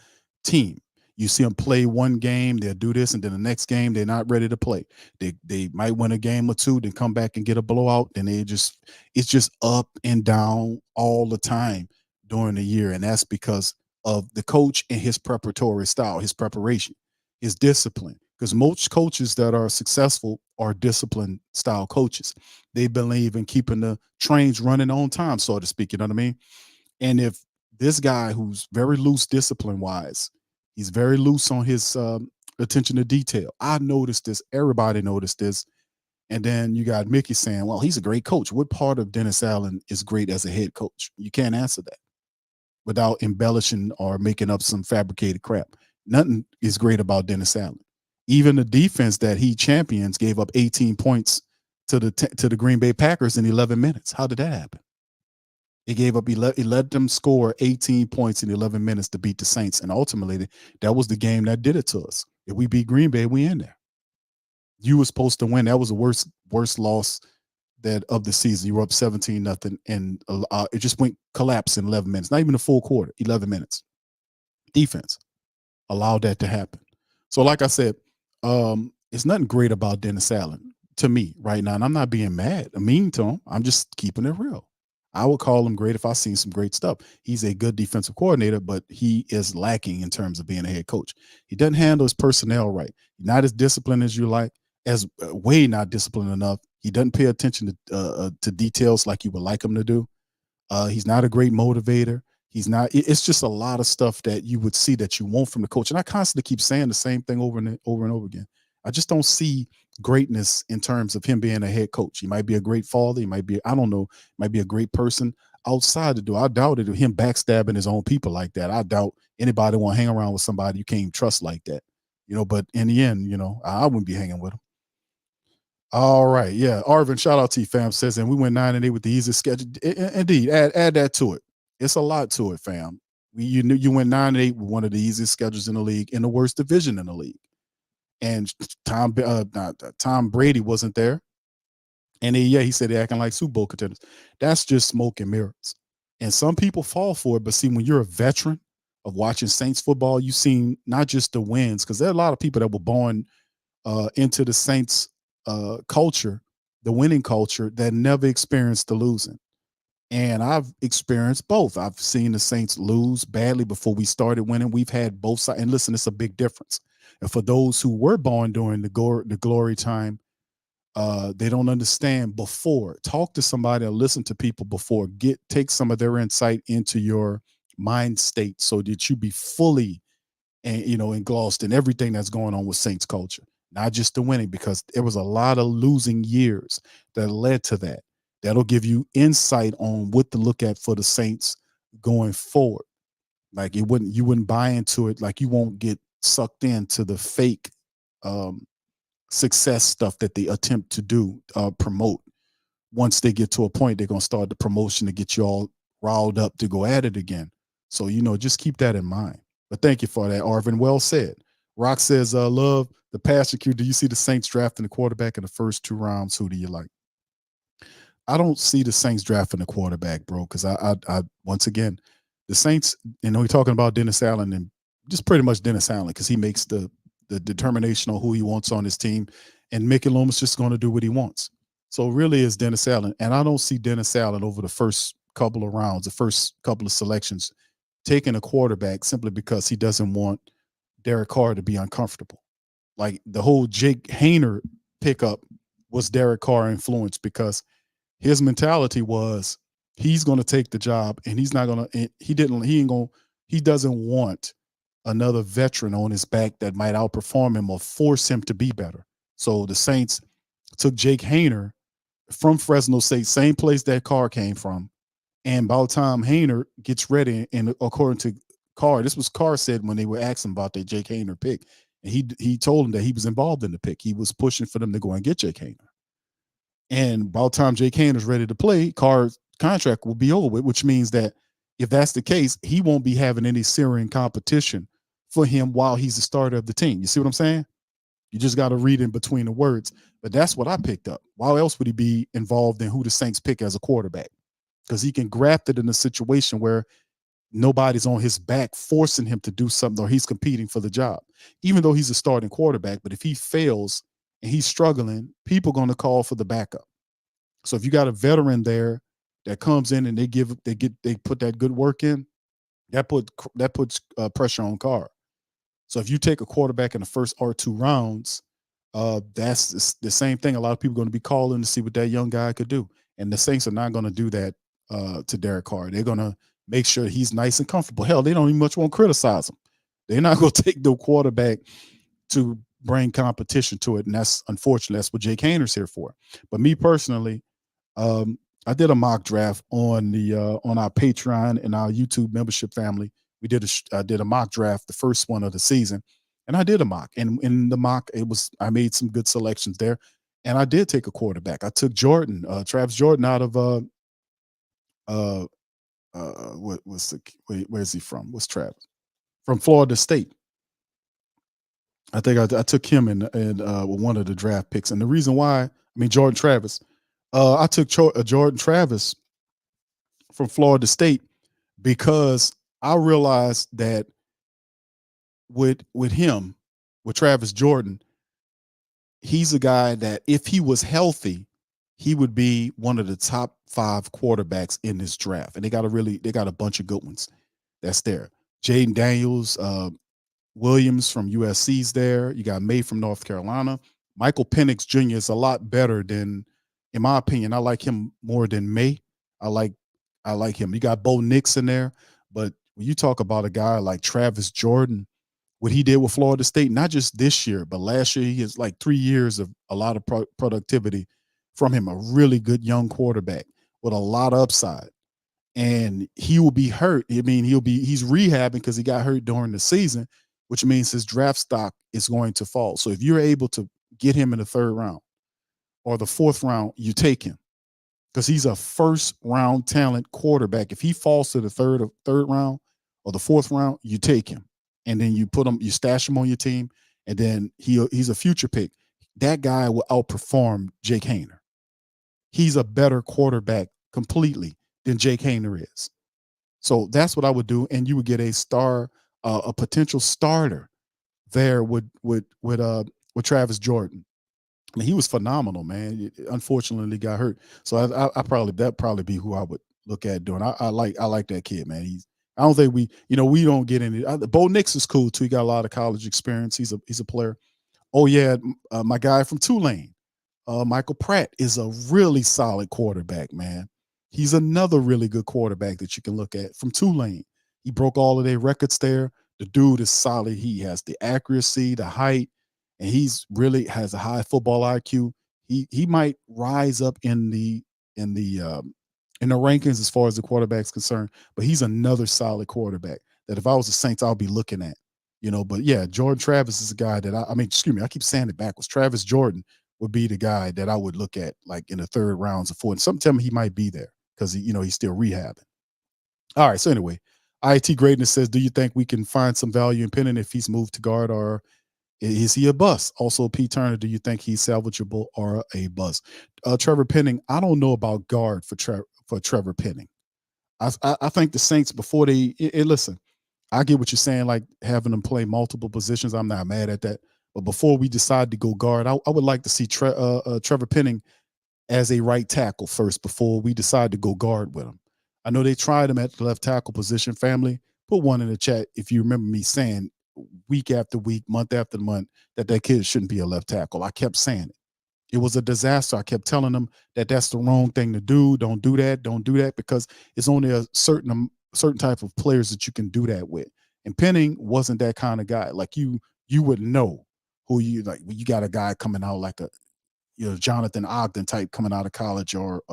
team. You see them play one game, they'll do this, and then the next game they're not ready to play. They might win a game or two, then come back and get a blowout. Then it's just up and down all the time during the year, and that's because of the coach and his preparatory style, his preparation, his discipline. Because most coaches that are successful are disciplined style coaches. They believe in keeping the trains running on time, so to speak. You know what I mean? And if this guy who's very loose discipline wise, he's very loose on his attention to detail. I noticed this. Everybody noticed this. And then you got Mickey saying, well, he's a great coach. What part of Dennis Allen is great as a head coach? You can't answer that without embellishing or making up some fabricated crap. Nothing is great about Dennis Allen. Even the defense that he champions gave up 18 points to the Green Bay Packers in 11 minutes. How did that happen? It gave up 11, it let them score 18 points in 11 minutes to beat the Saints. And ultimately, that was the game that did it to us. If we beat Green Bay, we in there. You were supposed to win. That was the worst loss of the season. You were up 17-0, and it just went collapse in 11 minutes. Not even a full quarter, 11 minutes. Defense allowed that to happen. So like I said, it's nothing great about Dennis Allen to me right now. And I'm not being mad, mean to him. I'm just keeping it real. I would call him great if I seen some great stuff. He's a good defensive coordinator, but he is lacking in terms of being a head coach. He doesn't handle his personnel right. He's not as disciplined as you like, way not disciplined enough. He doesn't pay attention to details like you would like him to do. He's not a great motivator. He's not. It's just a lot of stuff that you would see that you want from the coach. And I constantly keep saying the same thing over and over again. I just don't see greatness in terms of him being a head coach. He might be a great father. He might be, I don't know, might be a great person outside the door. I doubt it. Him backstabbing his own people like that. I doubt anybody want to hang around with somebody you can't even trust like that. But in the end, I wouldn't be hanging with him. All right. Yeah. Arvin, shout out to you, fam, says, and we went 9-8 with the easiest schedule. Indeed. Add that to it. It's a lot to it, fam. You went 9-8 with one of the easiest schedules in the league in the worst division in the league. And Tom Brady wasn't there. And he said they're acting like Super Bowl contenders. That's just smoke and mirrors. And some people fall for it. But see, when you're a veteran of watching Saints football, you've seen not just the wins, because there are a lot of people that were born into the Saints culture, the winning culture, that never experienced the losing. And I've experienced both. I've seen the Saints lose badly before we started winning. We've had both sides. And listen, it's a big difference. And for those who were born during the glory time, they don't understand before. Talk to somebody or listen to people before. Take some of their insight into your mind state so that you be fully engrossed in everything that's going on with Saints culture, not just the winning, because there was a lot of losing years that led to that. That'll give you insight on what to look at for the Saints going forward. Like you wouldn't buy into it. Like you won't get sucked into the fake success stuff that they attempt to do, promote. Once they get to a point, they're going to start the promotion to get you all riled up to go at it again. So, just keep that in mind. But thank you for that, Arvin. Well said. Rock says, love the pastor Q. Do you see the Saints drafting the quarterback in the first 2 rounds? Who do you like? I don't see the Saints drafting the quarterback, bro, because I once again, the Saints, we're talking about Dennis Allen, and just pretty much Dennis Allen, because he makes the determination on who he wants on his team, and Mickey Loomis just going to do what he wants. So really is Dennis Allen. And I don't see Dennis Allen over the first couple of rounds, the first couple of selections, taking a quarterback simply because he doesn't want Derek Carr to be uncomfortable. Like the whole Jake Hayner pickup was Derek Carr influenced, because his mentality was he's going to take the job, and he's not going to, he doesn't want another veteran on his back that might outperform him or force him to be better. So the Saints took Jake Hayner from Fresno State, same place that Carr came from. And by the time Hayner gets ready, and according to Carr, this was Carr said when they were asking about that Jake Hayner pick, and he told him that he was involved in the pick. He was pushing for them to go and get Jake Hayner. And by the time Jake Hayner's ready to play, Carr's contract will be over with, which means that if that's the case, he won't be having any serious competition for him while he's the starter of the team. You see what I'm saying? You just got to read in between the words. But that's what I picked up. Why else would he be involved in who the Saints pick as a quarterback? Because he can graft it in a situation where nobody's on his back forcing him to do something, or he's competing for the job, even though he's a starting quarterback. But if he fails and he's struggling, people are going to call for the backup. So if you got a veteran there that comes in and they put that good work in, that puts pressure on Carr. So if you take a quarterback in the first or 2 rounds, that's the same thing. A lot of people are going to be calling to see what that young guy could do. And the Saints are not going to do that to Derek Carr. They're going to make sure he's nice and comfortable. Hell, they don't even much want to criticize him. They're not going to take the quarterback to bring competition to it, and that's unfortunately that's what Jake Hayner's here for. But me personally, I did a mock draft on the on our Patreon and our YouTube membership family. I did a mock draft, the first one of the season, and I did a mock. And in the mock, I made some good selections there, and I did take a quarterback. I took Travis Jordan out of where's he from? What's Travis? From Florida State. I think I took him in one of the draft picks, and the reason why, Jordan Travis. I took Jordan Travis from Florida State because I realized that with him, with Travis Jordan, he's a guy that if he was healthy, he would be one of the top 5 quarterbacks in this draft. And they got a bunch of good ones that's there. Jaden Daniels, Williams from USC's there. You got May from North Carolina. Michael Penix Jr. is a lot better than, in my opinion, I like him more than May. I like him. You got Bo Nix in there, but when you talk about a guy like Travis Jordan, what he did with Florida State, not just this year, but last year, he has like 3 years of a lot of productivity from him, a really good young quarterback with a lot of upside. And he will be hurt. He's rehabbing because he got hurt during the season, which means his draft stock is going to fall. So if you're able to get him in the 3rd round or the 4th round, you take him because he's a first-round talent quarterback. If he falls to the third round or the 4th round, you take him, and then you stash him on your team, and then he's a future pick. That guy will outperform Jake Hayner. He's a better quarterback completely than Jake Hayner is. So that's what I would do, and you would get a potential starter there with Travis Jordan. He was phenomenal, man. Unfortunately, got hurt. So that'd probably be who I would look at doing. I like that kid, man. I don't think we don't get any. Bo Nix is cool too. He got a lot of college experience. He's a player. Oh yeah, my guy from Tulane, Michael Pratt, is a really solid quarterback, man. He's another really good quarterback that you can look at from Tulane. He broke all of their records there. The dude is solid. He has the accuracy, the height, and he's really has a high football IQ. He might rise up in the rankings as far as the quarterback's concerned, but he's another solid quarterback that if I was the Saints, I'll be looking at. But yeah, Jordan Travis is a guy that I keep saying it backwards. Travis Jordan would be the guy that I would look at like in the 3rd rounds or 4th. And some tell me he might be there because he's still rehabbing. All right. So anyway, IT Greatness says, do you think we can find some value in Penning if he's moved to guard, or is he a bust? Also, P. Turner, do you think he's salvageable or a bust? Trevor Penning, I don't know about guard for Trevor Penning. I think the Saints, before listen, I get what you're saying, like having them play multiple positions. I'm not mad at that. But before we decide to go guard, I would like to see Trevor Penning as a right tackle first before we decide to go guard with him. I know they tried him at the left tackle position. Family, put one in the chat if you remember me saying week after week, month after month, that kid shouldn't be a left tackle. I kept saying it. It was a disaster. I kept telling them that that's the wrong thing to do. Don't do that. Don't do that, because it's only a certain type of players that you can do that with. And Penning wasn't that kind of guy. Like you would know who you like. You got a guy coming out like a Jonathan Ogden type coming out of college, or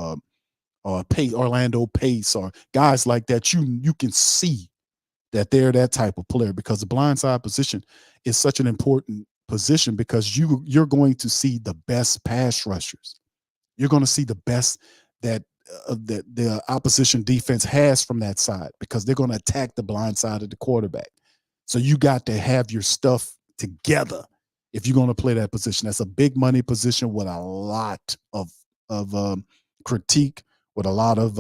Orlando Pace, or guys like that. You can see that they're that type of player, because the blindside position is such an important position, because you're going to see the best pass rushers. You're going to see the best that the opposition defense has from that side, because they're going to attack the blind side of the quarterback. So you got to have your stuff together if you're going to play that position. That's a big money position with a lot of critique, with a lot of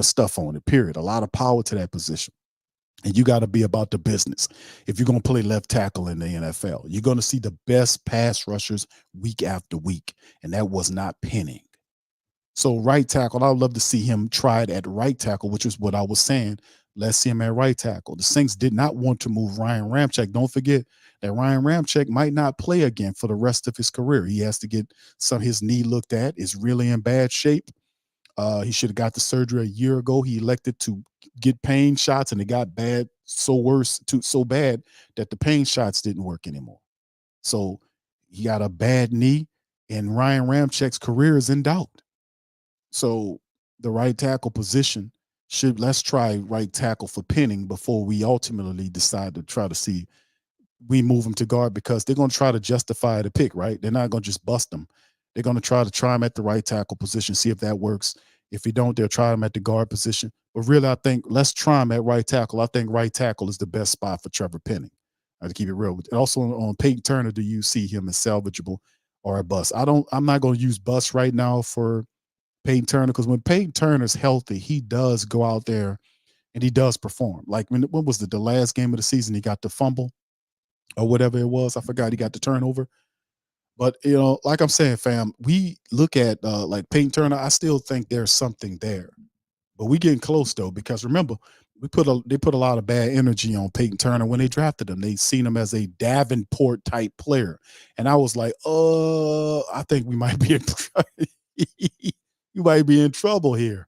stuff on it, period. A lot of power to that position. And you got to be about the business. If you're going to play left tackle in the NFL, you're going to see the best pass rushers week after week. And that was not Penning. So right tackle, I would love to see him tried at right tackle, which is what I was saying. Let's see him at right tackle. The Saints did not want to move Ryan Ramczyk. Don't forget that Ryan Ramczyk might not play again for the rest of his career. He has to get his knee looked at. It's really in bad shape. He should have got the surgery a year ago. He elected to get pain shots, and it got bad, so bad that the pain shots didn't work anymore. So he got a bad knee, and Ryan Ramczyk's career is in doubt. So the right tackle position let's try right tackle for Penning before we ultimately decide to try to see we move him to guard, because they're going to try to justify the pick, right? They're not going to just bust him. They're going to try him at the right tackle position, see if that works. If he don't, they'll try him at the guard position. But really, I think let's try him at right tackle. I think right tackle is the best spot for Trevor Penning. To keep it real. And also on Peyton Turner, do you see him as salvageable or a bust? I'm not going to use bust right now for Peyton Turner, because when Peyton Turner's healthy, he does go out there and he does perform. Like when was the last game of the season? He got the fumble or whatever it was. I forgot, he got the turnover. But like I'm saying, fam, we look at like Peyton Turner. I still think there's something there, but we getting close though, because remember they put a lot of bad energy on Peyton Turner when they drafted him. They seen him as a Davenport type player, and I was like, I think we might be you might be in trouble here,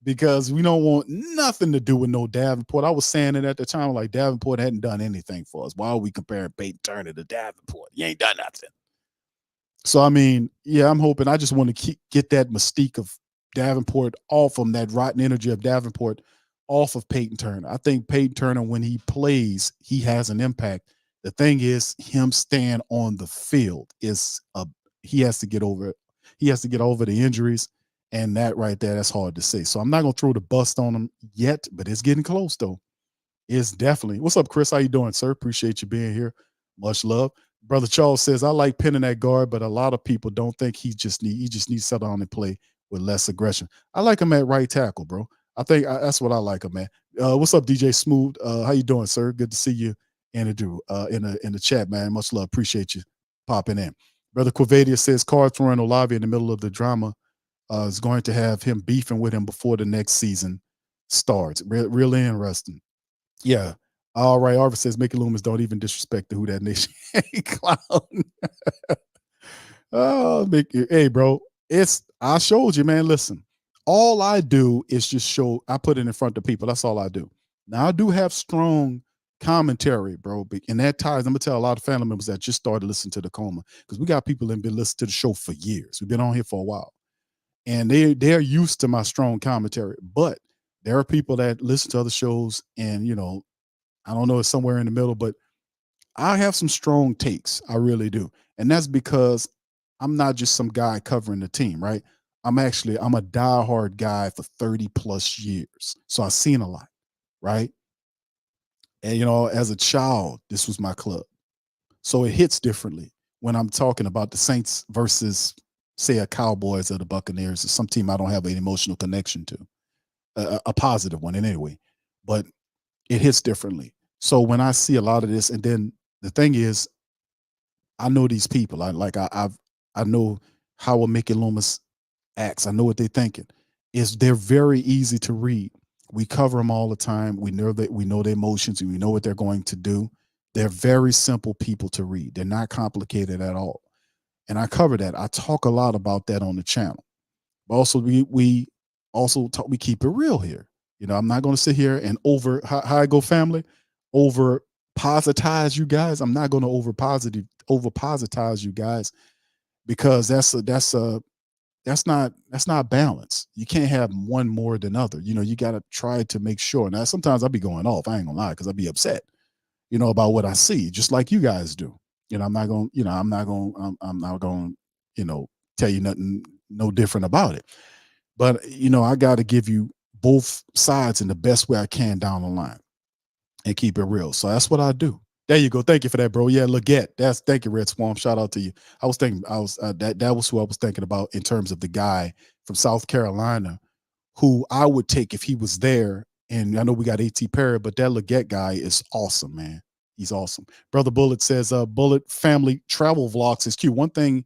because we don't want nothing to do with no Davenport. I was saying it at the time, like Davenport hadn't done anything for us. Why are we comparing Peyton Turner to Davenport? He ain't done nothing. So, I mean, yeah, I'm hoping. I just want to get that mystique of Davenport off him, that rotten energy of Davenport off of Peyton Turner. I think Peyton Turner, when he plays, he has an impact. The thing is, him staying on the field he has to get over it. He has to get over the injuries, and that right there, that's hard to say. So I'm not going to throw the bust on him yet, but it's getting close, though. It's definitely. What's up, Chris? How you doing, sir? Appreciate you being here. Much love. Brother Charles says, I like Penning at guard, but a lot of people don't think he just needs to settle down and play with less aggression. I like him at right tackle, bro. I think that's what I like him at. What's up, DJ Smooth? How you doing, sir? Good to see you in the chat, man. Much love. Appreciate you popping in. Brother Quavadia says Carr throwing Olave in the middle of the drama is going to have him beefing with him before the next season starts. Really interesting. Yeah. All right. Arvis says Mickey Loomis don't even disrespect the Who That Nation clown. Oh, Mickey. Hey, bro. I showed you, man. Listen, all I do is just I put it in front of people. That's all I do. Now, I do have strong commentary, bro. And that ties, I'm going to tell a lot of family members that just started listening to the Coma, because we got people that have been listening to the show for years. We've been on here for a while. And they're used to my strong commentary. But there are people that listen to other shows, and, I don't know, it's somewhere in the middle, but I have some strong takes. I really do. And that's because I'm not just some guy covering the team, right? I'm a diehard guy for 30 plus years. So I've seen a lot, right? And, as a child, this was my club. So it hits differently when I'm talking about the Saints versus, say, a Cowboys or the Buccaneers, or some team I don't have an emotional connection to, a positive one in any way. But it hits differently. So when I see a lot of this, and then the thing is, I know these people. I know how a Mickey Loomis acts. I know what they're thinking. They're very easy to read. We cover them all the time. We know their emotions, and we know what they're going to do. They're very simple people to read. They're not complicated at all. And I cover that. I talk a lot about that on the channel. But also we keep it real here. I'm not going to sit here and how I go, family, over positize you guys. I'm not going to over positize you guys, because that's not balance. You can't have one more than other. You got to try to make sure. Now, sometimes I'll be going off. I ain't gonna lie, because I'll be upset, about what I see, just like you guys do. I'm not going to tell you nothing, no different about it. But, I got to give you both sides in the best way I can down the line and keep it real. So that's what I do. There you go. Thank you for that, bro. Yeah, Leggett. Thank you, Red Swamp. Shout out to you. I was thinking, that was who I was thinking about in terms of the guy from South Carolina who I would take if he was there. And I know we got A.T. Perry, but that Leggett guy is awesome, man. He's awesome. Brother Bullet says, Bullet family travel vlogs is cute. One thing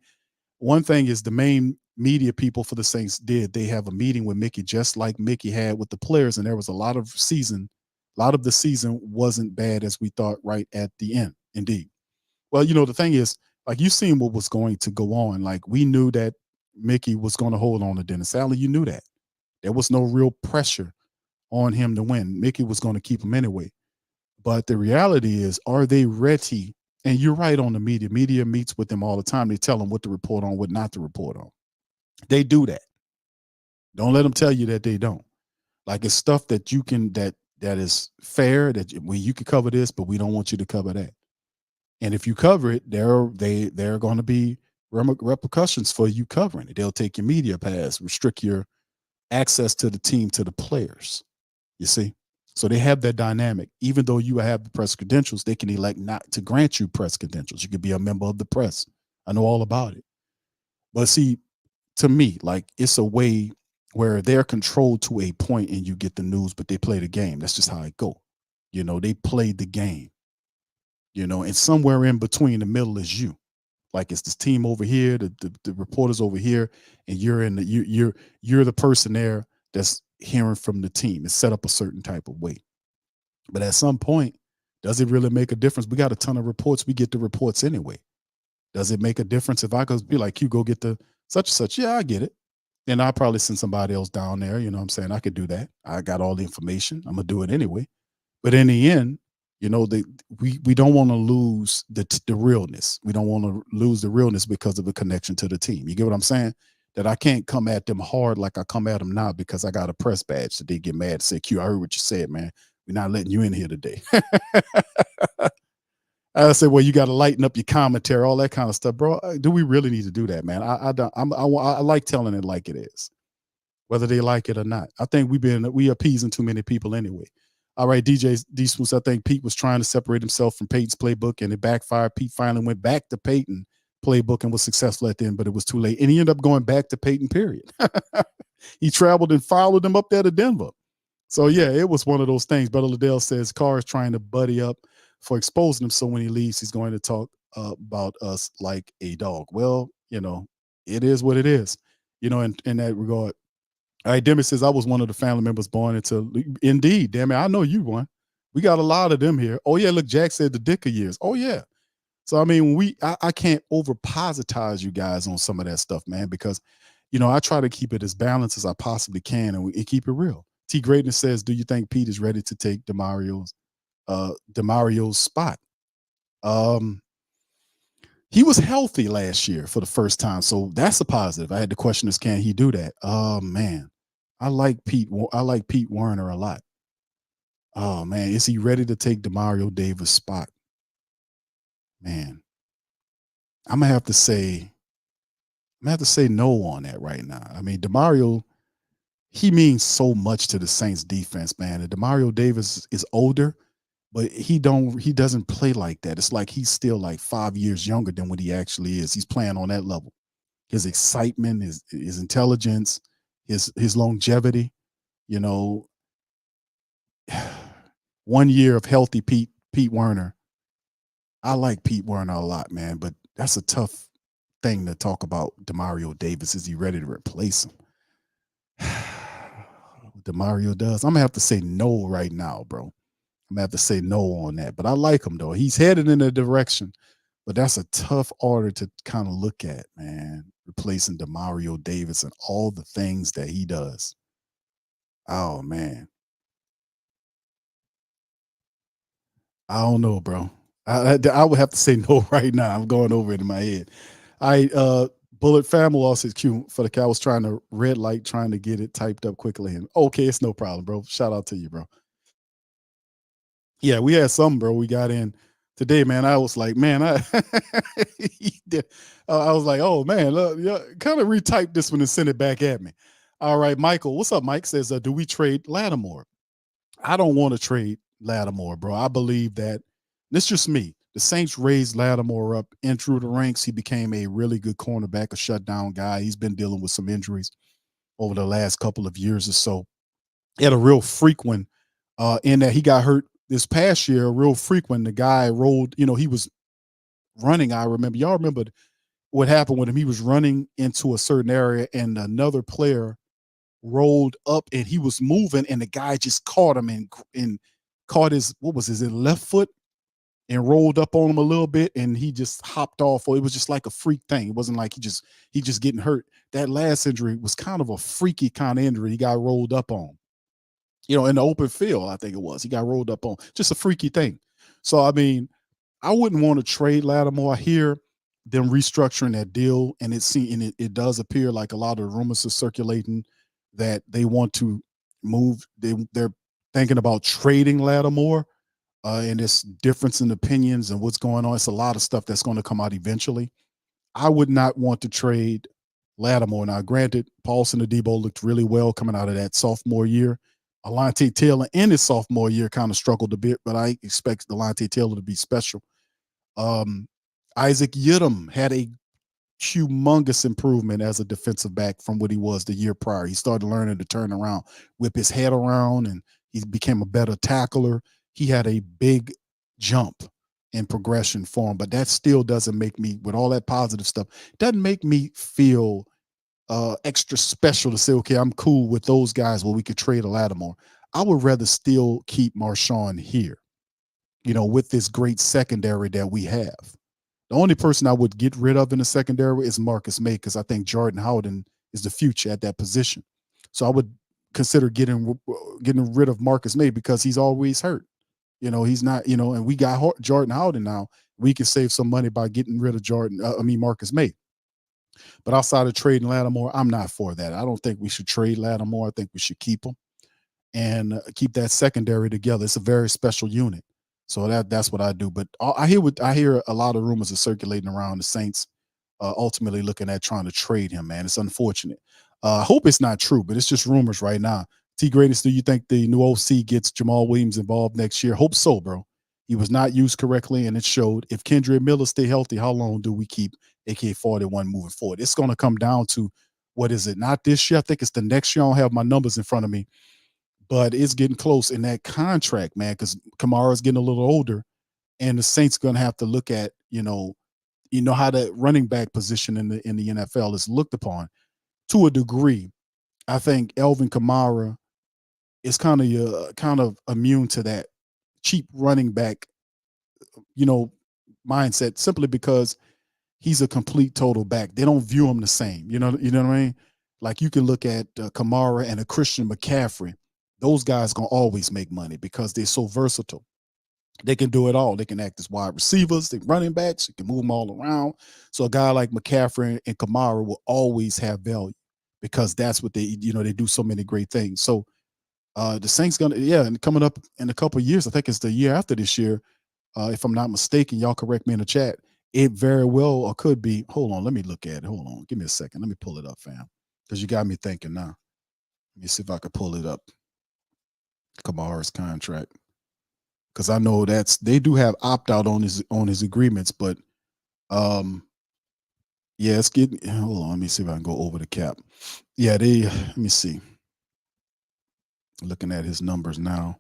is the main media people for the Saints they have a meeting with Mickey, just like Mickey had with the players, and there was a lot of the season wasn't bad as we thought right at the end. Indeed. Well, the thing is, like, you seen what was going to go on. Like, we knew that Mickey was going to hold on to Dennis Allen. You knew that. There was no real pressure on him to win. Mickey was going to keep him anyway. But the reality is, are they ready? And you're right on the media. Media meets with them all the time. They tell them what to report on, what not to report on. They do that. Don't let them tell you that they don't. Like, it's stuff that you can, that is fair, that you can cover this, but we don't want you to cover that. And if you cover it, there are going to be repercussions for you covering it. They'll take your media pass, restrict your access to the team, to the players. You see? So they have that dynamic. Even though you have the press credentials, they can elect not to grant you press credentials. You could be a member of the press. I know all about it. But see, to me, like, it's a way where they're controlled to a point and you get the news, but they play the game. That's just how it go. You know, they play the game. You know, and somewhere in between the middle is you. Like, it's this team over here, the reporters over here, and you're the person there that's hearing from the team. It's set up a certain type of way. But at some point, does it really make a difference? We got a ton of reports. We get the reports anyway. Does it make a difference if I could be like, you go get the such and such? Yeah, I get it. And I'll probably send somebody else down there. You know what I'm saying? I could do that. I got all the information. I'm going to do it anyway. But in the end, you know, we don't want to lose the realness. We don't want to lose the realness because of a connection to the team. You get what I'm saying? That I can't come at them hard like I come at them now because I got a press badge that they get mad and say, Q, I heard what you said, man. We're not letting you in here today. I said, well, you got to lighten up your commentary, all that kind of stuff, bro. Do we really need to do that, man? I like telling it like it is, whether they like it or not. I think we appeasing too many people anyway. All right, DJ D Smooth. I think Pete was trying to separate himself from Peyton's playbook, and it backfired. Pete finally went back to Peyton playbook and was successful at the end, but it was too late. And he ended up going back to Peyton, period. He traveled and followed him up there to Denver. So, yeah, it was one of those things. Brother Liddell says Carr is trying to buddy up for exposing him, so when he leaves, he's going to talk about us like a dog. Well, you know, it is what it is, you know, in that regard. All right, Demi says, I was one of the family members born into, indeed, Demi, I know you one. We got a lot of them here. Oh, yeah, look, Jack said the Dicker years. Oh, yeah. So, I mean, I can't over-positize you guys on some of that stuff, man, because, you know, I try to keep it as balanced as I possibly can and keep it real. T. Greatness says, do you think Pete is ready to take DeMario's spot? He was healthy last year for the first time, so that's a positive. I had the question is, can he do that? Oh, man. I like Pete Werner a lot. Oh, man. Is he ready to take DeMario Davis' spot? Man, I'm gonna have to say no on that right now. I mean, DeMario, he means so much to the Saints defense, man. And DeMario Davis is older, but he doesn't play like that. It's like he's still like 5 years younger than what he actually is. He's playing on that level. His excitement, his intelligence, his longevity, you know. 1 year of healthy Pete Werner. I like Pete Werner a lot, man, but that's a tough thing to talk about. DeMario Davis, is he ready to replace him? DeMario does. I'm gonna have to say no right now, bro. I'm gonna have to say no on that. But I like him though. He's headed in a direction, but that's a tough order to kind of look at, man. Replacing DeMario Davis and all the things that he does. Oh man. I don't know, bro. I would have to say no right now. I'm going over it in my head. Bullet Family lost his cue for the cow. I was trying to red light, trying to get it typed up quickly. And okay, it's no problem, bro. Shout out to you, bro. Yeah, we had some, bro. We got in today, man. I was like, man, I was like, oh man, kind of retype this one and send it back at me. All right, Michael, what's up? Mike says, do we trade Lattimore? I don't want to trade Lattimore, bro. I believe that. It's just me. The Saints raised Lattimore up in through the ranks. He became a really good cornerback, a shutdown guy. He's been dealing with some injuries over the last couple of years or so. He had a real freak one in that he got hurt this past year, real freak when the guy rolled, you know, he was running. I remember, y'all remember what happened with him. He was running into a certain area and another player rolled up and he was moving and the guy just caught him and caught his left foot and rolled up on him a little bit and he just hopped off. Or it was just like a freak thing. It wasn't like he just getting hurt. That last injury was kind of a freaky kind of injury. He got rolled up on. in the open field, I think it was. He got rolled up on. Just a freaky thing. So, I mean, I wouldn't want to trade Lattimore. I hear them restructuring that deal, and it does appear like a lot of rumors are circulating that they want to move. They're thinking about trading Lattimore, and this difference in opinions and what's going on. It's a lot of stuff that's going to come out eventually. I would not want to trade Lattimore. Now, granted, Paulson Adebo looked really well coming out of that sophomore year. Alante Taylor in his sophomore year kind of struggled a bit, but I expect Alante Taylor to be special. Isaac Yiadom had a humongous improvement as a defensive back from what he was the year prior. He started learning to turn around, whip his head around, and he became a better tackler. He had a big jump in progression for him, but that still doesn't make me, with all that positive stuff, doesn't make me feel extra special to say, okay, I'm cool with those guys where we could trade a Lattimore. I would rather still keep Marshawn here, with this great secondary that we have. The only person I would get rid of in the secondary is Marcus May, because I think Jordan Howden is the future at that position. So I would consider getting rid of Marcus May because he's always hurt. He's not, and we got Jordan Howden now. We can save some money by getting rid of Marcus May. But outside of trading Lattimore, I'm not for that. I don't think we should trade Lattimore. I think we should keep him and keep that secondary together. It's a very special unit. So that's what I do. But I hear a lot of rumors are circulating around the Saints ultimately looking at trying to trade him, man. It's unfortunate. I hope it's not true, but it's just rumors right now. T. Greatest, do you think the new OC gets Jamal Williams involved next year? Hope so, bro. He was not used correctly, and it showed. If Kendrick Miller stay healthy, how long do we keep AK-41 moving forward? It's going to come down to, what is it? Not this year. I think it's the next year. I don't have my numbers in front of me, but it's getting close in that contract, man, because Kamara's getting a little older, and the Saints going to have to look at, how that running back position in the NFL is looked upon to a degree. I think Elvin Kamara is kind of immune to that cheap running back, mindset, simply because he's a complete total back. They don't view him the same. You know what I mean? Like, you can look at Kamara and a Christian McCaffrey. Those guys going to always make money because they're so versatile. They can do it all. They can act as wide receivers, they running backs, you can move them all around. So a guy like McCaffrey and Kamara will always have value because that's what they do so many great things. So the Saints and coming up in a couple of years, I think it's the year after this year, if I'm not mistaken, y'all correct me in the chat, it very well or could be. Hold on, let me look at it. Hold on, give me a second. Let me pull it up, fam, because you got me thinking now. Let me see if I could pull it up. Kamara's contract, because I know they do have opt out on his agreements, but it's getting. Hold on, let me see if I can go over the cap. Yeah, let me see. Looking at his numbers now.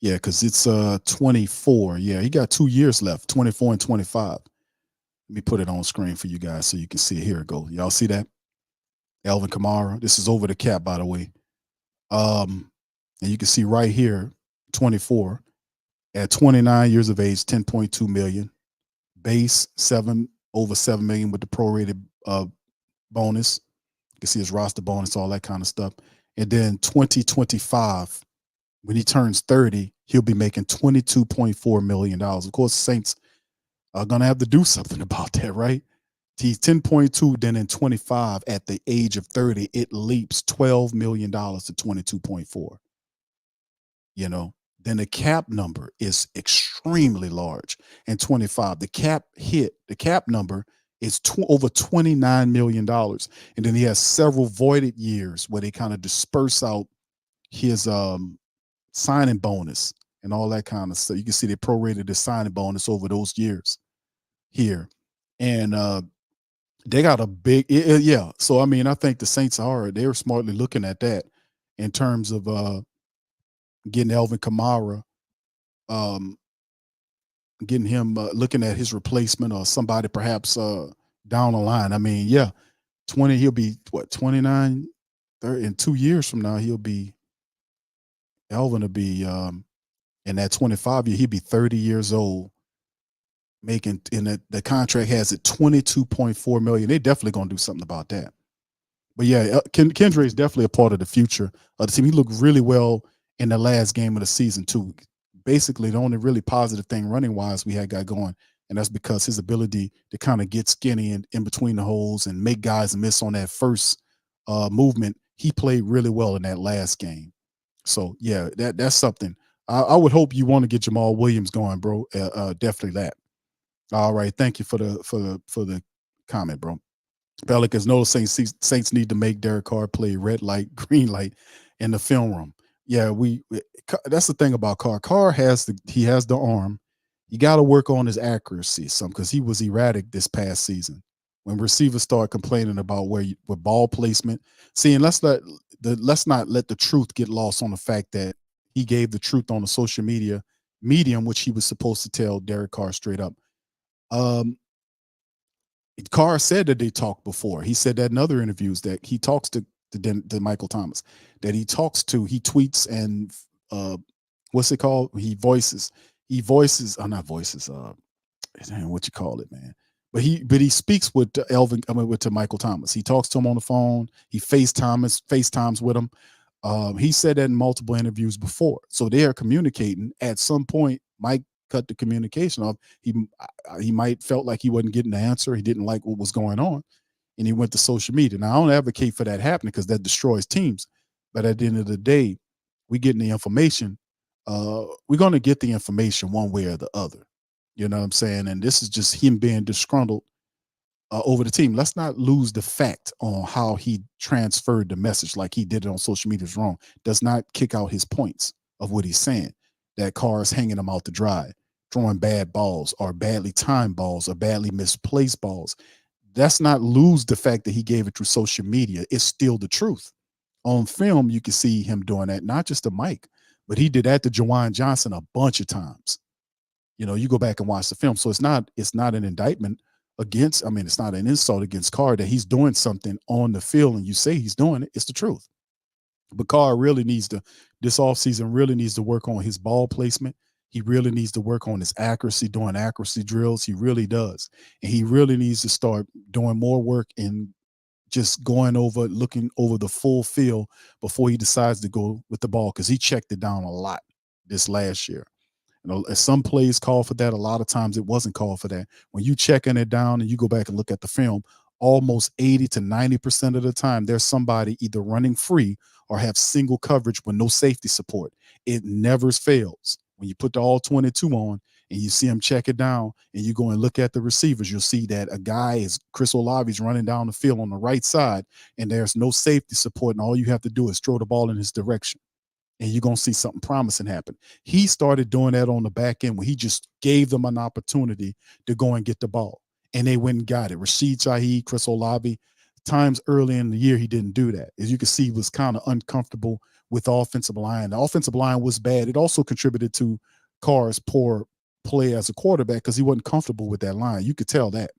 Yeah, because it's 24. Yeah, he got 2 years left, 24 and 25. Let me put it on screen for you guys so you can see it. Here it goes. Y'all see that? Alvin Kamara. This is over the cap, by the way. And you can see right here, 24. At 29 years of age, 10.2 million. Base over 7 million with the prorated bonus. You can see his roster bonus, all that kind of stuff. And then 2025, when he turns 30, he'll be making $22.4 million. Of course, Saints are going to have to do something about that, right? He's 10.2, then in 25, at the age of 30, it leaps $12 million to 22.4. Then the cap number is extremely large. And 25, the cap number is over $29 million. And then he has several voided years where they kind of disperse out his signing bonus and all that kind of stuff. You can see they prorated the signing bonus over those years here. And they got a big, yeah. So, I mean, I think the Saints they're smartly looking at that in terms of getting Alvin Kamara, getting him, looking at his replacement or somebody perhaps down the line. I mean, yeah, he'll be 29, 30, in 2 years from now, Alvin will be in that 25 year, he'll be 30 years old, making, and the contract has it $22.4 million. They're definitely going to do something about that. But yeah, Kendra is definitely a part of the future of the team. He looked really well in the last game of the season too. Basically, the only really positive thing running wise we had got going, and that's because his ability to kind of get skinny in between the holes and make guys miss on that first movement. He played really well in that last game. So yeah, that's something. I would hope you want to get Jamal Williams going, bro. Definitely that. All right, thank you for the comment, bro. Pelicans know Saints need to make Derek Carr play red light, green light in the film room. Yeah, that's the thing about Carr. Carr has the arm. You got to work on his accuracy some because he was erratic this past season. When receivers start complaining about with ball placement, and let's not let the truth get lost on the fact that he gave the truth on the social media medium, which he was supposed to tell Derek Carr straight up. Carr said that they talked before. He said that in other interviews that he talks to Michael Thomas, that he tweets and what's it called? He voices, not voices, what you call it, man. But he speaks with to Michael Thomas. He talks to him on the phone. He FaceTimes with him. He said that in multiple interviews before. So they are communicating. At some point, Mike cut the communication off. He might felt like he wasn't getting the answer. He didn't like what was going on, and he went to social media. Now I don't advocate for that happening because that destroys teams. But at the end of the day, we getting the information. We're going to get the information one way or the other. You know what I'm saying? And this is just him being disgruntled over the team. Let's not lose the fact on how he transferred the message like he did it on social media is wrong. Does not kick out his points of what he's saying. That Carr is hanging them out to dry, throwing bad balls or badly timed balls or badly misplaced balls. That's not lose the fact that he gave it through social media. It's still the truth. On film, you can see him doing that, not just to Mike, but he did that to Jawan Johnson a bunch of times. You know, you go back and watch the film. So it's not an indictment it's not an insult against Carr that he's doing something on the field and you say he's doing it. It's the truth. But Carr this offseason really needs to work on his ball placement. He really needs to work on his accuracy, doing accuracy drills. He really does. And he really needs to start doing more work in just looking over the full field before he decides to go with the ball because he checked it down a lot this last year. You know, some plays call for that. A lot of times it wasn't called for that. When you checking it down and you go back and look at the film, almost 80 to 90% of the time, there's somebody either running free or have single coverage with no safety support. It never fails. When you put the all 22 on and you see him check it down and you go and look at the receivers, you'll see that a guy is Chris Olave's running down the field on the right side and there's no safety support. And all you have to do is throw the ball in his direction. And you're going to see something promising happen. He started doing that on the back end when he just gave them an opportunity to go and get the ball. And they went and got it. Rashid Shaheed, Chris Olave, times early in the year, he didn't do that. As you can see, he was kind of uncomfortable with the offensive line. The offensive line was bad. It also contributed to Carr's poor play as a quarterback because he wasn't comfortable with that line. You could tell that.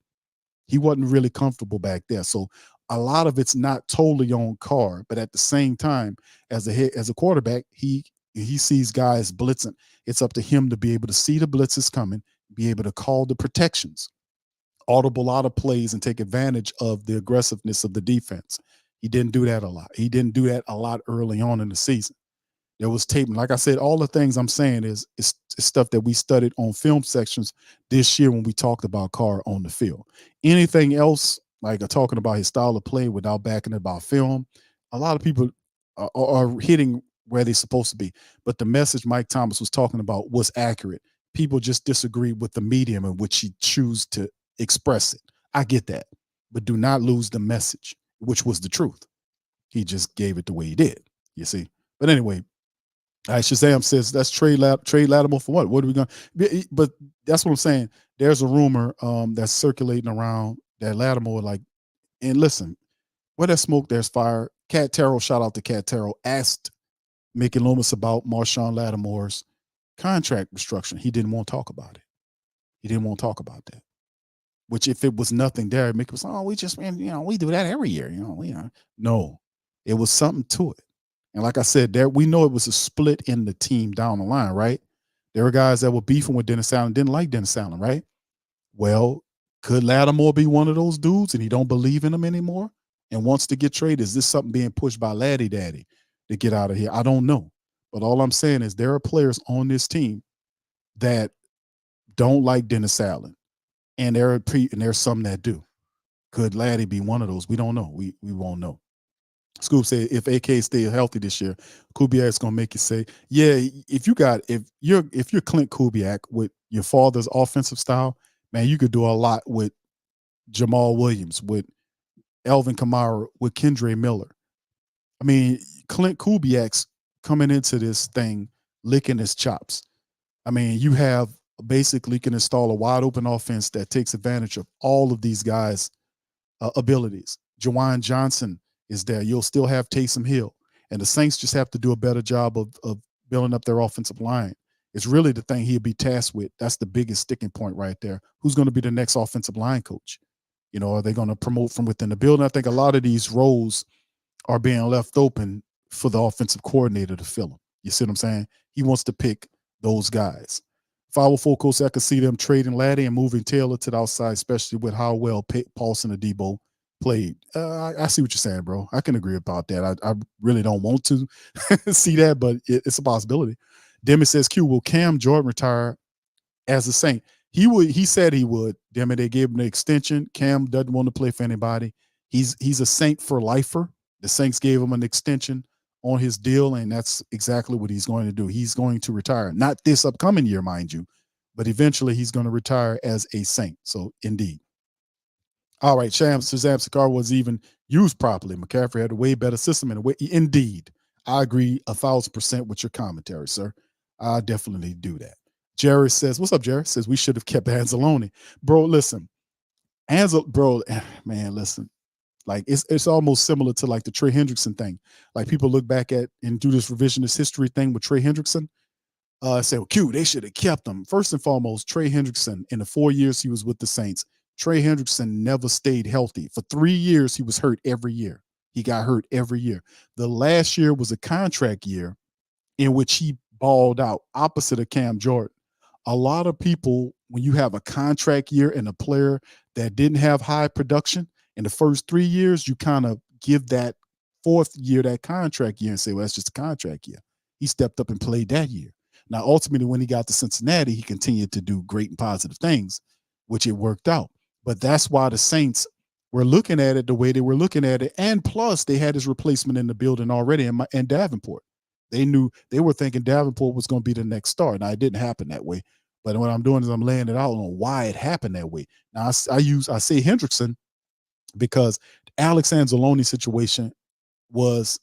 He wasn't really comfortable back there. So a lot of it's not totally on Carr, but at the same time, as a quarterback, he sees guys blitzing. It's up to him to be able to see the blitzes coming, be able to call the protections, audible out of plays, and take advantage of the aggressiveness of the defense. He didn't do that a lot. He didn't do that a lot early on in the season. There was tape. Like I said, all the things I'm saying is stuff that we studied on film sections this year when we talked about Carr on the field. Anything else, like talking about his style of play without backing it about film, a lot of people are hitting where they're supposed to be. But the message Mike Thomas was talking about was accurate. People just disagree with the medium in which he choose to express it. I get that. But do not lose the message, which was the truth. He just gave it the way he did, you see. But anyway, Shazam says that's trade Lattimore for what? What are we going to? But that's what I'm saying. There's a rumor that's circulating around that Lattimore, and listen, where there's smoke, there's fire. Cat Terrell, shout out to Cat Terrell, asked Mickey Loomis about Marshawn Lattimore's contract restructuring. He didn't want to talk about it. He didn't want to talk about that. Which, if it was nothing there, Mickey was, we just, we do that every year. No, it was something to it. And like I said, we know it was a split in the team down the line, right? There were guys that were beefing with Dennis Allen, didn't like Dennis Allen, right? Well, could Lattimore be one of those dudes and he don't believe in him anymore and wants to get traded? Is this something being pushed by Laddie Daddy to get out of here? I don't know. But all I'm saying is there are players on this team that don't like Dennis Allen, and there's some that do. Could Laddie be one of those? We don't know. We won't know. Scoop said if AK stay healthy this year, Kubiak's gonna make you say, yeah. If you're Klint Kubiak with your father's offensive style, man, you could do a lot with Jamal Williams, with Elvin Kamara, with Kendre Miller. I mean, Klint Kubiak's coming into this thing licking his chops. I mean, you have basically can install a wide open offense that takes advantage of all of these guys' abilities. Jawan Johnson is there. You'll still have Taysom Hill. And the Saints just have to do a better job of building up their offensive line. It's really the thing he'll be tasked with. That's the biggest sticking point right there. Who's going to be the next offensive line coach? You know, are they going to promote from within the building? I think a lot of these roles are being left open for the offensive coordinator to fill them. You see what I'm saying? He wants to pick those guys. 504 coach, I could see them trading Laddie and moving Taylor to the outside, especially with how well Paulson and Debo played. I see what you're saying, bro. I can agree about that. I really don't want to see that, but it's a possibility. Demi says, Q, will Cam Jordan retire as a Saint? He said he would. Demi, they gave him the extension. Cam doesn't want to play for anybody. He's a Saint for lifer. The Saints gave him an extension on his deal, and that's exactly what he's going to do. He's going to retire. Not this upcoming year, mind you, but eventually he's going to retire as a Saint. So, indeed. All right, Shazam Sakar was even used properly. McCaffrey had a way better system in a way. Indeed. I agree 1,000% with your commentary, sir. I definitely do that. Jerry says, what's up, Jerry? Says we should have kept Anzalone. Bro, listen. Man, listen. Like it's almost similar to like the Trey Hendrickson thing. Like people look back at and do this revisionist history thing with Trey Hendrickson. Say, well, Q, they should have kept him. First and foremost, Trey Hendrickson, in the 4 years he was with the Saints, Trey Hendrickson never stayed healthy. For 3 years, he was hurt every year. He got hurt every year. The last year was a contract year in which he balled out, opposite of Cam Jordan. A lot of people, when you have a contract year and a player that didn't have high production, in the first 3 years, you kind of give that fourth year, that contract year, and say, well, that's just a contract year. He stepped up and played that year. Now, ultimately, when he got to Cincinnati, he continued to do great and positive things, which it worked out. But that's why the Saints were looking at it the way they were looking at it. And plus, they had his replacement in the building already in Davenport. They were thinking Davenport was going to be the next star. Now, it didn't happen that way. But what I'm doing is I'm laying it out on why it happened that way. Now, I say Hendrickson because Alex Anzalone situation was,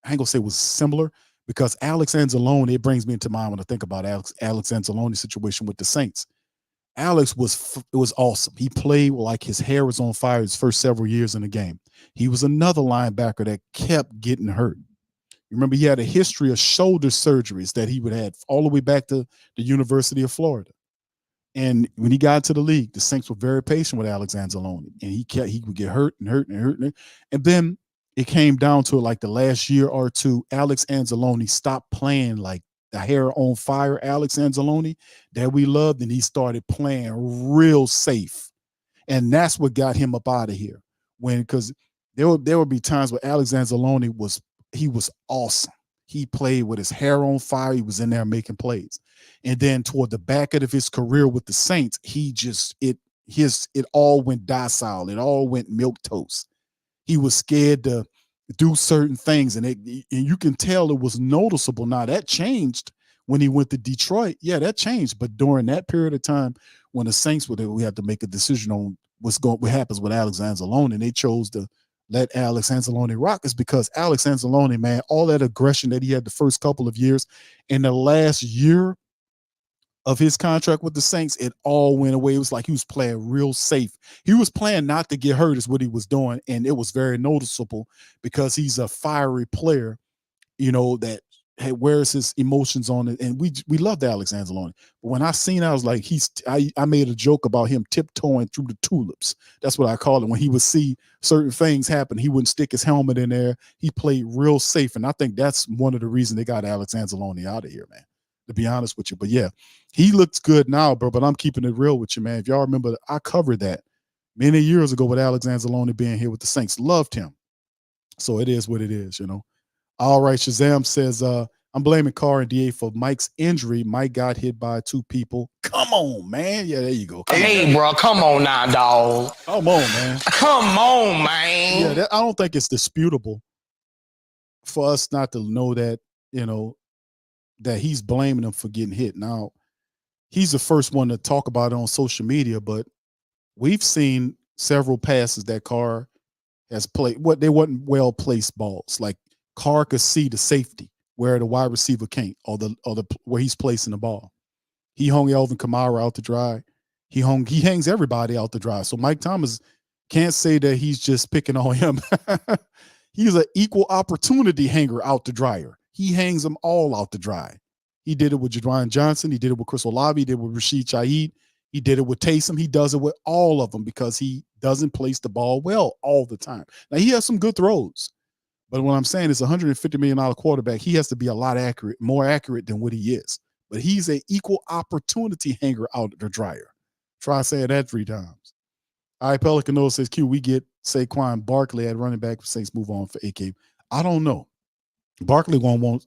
I ain't gonna say was similar, because Alex Anzalone, it brings me into mind when I think about Alex Anzalone situation with the Saints. Alex was awesome. He played like his hair was on fire his first several years in the game. He was another linebacker that kept getting hurt. You remember he had a history of shoulder surgeries that he would have all the way back to the University of Florida. And when he got to the league, the Saints were very patient with Alex Anzalone, and he would get hurt. And then it came down to like the last year or two, Alex Anzalone stopped playing like the hair on fire Alex Anzalone that we loved, and he started playing real safe. And that's what got him up out of here. Because there would be times where Alex Anzalone was awesome. He played with his hair on fire. He was in there making plays. And then toward the back end of his career with the Saints, it all went docile. It all went milquetoast. He was scared to do certain things, and you can tell it was noticeable. Now that changed when he went to Detroit. Yeah, that changed. But during that period of time, when the Saints were there, we had to make a decision on what happens with Alex Anzalone, and they chose to let Alex Anzalone rock. Is because Alex Anzalone, man, all that aggression that he had the first couple of years, in the last year of his contract with the Saints, it all went away. It was like he was playing real safe. He was playing not to get hurt is what he was doing, and it was very noticeable because he's a fiery player, that wears his emotions on it, and we loved Alex Anzalone. But when I seen it, I was like, I made a joke about him tiptoeing through the tulips. That's what I call it. When he would see certain things happen, he wouldn't stick his helmet in there. He played real safe, and I think that's one of the reasons they got Alex Anzalone out of here, man, to be honest with you. But yeah, he looks good now, bro, but I'm keeping it real with you, man. If y'all remember, I covered that many years ago with Alex Anzalone being here with the Saints. Loved him. So it is what it is, All right, Shazam says, I'm blaming Carr and DA for Mike's injury. Mike got hit by 2 people. Come on, man. Yeah, there you go. Hey, bro, come on now, dog. Come on, man. Come on, man. Yeah, I don't think it's disputable for us not to know that, that he's blaming them for getting hit. Now, he's the first one to talk about it on social media, but we've seen several passes that Carr has played. They wasn't well placed balls. Like Carr could see the safety where the wide receiver can't, or the where he's placing the ball. He hung Elvin Kamara out to dry. He hangs everybody out to dry. So Mike Thomas can't say that he's just picking on him. He's an equal opportunity hanger out to dryer. He hangs them all out to dry. He did it with Jadron Johnson. He did it with Chris Olave. He did it with Rashid Shaheed. He did it with Taysom. He does it with all of them because he doesn't place the ball well all the time. Now, he has some good throws. But what I'm saying is $150 million quarterback, he has to be a lot more accurate than what he is. But he's an equal opportunity hanger out the dryer. Try saying that 3 times. All right, Pelican Nose says, Q, we get Saquon Barkley at running back. Saints move on for AK. I don't know. Barkley won't want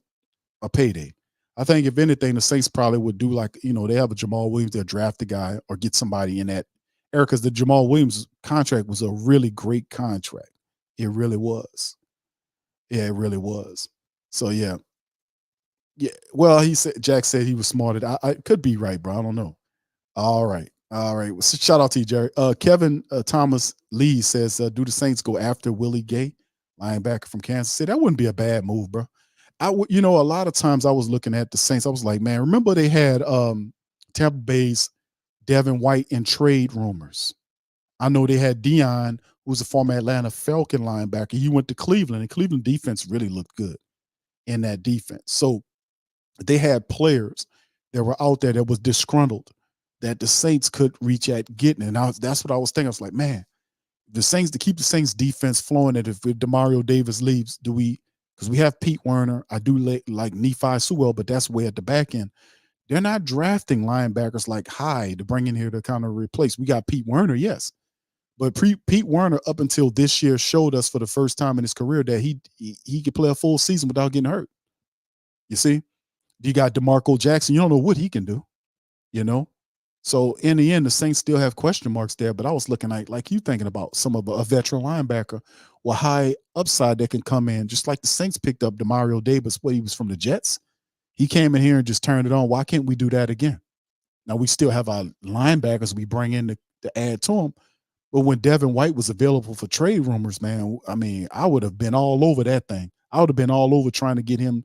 a payday. I think if anything, the Saints probably would do like, they have a Jamal Williams, they'll draft the guy or get somebody in that era because the Jamal Williams contract was a really great contract. It really was. Yeah, it really was. So, yeah. Yeah. Well, Jack said he was smarted. I could be right, bro. I don't know. All right. Well, shout out to you, Jerry. Kevin Thomas Lee says, do the Saints go after Willie Gay, linebacker from Kansas City? That wouldn't be a bad move, bro. A lot of times I was looking at the Saints. I was like, man, remember they had Tampa Bay's Devin White in trade rumors. I know they had Dion, who's a former Atlanta Falcon linebacker. He went to Cleveland, and Cleveland defense really looked good in that defense. So they had players that were out there that was disgruntled that the Saints could reach at getting. And that's what I was thinking. I was like, man, to keep the Saints defense flowing, and if DeMario Davis leaves, because we have Pete Werner. I do like Nephi Sewell, but that's way at the back end. They're not drafting linebackers like Hyde to bring in here to kind of replace. We got Pete Werner, yes. But Pete Werner, up until this year, showed us for the first time in his career that he could play a full season without getting hurt. You see? You got DeMarco Jackson. You don't know what he can do, So in the end, the Saints still have question marks there. But I was looking at, like you thinking about some of a veteran linebacker with high upside that can come in, just like the Saints picked up DeMario Davis. He was from the Jets. He came in here and just turned it on. Why can't we do that again? Now we still have our linebackers we bring in to add to them. But when Devin White was available for trade rumors, man, I mean, I would have been all over that thing. I would have been all over trying to get him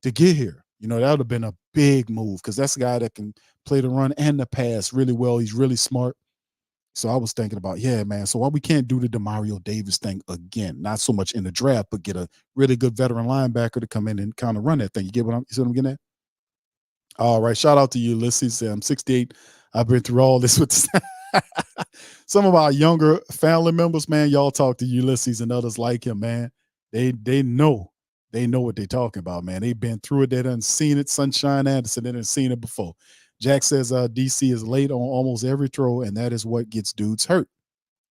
to get here. That would have been a big move because that's a guy that can play the run and the pass really well. He's really smart. So I was thinking about, yeah, man, so why we can't do the DeMario Davis thing again? Not so much in the draft, but get a really good veteran linebacker to come in and kind of run that thing. You see what I'm getting at? All right. Shout out to you, Ulysses. I'm 68. I've been through all this with some of our younger family members, man. Y'all talk to Ulysses and others like him, man. They know what they're talking about, man. They've been through it. They done seen it. Sunshine Anderson, they done seen it before. Jack says DC is late on almost every throw, and that is what gets dudes hurt.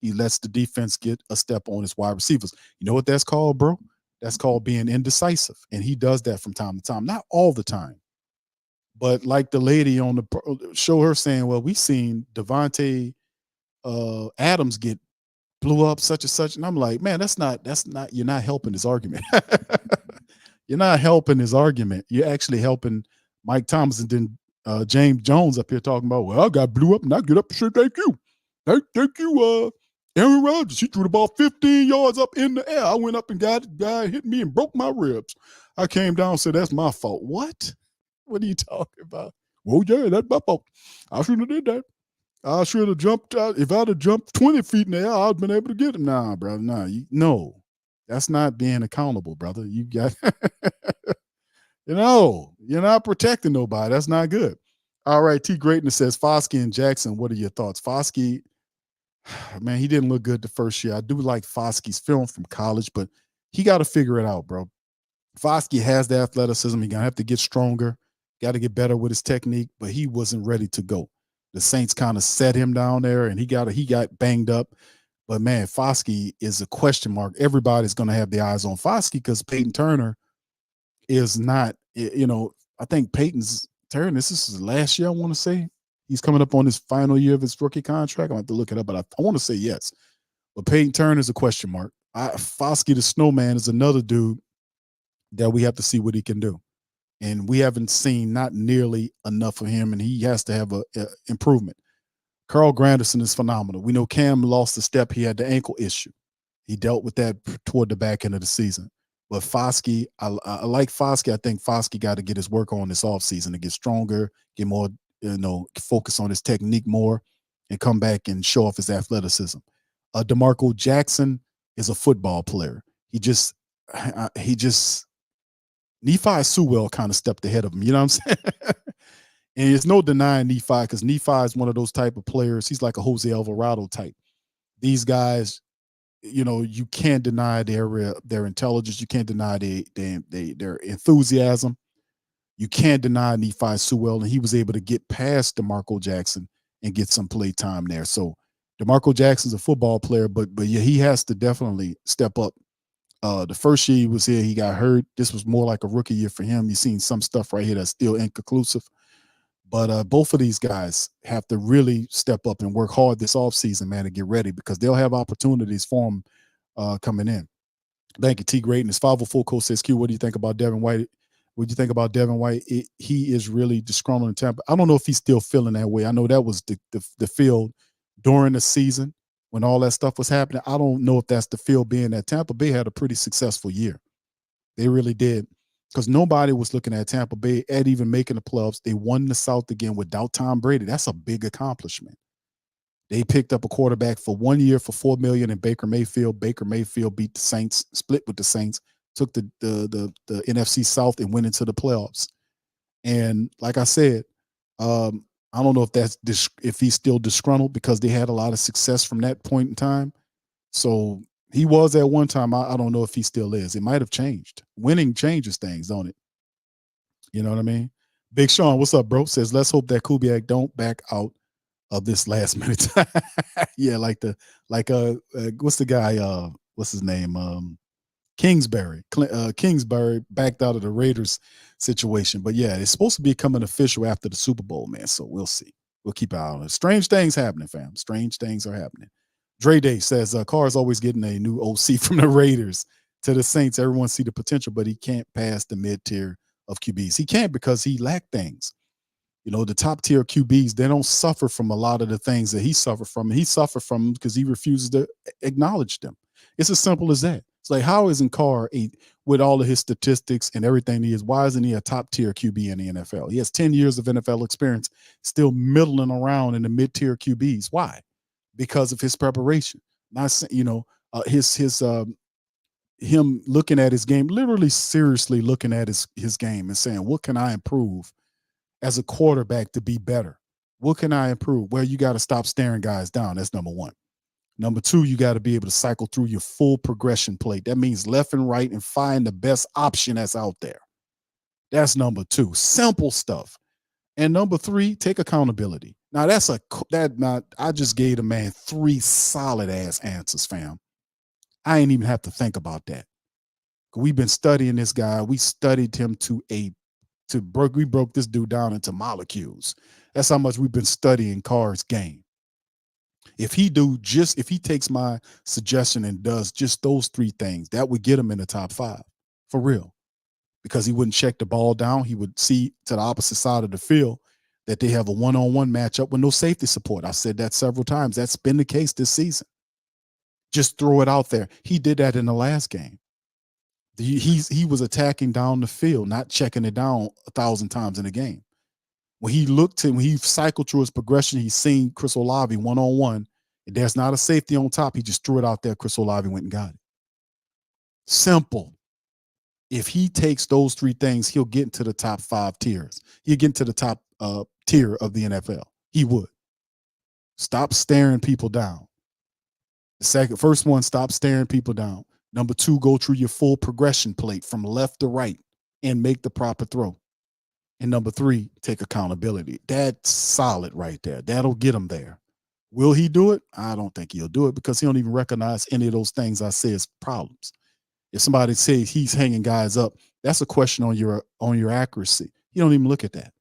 He lets the defense get a step on his wide receivers. You know what that's called, bro? That's called being indecisive, and he does that from time to time. Not all the time, but like the lady on the show, her saying, well, we seen Devontae Adams get blew up such and such, and I'm like, man, that's not. You're not helping his argument. You're not helping his argument. You're actually helping Mike Thomas, and then James Jones up here talking about, well, I got blew up and I get up and say thank you. Thank you, Aaron Rodgers. He threw the ball 15 yards up in the air. I went up and got it. Guy hit me and broke my ribs. I came down and said, that's my fault. What? What are you talking about? Well, yeah, that's my fault. I shouldn't have did that. I should have jumped out. If I'd have jumped 20 feet in the air, I'd have been able to get him. Nah, bro. Nah, no. That's not being accountable, brother. You got you're not protecting nobody. That's not good. All right, T. Greatness says, Foskey and Jackson, what are your thoughts? Foskey, man, he didn't look good the first year. I do like Foskey's film from college, but he got to figure it out, bro. Foskey has the athleticism. He's going to have to get stronger, got to get better with his technique, but he wasn't ready to go. The Saints kind of set him down there, and he got banged up. But, man, Foskey is a question mark. Everybody's going to have their eyes on Foskey because Peyton Turner is not I think Peyton's Terry, this is his last year, I want to say. He's coming up on his final year of his rookie contract. I have to look it up, but I want to say yes. But Peyton Turner is a question mark. Foskey the Snowman is another dude that we have to see what he can do. And we haven't seen not nearly enough of him, and he has to have a improvement. Carl Granderson is phenomenal. We know Cam lost a step. He had the ankle issue. He dealt with that toward the back end of the season. But Foskey, I like Foskey. I think Foskey got to get his work on this offseason to get stronger, get more, focus on his technique more, and come back and show off his athleticism. DeMarco Jackson is a football player. Nephi Sewell kind of stepped ahead of him. You know what I'm saying? And it's no denying Nephi, because Nephi is one of those type of players. He's like a Jose Alvarado type. These guys, you can't deny their intelligence. You can't deny their enthusiasm. You can't deny Nephi Sewell, and he was able to get past DeMarco Jackson and get some play time there. So DeMarco Jackson's a football player, but yeah, he has to definitely step up. The first year he was here, he got hurt. This was more like a rookie year for him. You've seen some stuff right here that's still inconclusive. But both of these guys have to really step up and work hard this offseason, man, to get ready, because they'll have opportunities for them coming in. Thank you, T. Greatness. 504 Coach says, Q, what do you think about Devin White? What do you think about Devin White? He is really disgruntled in Tampa. I don't know if he's still feeling that way. I know that was the feel during the season when all that stuff was happening. I don't know if that's the feel, being that Tampa Bay had a pretty successful year. They really did. Because nobody was looking at Tampa Bay at even making the playoffs. They won the South again without Tom Brady. That's a big accomplishment. They picked up a quarterback for 1 year for $4 million in Baker Mayfield. Baker Mayfield beat the Saints, split with the Saints, took the NFC South and went into the playoffs. And like I said, I don't know if he's still disgruntled, because they had a lot of success from that point in time. So he was at one time. I don't know if he still is. It might have changed. Winning changes things, don't it? You know what I mean? Big Sean, what's up, bro? Says, let's hope that Kubiak don't back out of this last minute. Yeah, what's the guy? What's his name? Kingsbury. Kingsbury backed out of the Raiders situation. But yeah, it's supposed to be coming official after the Super Bowl, man. So we'll see. We'll keep an eye on it. Strange things happening, fam. Strange things are happening. Dre Day says, Carr is always getting a new OC from the Raiders to the Saints. Everyone see the potential, but he can't pass the mid-tier of QBs. He can't, because he lacked things. The top tier QBs, they don't suffer from a lot of the things that he suffered from. He suffered from them because he refuses to acknowledge them. It's as simple as that. It's like, how isn't Carr, with all of his statistics and everything he is, why isn't he a top tier QB in the NFL? He has 10 years of NFL experience, still middling around in the mid-tier QBs. Why? Because of his preparation. Not, him looking at his game, literally seriously looking at his game and saying, what can I improve as a quarterback to be better? What can I improve? Well, you got to stop staring guys down. That's number one. Number two, you got to be able to cycle through your full progression plate. That means left and right, and find the best option that's out there. That's number two. Simple stuff. And number three, take accountability. Now I just gave the man 3 solid ass answers, fam. I ain't even have to think about that. We've been studying this guy. We studied him we broke this dude down into molecules. That's how much we've been studying Carr's game. If he takes my suggestion and does just those 3 things, that would get him in the top 5 for real. Because he wouldn't check the ball down. He would see to the opposite side of the field that they have a one-on-one matchup with no safety support. I've said that several times. That's been the case this season. Just throw it out there. He did that in the last game. He was attacking down the field, not checking it down 1,000 times in a game. When he cycled through his progression, he's seen Chris Olave one-on-one, and there's not a safety on top. He just threw it out there. Chris Olave went and got it. Simple. If he takes those 3 things, he'll get into the top 5 tiers. He'll get into the top tier of the NFL. He would. Stop staring people down. First one, stop staring people down. Number 2, go through your full progression plate from left to right and make the proper throw. And number 3, take accountability. That's solid right there. That'll get him there. Will he do it? I don't think he'll do it, because he don't even recognize any of those things I say as problems. If somebody says he's hanging guys up, that's a question on your accuracy. You don't even look at that.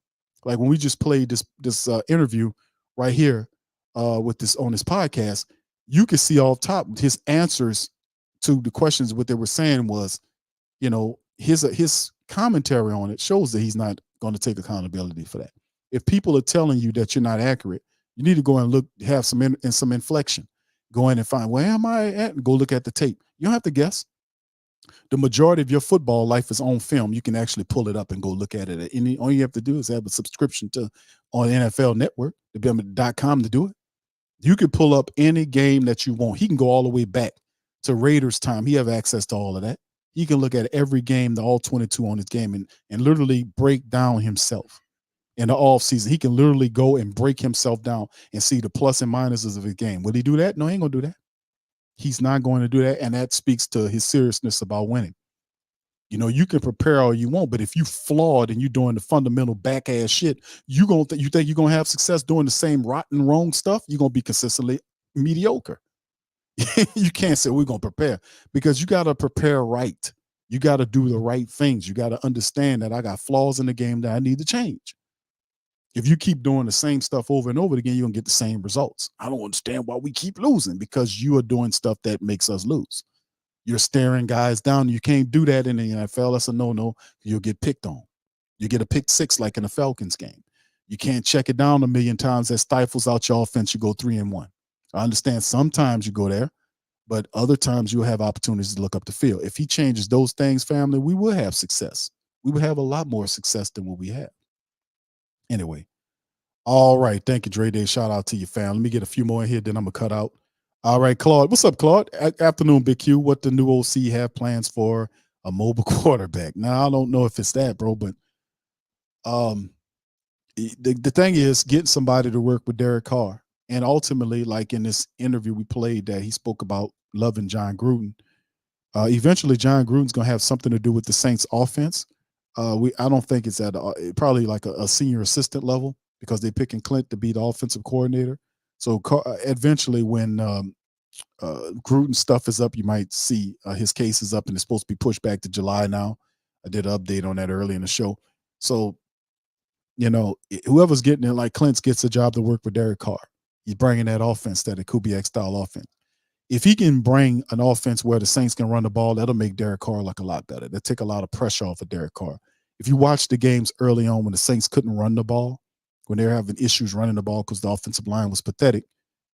Like when we just played this interview right here with this on this podcast, you could see off top his answers to the questions. What they were saying was, his commentary on it shows that he's not going to take accountability for that. If people are telling you that you're not accurate, you need to go and look, have some inflection. Go in and find, where am I at? And go look at the tape. You don't have to guess. The majority of your football life is on film. You can actually pull it up and go look at it. All you have to do is have a subscription on NFL Network, .com, to do it. You could pull up any game that you want. He can go all the way back to Raiders time. He have access to all of that. He can look at every game, the all 22 on his game, and literally break down himself. In the off season, he can literally go and break himself down and see the plus and minuses of his game. Would he do that? No, he ain't gonna do that. He's not going to do that, and that speaks to his seriousness about winning. You can prepare all you want, but if you flawed and you're doing the fundamental back ass shit, you think you're gonna have success doing the same rotten wrong stuff? You're gonna be consistently mediocre. You can't say we're gonna prepare, because you gotta prepare right. You gotta do the right things. You gotta understand that I got flaws in the game that I need to change. If you keep doing the same stuff over and over again, you're gonna get the same results. I don't understand why we keep losing, because you are doing stuff that makes us lose. You're staring guys down. You can't do that in the NFL. That's a no-no. You'll get picked on. You get a pick six like in the Falcons game. You can't check it down a million times. That stifles out your offense. You go 3-1. I understand sometimes you go there, but other times you'll have opportunities to look up the field. If he changes those things, family, we will have success. We will have a lot more success than what we have. Anyway, all right. Thank you, Dre Day. Shout out to your family. Let me get a few more in here, then I'm going to cut out. All right, Claude. What's up, Claude? Afternoon, Big Q. What the new OC have plans for a mobile quarterback? Now, I don't know if it's that, bro, but the thing is getting somebody to work with Derek Carr. And ultimately, like in this interview we played that he spoke about loving John Gruden. Eventually, John Gruden's going to have something to do with the Saints offense. I don't think it's at probably like a senior assistant level, because they're picking Klint to be the offensive coordinator. So eventually when Gruden stuff is up, you might see his case is up, and it's supposed to be pushed back to July now. I did an update on that early in the show. So, whoever's getting it, like Klintz gets a job to work with Derek Carr. He's bringing that offense, that Kubiak style offense. If he can bring an offense where the Saints can run the ball, that'll make Derek Carr look a lot better. That'll take a lot of pressure off of Derek Carr. If you watch the games early on when the Saints couldn't run the ball, when they were having issues running the ball because the offensive line was pathetic,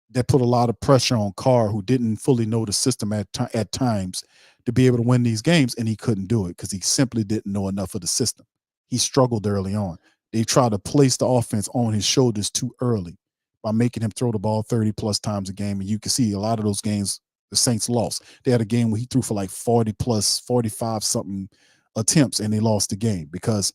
that put a lot of pressure on Carr, who didn't fully know the system at times to be able to win these games, and he couldn't do it because he simply didn't know enough of the system. He struggled early on. They tried to place the offense on his shoulders too early by making him throw the ball 30-plus times a game, and you can see a lot of those games the Saints lost. They had a game where he threw for like 40-plus, 45-something attempts, and they lost the game because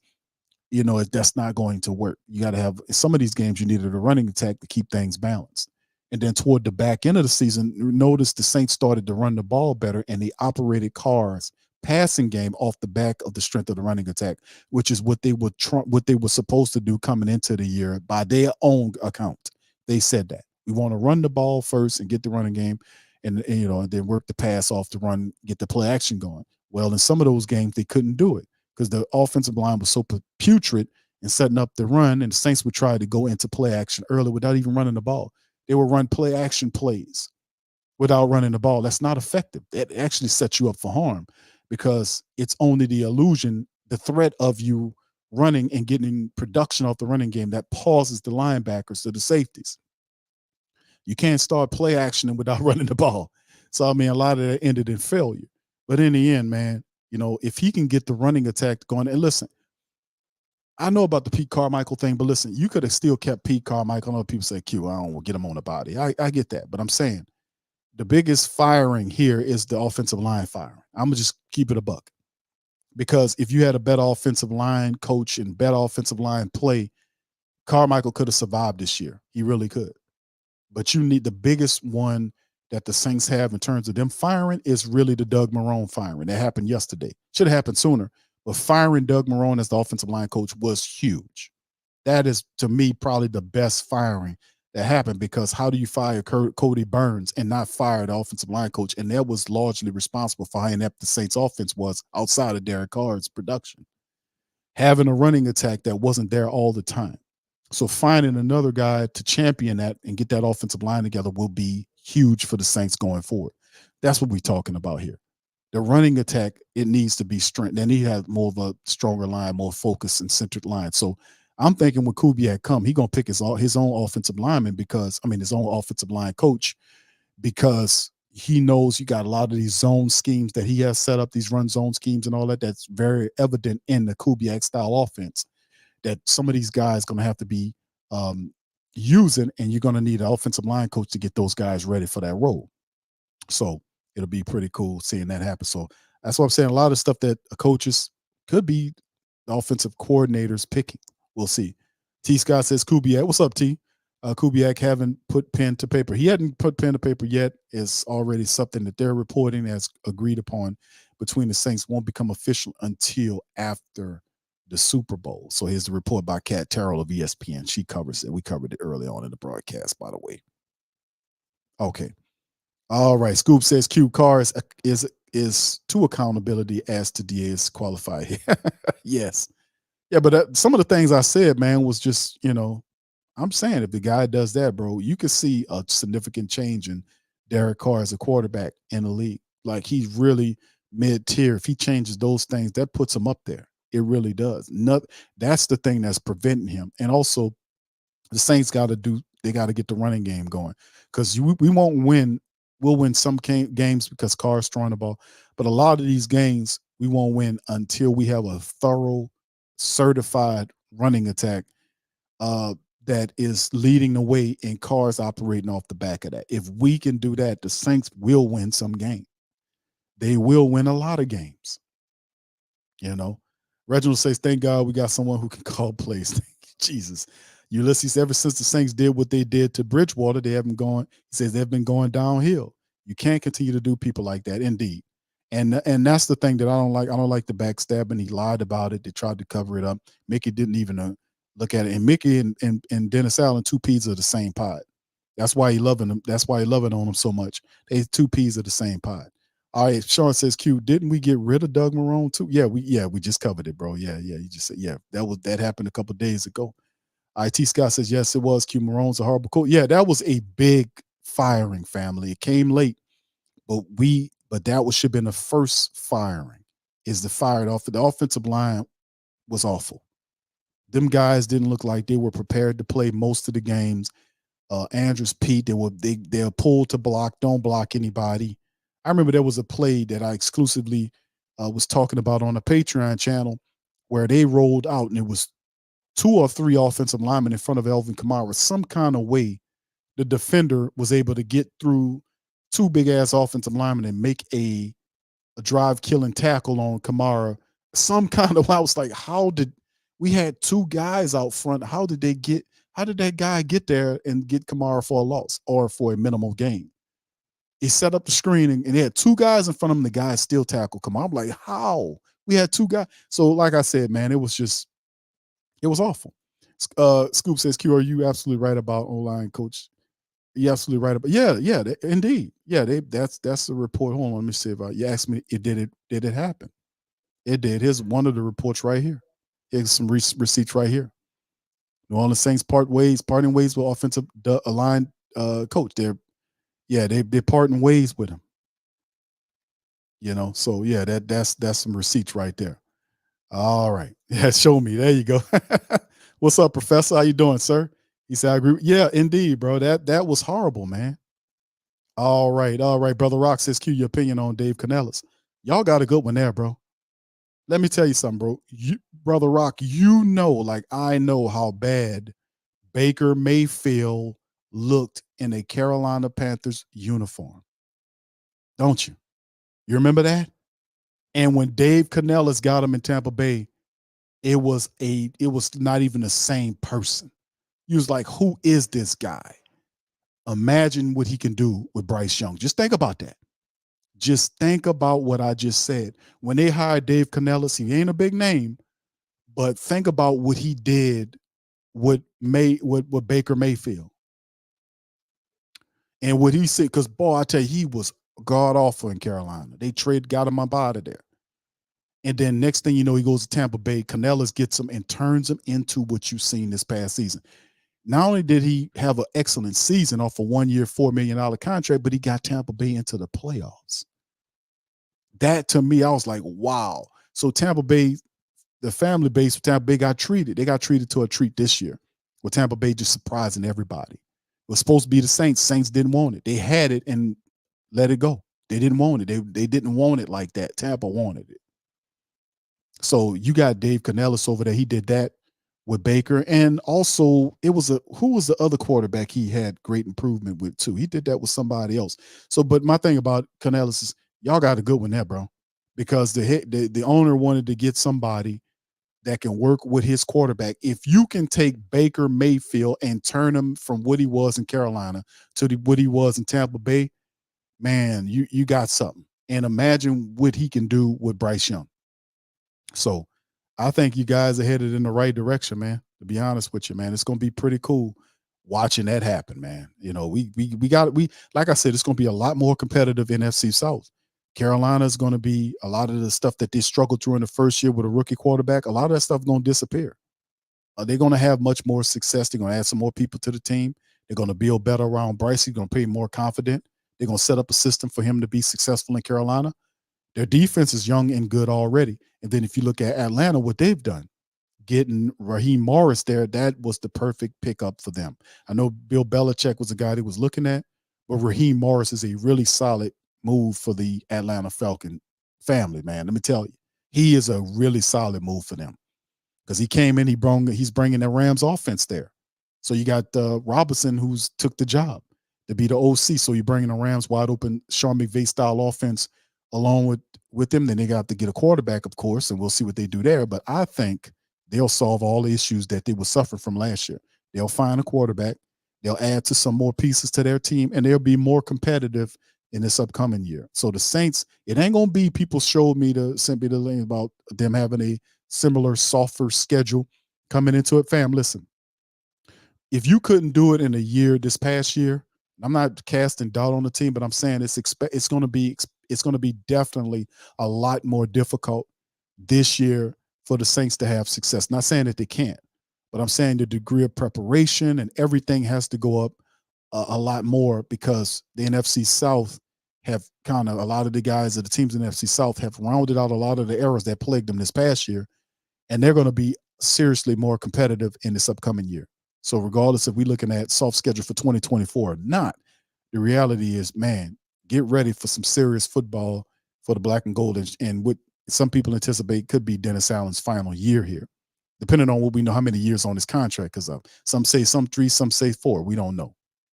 that's not going to work. You got to have some of these games. You needed a running attack to keep things balanced. And then toward the back end of the season, notice the Saints started to run the ball better, and they operated Carr's passing game off the back of the strength of the running attack, which is what they were supposed to do coming into the year by their own account. They said that we want to run the ball first and get the running game, and then work the pass off the run, get the play action going. Well, in some of those games, they couldn't do it because the offensive line was so putrid in setting up the run, and the Saints would try to go into play action early without even running the ball. They would run play action plays without running the ball. That's not effective. It actually sets you up for harm because it's only the illusion, the threat of you running and getting production off the running game that pauses the linebackers to the safeties. You can't start play actioning without running the ball. So, a lot of that ended in failure. But in the end, man, if he can get the running attack going, and listen, I know about the Pete Carmichael thing, but listen, you could have still kept Pete Carmichael. I know people say, Q, I don't want to get him on the body. I get that, but I'm saying the biggest firing here is the offensive line firing. I'm going to just keep it a buck. Because if you had a better offensive line coach and better offensive line play, Carmichael could have survived this year. He really could. But you need the biggest one that the Saints have in terms of them firing is really the Doug Marrone firing. That happened yesterday. Should have happened sooner. But firing Doug Marrone as the offensive line coach was huge. That is, to me, probably the best firing that happened, because how do you fire Cody Burns and not fire the offensive line coach? And that was largely responsible for how inept the Saints offense was outside of Derek Carr's production. Having a running attack that wasn't there all the time. So finding another guy to champion that and get that offensive line together will be huge for the Saints going forward. That's what we're talking about here. The running attack, it needs to be strengthened. And he has more of a stronger line, more focused and centered line. So I'm thinking when Kubiak come, he's going to pick his own offensive lineman his own offensive line coach, because he knows you got a lot of these zone schemes that he has set up, these run zone schemes and all that. That's very evident in the Kubiak style offense, that some of these guys going to have to be using, and you're going to need an offensive line coach to get those guys ready for that role. So it'll be pretty cool seeing that happen. So that's what I'm saying. A lot of stuff that coaches could be the offensive coordinators picking. We'll see. T. Scott says Kubiak. What's up, T? Kubiak haven't put pen to paper. He hadn't put pen to paper yet. It's already something that they're reporting as agreed upon between the Saints. Won't become official until after the Super Bowl. So here's the report by Kat Terrell of ESPN. She covers it. We covered it early on in the broadcast, by the way. Okay. All right. Scoop says Q Carr is to accountability as to DA's qualified. Yes. Yeah, but some of the things I said, man, was just, I'm saying if the guy does that, bro, you could see a significant change in Derek Carr as a quarterback in the league. Like, he's really mid-tier. If he changes those things, that puts him up there. It really does. That's the thing that's preventing him. And also, the Saints got to get the running game going, because we won't win. We'll win some games because Carr's throwing the ball, but a lot of these games we won't win until we have a thorough, certified running attack that is leading the way, and Carr's operating off the back of that. If we can do that, the Saints will win some games. They will win a lot of games. Reginald says, thank God we got someone who can call plays. Jesus. Ulysses, ever since the Saints did what they did to Bridgewater, he says they've been going downhill. You can't continue to do people like that, indeed. And that's the thing that I don't like. I don't like the backstabbing. He lied about it. They tried to cover it up. Mickey didn't even look at it. And Mickey and Dennis Allen, two peas of the same pod. That's why he loving them. That's why he loving on them so much. They two peas of the same pod. All right, Sean says, Q, didn't we get rid of Doug Marrone too? Yeah, we just covered it, bro. Yeah. You just said, that happened a couple of days ago. IT Scott says, yes, it was. Q, Marrone's a horrible coach. Yeah, that was a big firing, family. It came late, but that should have been the first firing. Is the fired off. The offensive line was awful. Them guys didn't look like they were prepared to play most of the games. Andrews, Pete, they're pulled to block, don't block anybody. I remember there was a play that I exclusively was talking about on the Patreon channel where they rolled out, and it was 2 or 3 offensive linemen in front of Alvin Kamara. Some kind of way the defender was able to get through 2 big-ass offensive linemen and make a drive-killing tackle on Kamara. Some kind of, I was like, we had 2 guys out front. How did that guy get there and get Kamara for a loss or for a minimal gain? He set up the screen, and they had 2 guys in front of him. The guy still tackled Kamara. I'm like, how? We had 2 guys. So like I said, man, it was awful. Scoop says, Q, are you absolutely right about O-line coach? You absolutely right about, indeed. Yeah, that's the report. Hold on, let me see if you asked me, did it happen? It did. Here's one of the reports right here. Here's some receipts right here. New Orleans Saints parting ways with offensive line coach. They're parting ways with him. So yeah, that's some receipts right there. All right. Yeah, show me. There you go. What's up, Professor? How you doing, sir? He said, I agree. Yeah, indeed, bro. That was horrible, man. All right. Brother Rock says, Q, your opinion on Dave Canellis. Y'all got a good one there, bro. Let me tell you something, bro. Brother Rock, like I know how bad Baker Mayfield looked in a Carolina Panthers uniform. Don't you? You remember that? And when Dave Canellis got him in Tampa Bay, it was not even the same person. He was like, who is this guy? Imagine what he can do with Bryce Young. Just think about that. Just think about what I just said. When they hired Dave Canellis, he ain't a big name, but think about what he did with Baker Mayfield. And what he said, because boy, I tell you, he was god awful in Carolina. They got him up out of there. And then next thing you know, he goes to Tampa Bay. Canellis gets him and turns him into what you've seen this past season. Not only did he have an excellent season off a 1 year, $4 million contract, but he got Tampa Bay into the playoffs. That to me, I was like, wow. So Tampa Bay, the family base of Tampa Bay got treated. They got treated to a treat this year with Tampa Bay just surprising everybody. It was supposed to be the Saints. Saints didn't want it. They had it and let it go. They didn't want it. They didn't want it like that. Tampa wanted it. So you got Dave Canellis over there. He did that with Baker. And also who was the other quarterback he had great improvement with too? He did that with somebody else. So, but my thing about Canellis is y'all got a good one there, bro, because the owner wanted to get somebody that can work with his quarterback. If you can take Baker Mayfield and turn him from what he was in Carolina to what he was in Tampa Bay, man, you got something. And imagine what he can do with Bryce Young. So I think you guys are headed in the right direction, man. To be honest with you, man, it's going to be pretty cool watching that happen, man. You know, we like I said, it's going to be a lot more competitive NFC South. Carolina is going to be a lot of the stuff that they struggled through in the first year with a rookie quarterback. A lot of that stuff is going to disappear. They're going to have much more success. They're going to add some more people to the team. They're going to build better around Bryce. He's going to be more confident. They're going to set up a system for him to be successful in Carolina. Their defense is young and good already. And then if you look at Atlanta, what they've done, getting Raheem Morris there, that was the perfect pickup for them. I know Bill Belichick was the guy they was looking at, but Raheem Morris is a really solid move for the Atlanta Falcon family, man. Let me tell you, he is a really solid move for them because he came in, he's bringing the Rams offense there. So you got Robinson, who's took the job to be the OC. So you're bringing the Rams wide open, Sean McVay style offense along with them. Then they got to get a quarterback, of course, and we'll see what they do there. But I think they'll solve all the issues that they were suffering from last year. They'll find a quarterback. They'll add to some more pieces to their team, and they'll be more competitive in this upcoming year. So the Saints, it ain't going to be, people showed me sent me the link about them having a similar, softer schedule coming into it. Fam, listen, if you couldn't do it in a year, this past year, I'm not casting doubt on the team, but I'm saying it's going to be definitely a lot more difficult this year for the Saints to have success. Not saying that they can't, but I'm saying the degree of preparation and everything has to go up a lot more because the NFC South have kind of, a lot of the guys of the teams in the NFC South have rounded out a lot of the errors that plagued them this past year, and they're going to be seriously more competitive in this upcoming year. So regardless if we're looking at soft schedule for 2024 or not, the reality is, man, get ready for some serious football for the black and gold, and what some people anticipate could be Dennis Allen's final year here, depending on what we know, how many years on his contract, because some say 3, some say 4. We don't know.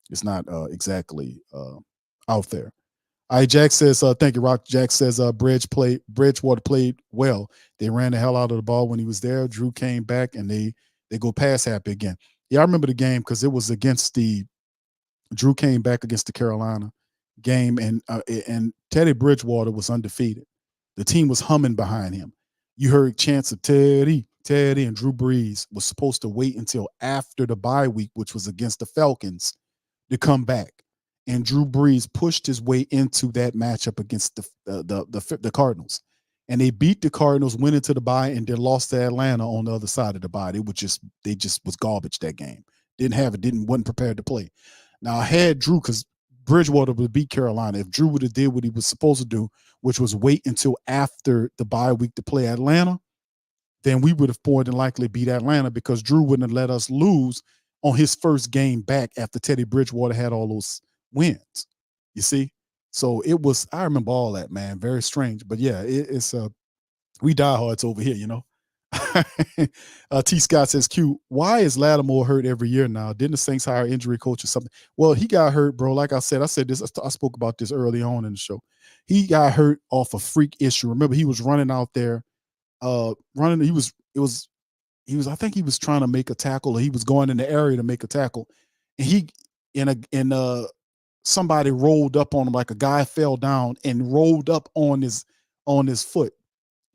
It's not exactly out there. All right, Jack says, thank you, Rock. Jack says, Bridgewater played well. They ran the hell out of the ball when he was there. Drew came back, and they go pass happy again. Yeah, I remember the game because it was against Drew came back against the Carolina game, and Teddy Bridgewater was undefeated. The team was humming behind him. You heard chants of Teddy, and Drew Brees was supposed to wait until after the bye week, which was against the Falcons, to come back. And Drew Brees pushed his way into that matchup against the Cardinals. And they beat the Cardinals, went into the bye, and then lost to Atlanta on the other side of the bye. They just was garbage that game. Wasn't prepared to play. Now I had Drew because Bridgewater would beat Carolina. If Drew would have did what he was supposed to do, which was wait until after the bye week to play Atlanta, then we would have more than likely beat Atlanta because Drew wouldn't have let us lose on his first game back after Teddy Bridgewater had all those wins. You see? So I remember all that, man. Very strange. But yeah, it's we diehards over here, you know. T. Scott says, Q, why is Lattimore hurt every year now? Didn't the Saints hire injury coach or something? Well, he got hurt, bro. Like I said this, I spoke about this early on in the show. He got hurt off a freak issue. Remember, he was running out there, I think he was trying to make a tackle, or he was going in the area to make a tackle. And somebody rolled up on him, like a guy fell down and rolled up on his foot.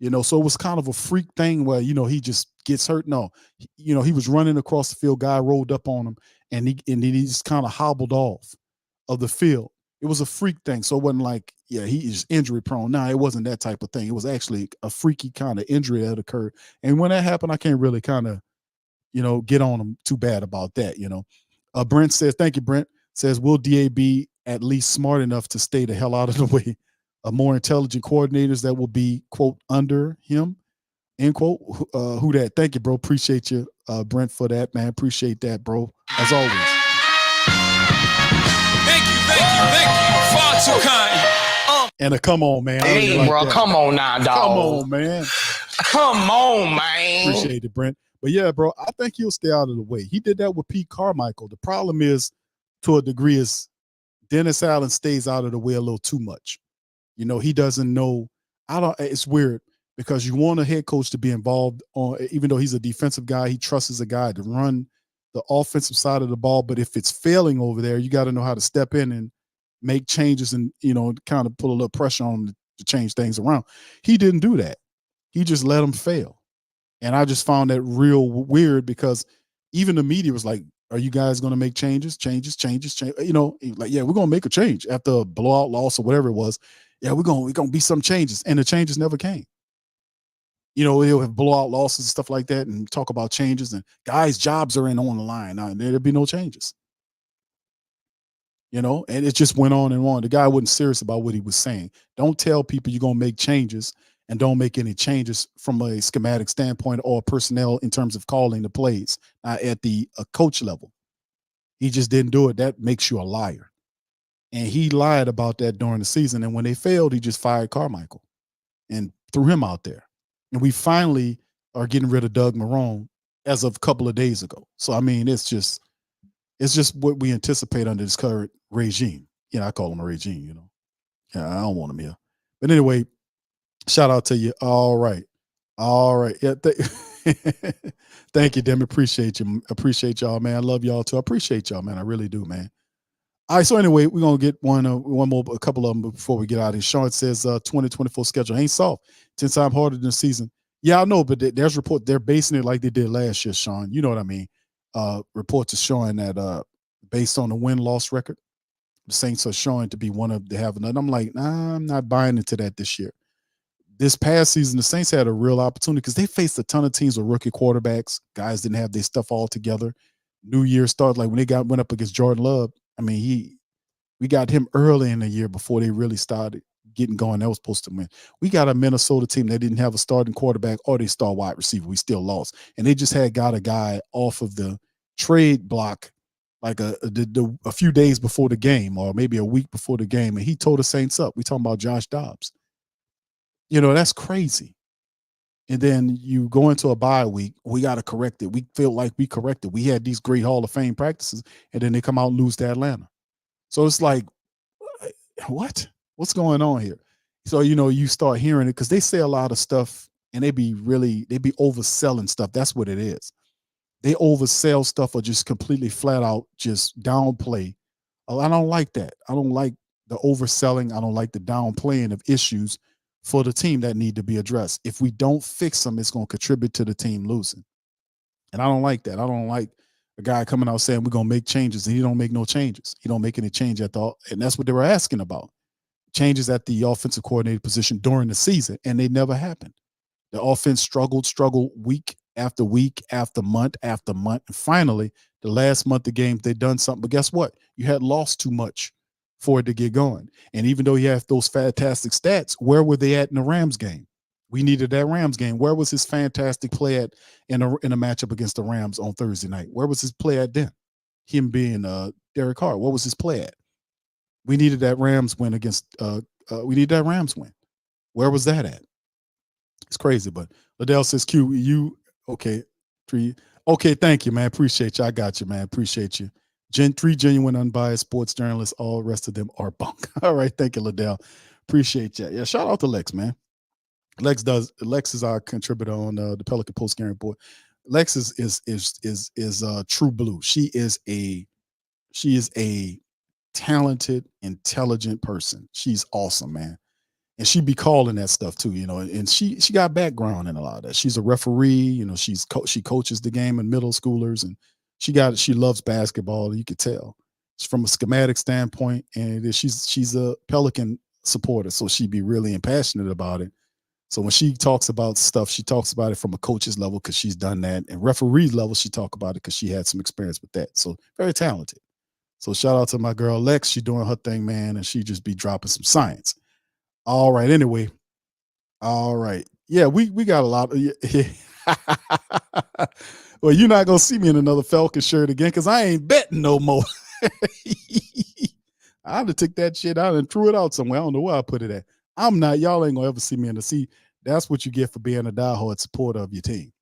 You know, so it was kind of a freak thing where, you know, he just gets hurt. No, you know, he was running across the field, guy rolled up on him, and he just kind of hobbled off. of the field. It was a freak thing. So it wasn't like, yeah, he is injury prone. No, it wasn't that type of thing. It was actually a freaky kind of injury that occurred. And when that happened, I can't really kind of, get on him too bad about that, Brent says, thank you, Brent. Says, will DA be at least smart enough to stay the hell out of the way of more intelligent coordinators that will be, quote, under him, end quote? Who that? Thank you, bro. Appreciate you, Brent, for that, man. Appreciate that, bro. As always. Thank you. Far too kind. And come on, man. Hey, bro, come on now, dog. Come on, man. Come on, man. Appreciate it, Brent. But yeah, bro, I think he'll stay out of the way. He did that with Pete Carmichael. The problem is, to a degree, is Dennis Allen stays out of the way a little too much. He doesn't know. It's weird because you want a head coach to be involved even though he's a defensive guy, he trusts a guy to run the offensive side of the ball. But if it's failing over there, you got to know how to step in and make changes and, kind of put a little pressure on him to change things around. He didn't do that. He just let him fail. And I just found that real weird because even the media was like, are you guys going to make changes? Like, yeah, we're going to make a change after a blowout loss or whatever it was. Yeah, we're going to be some changes. And the changes never came. They'll have blowout losses and stuff like that and talk about changes and guys' jobs are on the line. Now, there'll be no changes. And it just went on and on. The guy wasn't serious about what he was saying. Don't tell people you're going to make changes and don't make any changes from a schematic standpoint or personnel in terms of calling the plays at the coach level. He just didn't do it. That makes you a liar. And he lied about that during the season. And when they failed, he just fired Carmichael and threw him out there. And we finally are getting rid of Doug Marrone as of a couple of days ago. So, I mean, it's just what we anticipate under this current regime. I call him a regime, Yeah, I don't want him here. But anyway, shout out to you. All right. Yeah. Thank you, Dem. Appreciate you. Appreciate y'all, man. I love y'all too. I appreciate y'all, man. I really do, man. All right. So anyway, we're going to get a couple of them before we get out of here. Sean says 2024 schedule ain't soft. 10 times harder than the season. Yeah, I know, but there's report. They're basing it like they did last year, Sean. You know what I mean? Reports are showing that based on the win-loss record, the Saints are showing to be one of the having. And I'm like, nah, I'm not buying into that this year. This past season, the Saints had a real opportunity because they faced a ton of teams with rookie quarterbacks. Guys didn't have their stuff all together. New Year started, like when they went up against Jordan Love. I mean, we got him early in the year before they really started getting going. That was supposed to win. We got a Minnesota team that didn't have a starting quarterback or they star wide receiver. We still lost. And they just got a guy off of the trade block like a few days before the game or maybe a week before the game. And he tore the Saints up. We talking about Josh Dobbs. That's crazy. And then you go into a bye week, we got to correct it. We feel like we corrected. We had these great Hall of Fame practices, and then they come out and lose to Atlanta. So it's like, what? What's going on here? So, you start hearing it because they say a lot of stuff, and they be overselling stuff. That's what it is. They oversell stuff or just completely flat out just downplay. I don't like that. I don't like the overselling. I don't like the downplaying of issues for the team that need to be addressed. If we don't fix them, it's going to contribute to the team losing. And I don't like that. I don't like a guy coming out saying we're going to make changes and he don't make no changes. He don't make any change at all. And that's what they were asking about. Changes at the offensive coordinator position during the season, and they never happened. The offense struggled week after week after month after month. And finally, the last month of games, they done something. But guess what? You had lost too much for it to get going. And even though you have those fantastic stats, where were they at in the Rams game? We needed that Rams game. Where was his fantastic play at in a matchup against the Rams on Thursday night? Where was his play at then? Him being Derek Carr. What was his play at? We needed that Rams win against we need that Rams win. Where was that at? It's crazy, but Liddell says, Q, you okay. Okay, thank you, man. Appreciate you. I got you, man. Appreciate you. 3 genuine, unbiased sports journalists. All the rest of them are bunk. All right, thank you, Liddell. Appreciate you. Yeah, shout out to Lex, man. Lex is our contributor on the Pelican Post Game Report. Lex is true blue. She is a talented, intelligent person. She's awesome, man. And she be calling that stuff too, and she got background in a lot of that. She's a referee, she coaches the game in middle schoolers, and she loves basketball. You could tell. from a schematic standpoint, and she's a Pelican supporter, so she'd be really passionate about it. So when she talks about stuff, she talks about it from a coach's level because she's done that, and referee level, she talk about it because she had some experience with that. So very talented. So shout out to my girl Lex. She doing her thing, man, and she just be dropping some science. All right. Anyway. All right. Yeah, we got a lot of. Well, you're not gonna see me in another Falcon shirt again because I ain't betting no more. I had to take that shit out and threw it out somewhere. I don't know where I put it at. I'm not. Y'all ain't gonna ever see me in the sea. That's what you get for being a diehard supporter of your team.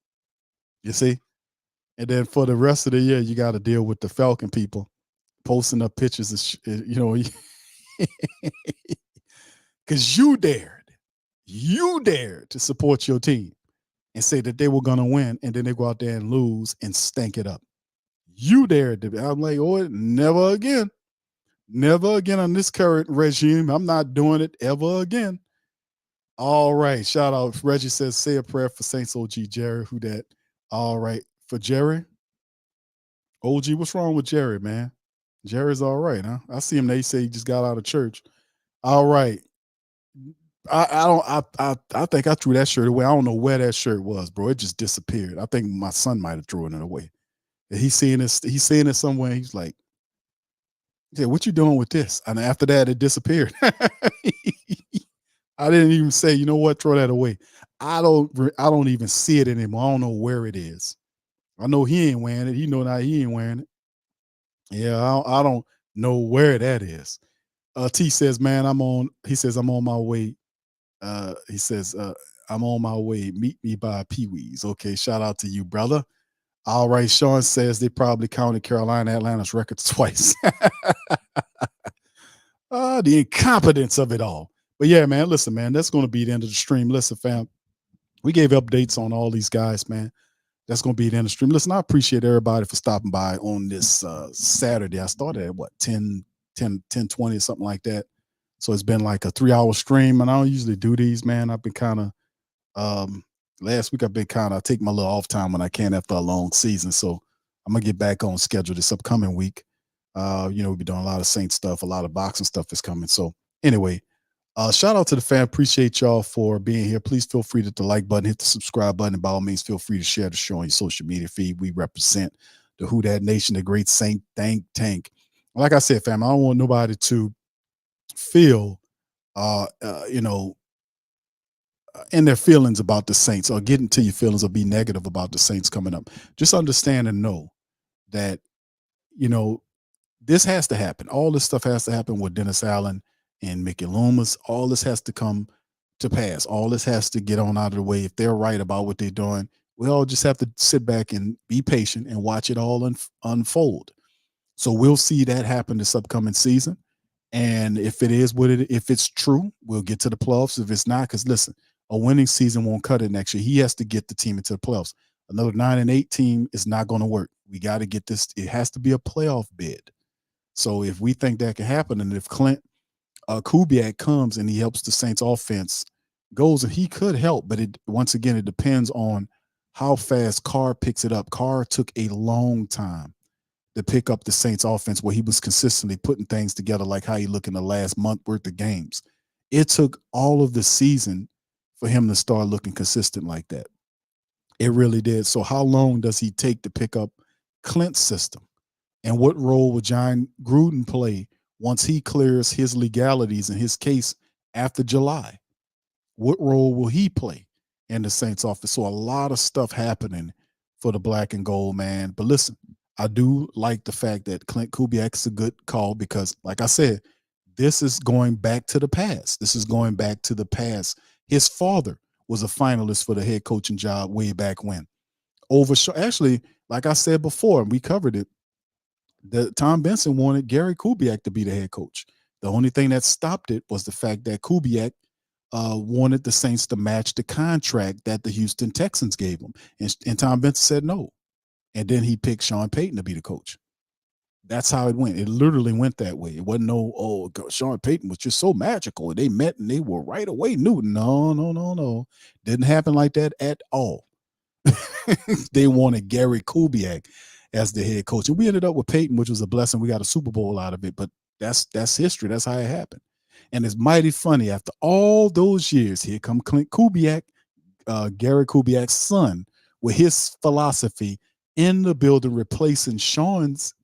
You see? And then for the rest of the year, you got to deal with the Falcon people posting up pictures of, because you dared to support your team and say that they were going to win, and then they go out there and lose and stank it up. You dared to. I'm like, oh, never again. Never again on this current regime. I'm not doing it ever again. All right. Shout out. Reggie says, say a prayer for Saints OG Jerry. Who that? All right. For Jerry? OG, what's wrong with Jerry, man? Jerry's all right, huh? I see him. They say he just got out of church. All right. I think I threw that shirt away. I don't know where that shirt was, bro. It just disappeared. I think my son might have thrown it away. He's seeing it somewhere. He's like, yeah, what you doing with this? And after that, it disappeared. I didn't even say, you know what, throw that away. I don't even see it anymore. I don't know where it is. I know he ain't wearing it. He know now he ain't wearing it. Yeah, I don't know where that is. T says, man, I'm on my way. He says, I'm on my way. Meet me by Pee-wee's. Okay, shout out to you, brother. All right, Sean says they probably counted Carolina Atlanta's records twice. The incompetence of it all. But yeah, man, listen, man, that's going to be the end of the stream. Listen, fam, we gave updates on all these guys, man. That's going to be the end of the stream. Listen, I appreciate everybody for stopping by on this Saturday. I started at, 10:20 or something like that. So it's been like a 3-hour stream, and I don't usually do these, man. I've been kind of last week I take my little off time when I can after a long season. So I'm gonna get back on schedule this upcoming week. We'll be doing a lot of Saints stuff, a lot of boxing stuff is coming. So anyway, shout out to the fan. Appreciate y'all for being here. Please feel free to hit the like button, hit the subscribe button, and by all means, feel free to share the show on your social media feed. We represent the Who Dat Nation, the great Saint Think Tank. Like I said, fam, I don't want nobody to feel, in their feelings about the Saints or get into your feelings or be negative about the Saints coming up. Just understand and know that, this has to happen. All this stuff has to happen with Dennis Allen and Mickey Loomis. All this has to come to pass. All this has to get on out of the way. If they're right about what they're doing, we all just have to sit back and be patient and watch it all unfold. So we'll see that happen this upcoming season. And if it is if it's true, we'll get to the playoffs. If it's not, because listen, a winning season won't cut it next year. He has to get the team into the playoffs. Another 9-8 team is not going to work. We got to get this. It has to be a playoff bid. So if we think that can happen, and if Klint Kubiak comes and he helps the Saints offense goes, and he could help, but once again, it depends on how fast Carr picks it up. Carr took a long time to pick up the Saints offense where he was consistently putting things together, like how he looked in the last month worth of games. It took all of the season for him to start looking consistent like that. It really did. So how long does he take to pick up Klint's system? And what role will John Gruden play once he clears his legalities in his case after July? What role will he play in the Saints office? So a lot of stuff happening for the black and gold, man. But listen, I do like the fact that Klint Kubiak's a good call because, like I said, this is going back to the past. This is going back to the past. His father was a finalist for the head coaching job way back when. Actually, like I said before, and we covered it, Tom Benson wanted Gary Kubiak to be the head coach. The only thing that stopped it was the fact that Kubiak wanted the Saints to match the contract that the Houston Texans gave him. And Tom Benson said no. And then he picked Sean Payton to be the coach. That's how it went. It literally went that way. It wasn't Sean Payton was just so magical. They met and they were right away new. No. Didn't happen like that at all. They wanted Gary Kubiak as the head coach. And we ended up with Peyton, which was a blessing. We got a Super Bowl out of it, but that's history. That's how it happened. And it's mighty funny. After all those years, here come Klint Kubiak, Derek Kubiak's son, with his philosophy in the building, replacing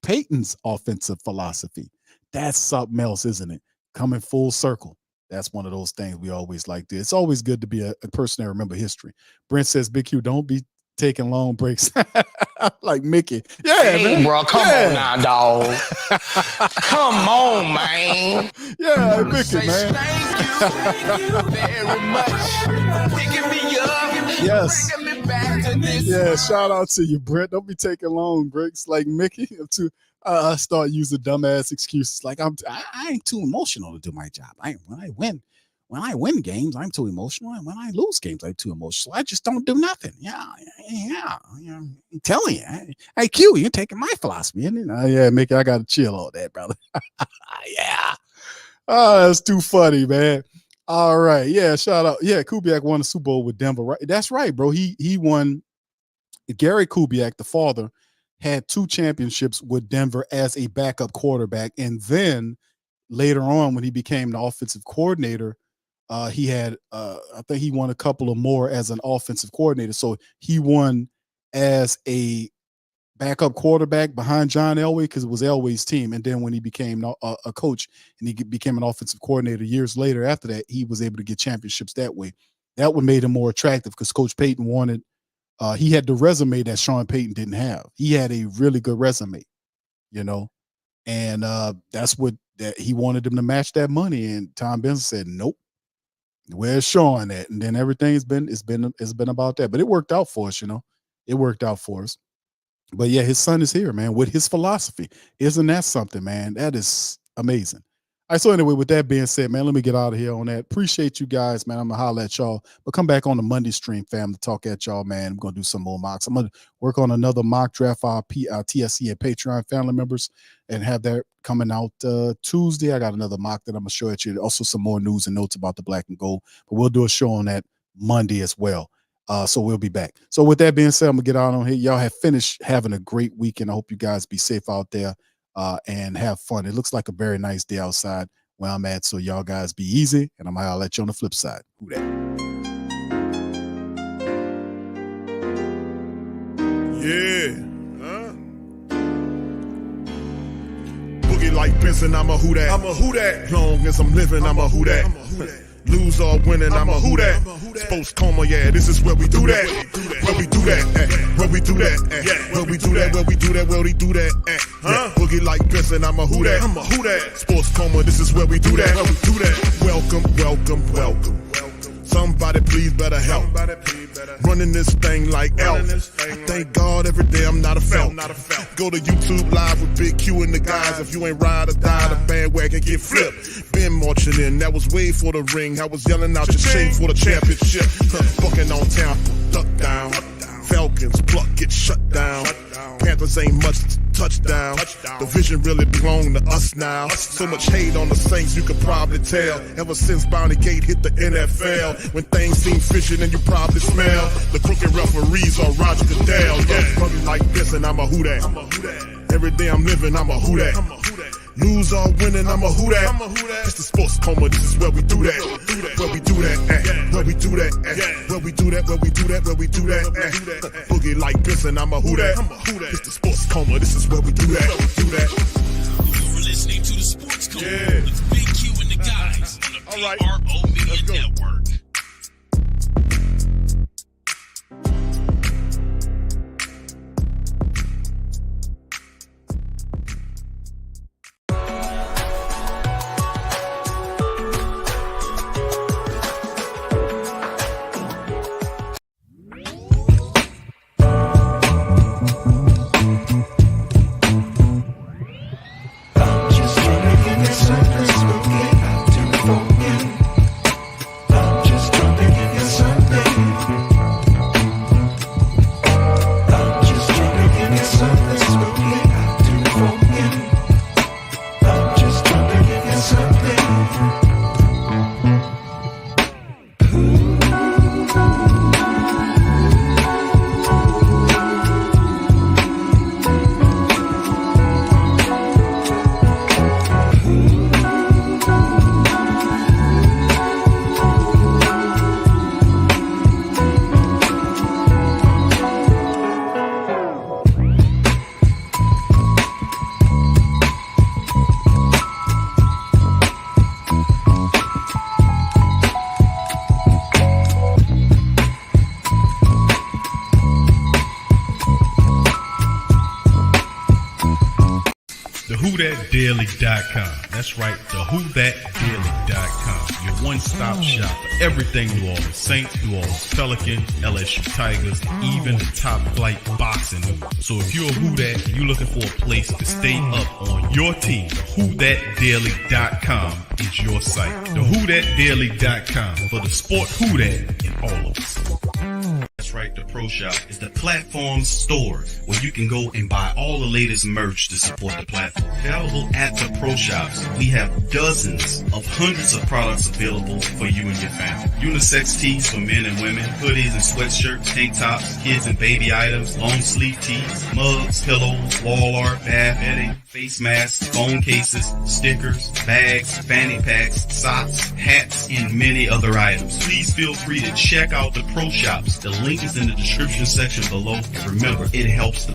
Peyton's offensive philosophy. That's something else, isn't it? Coming full circle. That's one of those things we always like to. It's always good to be a person that remember history. Brent says, Big Q, don't be taking long breaks. Like Mickey. Yeah, Hey, man. bro, come on now, dog. Come on, man. Yeah, Mickey, Say man. thank you very much. Picking me up. Yes. Bringing me back to this. Yeah, shout out to you, Brent. Don't be taking long breaks like Mickey. I start using dumbass excuses like I ain't too emotional to do my job. When I win games, I'm too emotional, and when I lose games, I'm too emotional. I just don't do nothing. Yeah. I'm telling you, hey Q, you're taking my philosophy, and yeah, Mickey, I gotta chill on that, brother. Yeah. Oh, that's too funny, man. All right, yeah, shout out. Yeah, Kubiak won the Super Bowl with Denver, right? That's right, bro. He won. Gary Kubiak, the father, had 2 championships with Denver as a backup quarterback, and then later on, when he became the offensive coordinator, he had I think he won a couple of more as an offensive coordinator. So he won as a backup quarterback behind John Elway because it was Elway's team. And then when he became a coach and he became an offensive coordinator years later after that, he was able to get championships that way. That one made him more attractive because Coach Payton wanted he had the resume that Sean Payton didn't have. He had a really good resume, and that's what that he wanted him to match that money. And Tom Benson said, nope. Where's Sean at? And then everything's been about that. But it worked out for us, It worked out for us. But yeah, his son is here, man, with his philosophy. Isn't that something, man? That is amazing. All right, so anyway, with that being said, man, let me get out of here on that. Appreciate you guys, man. I'm gonna holler at y'all, but come back on the Monday stream, fam, to talk at y'all, man. I'm gonna do some more mocks. I'm gonna work on another mock draft for our TSC and Patreon family members and have that coming out Tuesday. I got another mock that I'm gonna show at you. Also, some more news and notes about the black and gold, but we'll do a show on that Monday as well. So we'll be back. So with that being said, I'm gonna get out on here. Y'all have finished having a great weekend. I hope you guys be safe out there and have fun. It looks like a very nice day outside where I'm at. So y'all guys be easy, and I'm gonna let you on the flip side. Who that? Yeah. Boogie like Benson, I'm a who that. I'm a who that. Long as I'm living, I'm a who that. Lose or winning, I'm a who that. Sports Coma, yeah, this is where we do that. Where we do that, where we do that, where we do that, where we do that, where we do that. Boogie like Benson, I'm a who that. I'm a who that. Sports Coma, this is where we do that. Where we do that. Welcome, welcome, welcome. Somebody please better help. Running this thing like Elf. I thank God every day I'm not a felt. Go to YouTube Live with Big Q and the guys. If you ain't ride or die, the bandwagon get flipped. Been marching in, that was way for the ring. I was yelling out your shame for the championship. Bucking on town, duck down. Falcons pluck, get shut down. Panthers ain't much touchdown. The vision really belong to us now. So much hate on the Saints, you could probably tell. Ever since Bounty Gate hit the NFL, when things seem fishy, and you probably smell the crooked referees on Roger Goodell. Yeah, running like this, and I'm a who that. Every day I'm living, I'm a who that. Lose or winning, I'm a who that. It's the Sports Coma, this is where we do that. Where we do that, where we do that, where we do that, where we do that, where we do that. Boogie like Benson, I'm a who that. It's the Sports Coma, this is where we do that. You're listening to the Sports Coma with Big Q and the guys on the PRO Media Network. TheWhoThatDaily.com. That's right, TheWhoThatDaily.com. Your one-stop shop for everything New Orleans Saints, New Orleans Pelicans, LSU Tigers, even the top flight boxing news. So if you're a Who That and you're looking for a place to stay up on your team, TheWhoThatDaily.com is your site. TheWhoThatDaily.com for the sport Who That in all of us. That's right, the Pro Shop is the platform store where you can go and buy all the latest merch to support the platform. Available at the Pro Shops, we have dozens of hundreds of products available for you and your family. Unisex tees for men and women, hoodies and sweatshirts, tank tops, kids and baby items, long sleeve tees, mugs, pillows, wall art, bath bedding, face masks, phone cases, stickers, bags, fanny packs, socks, hats, and many other items. Please feel free to check out the Pro Shops. The link is in the description section below. And remember, it helps the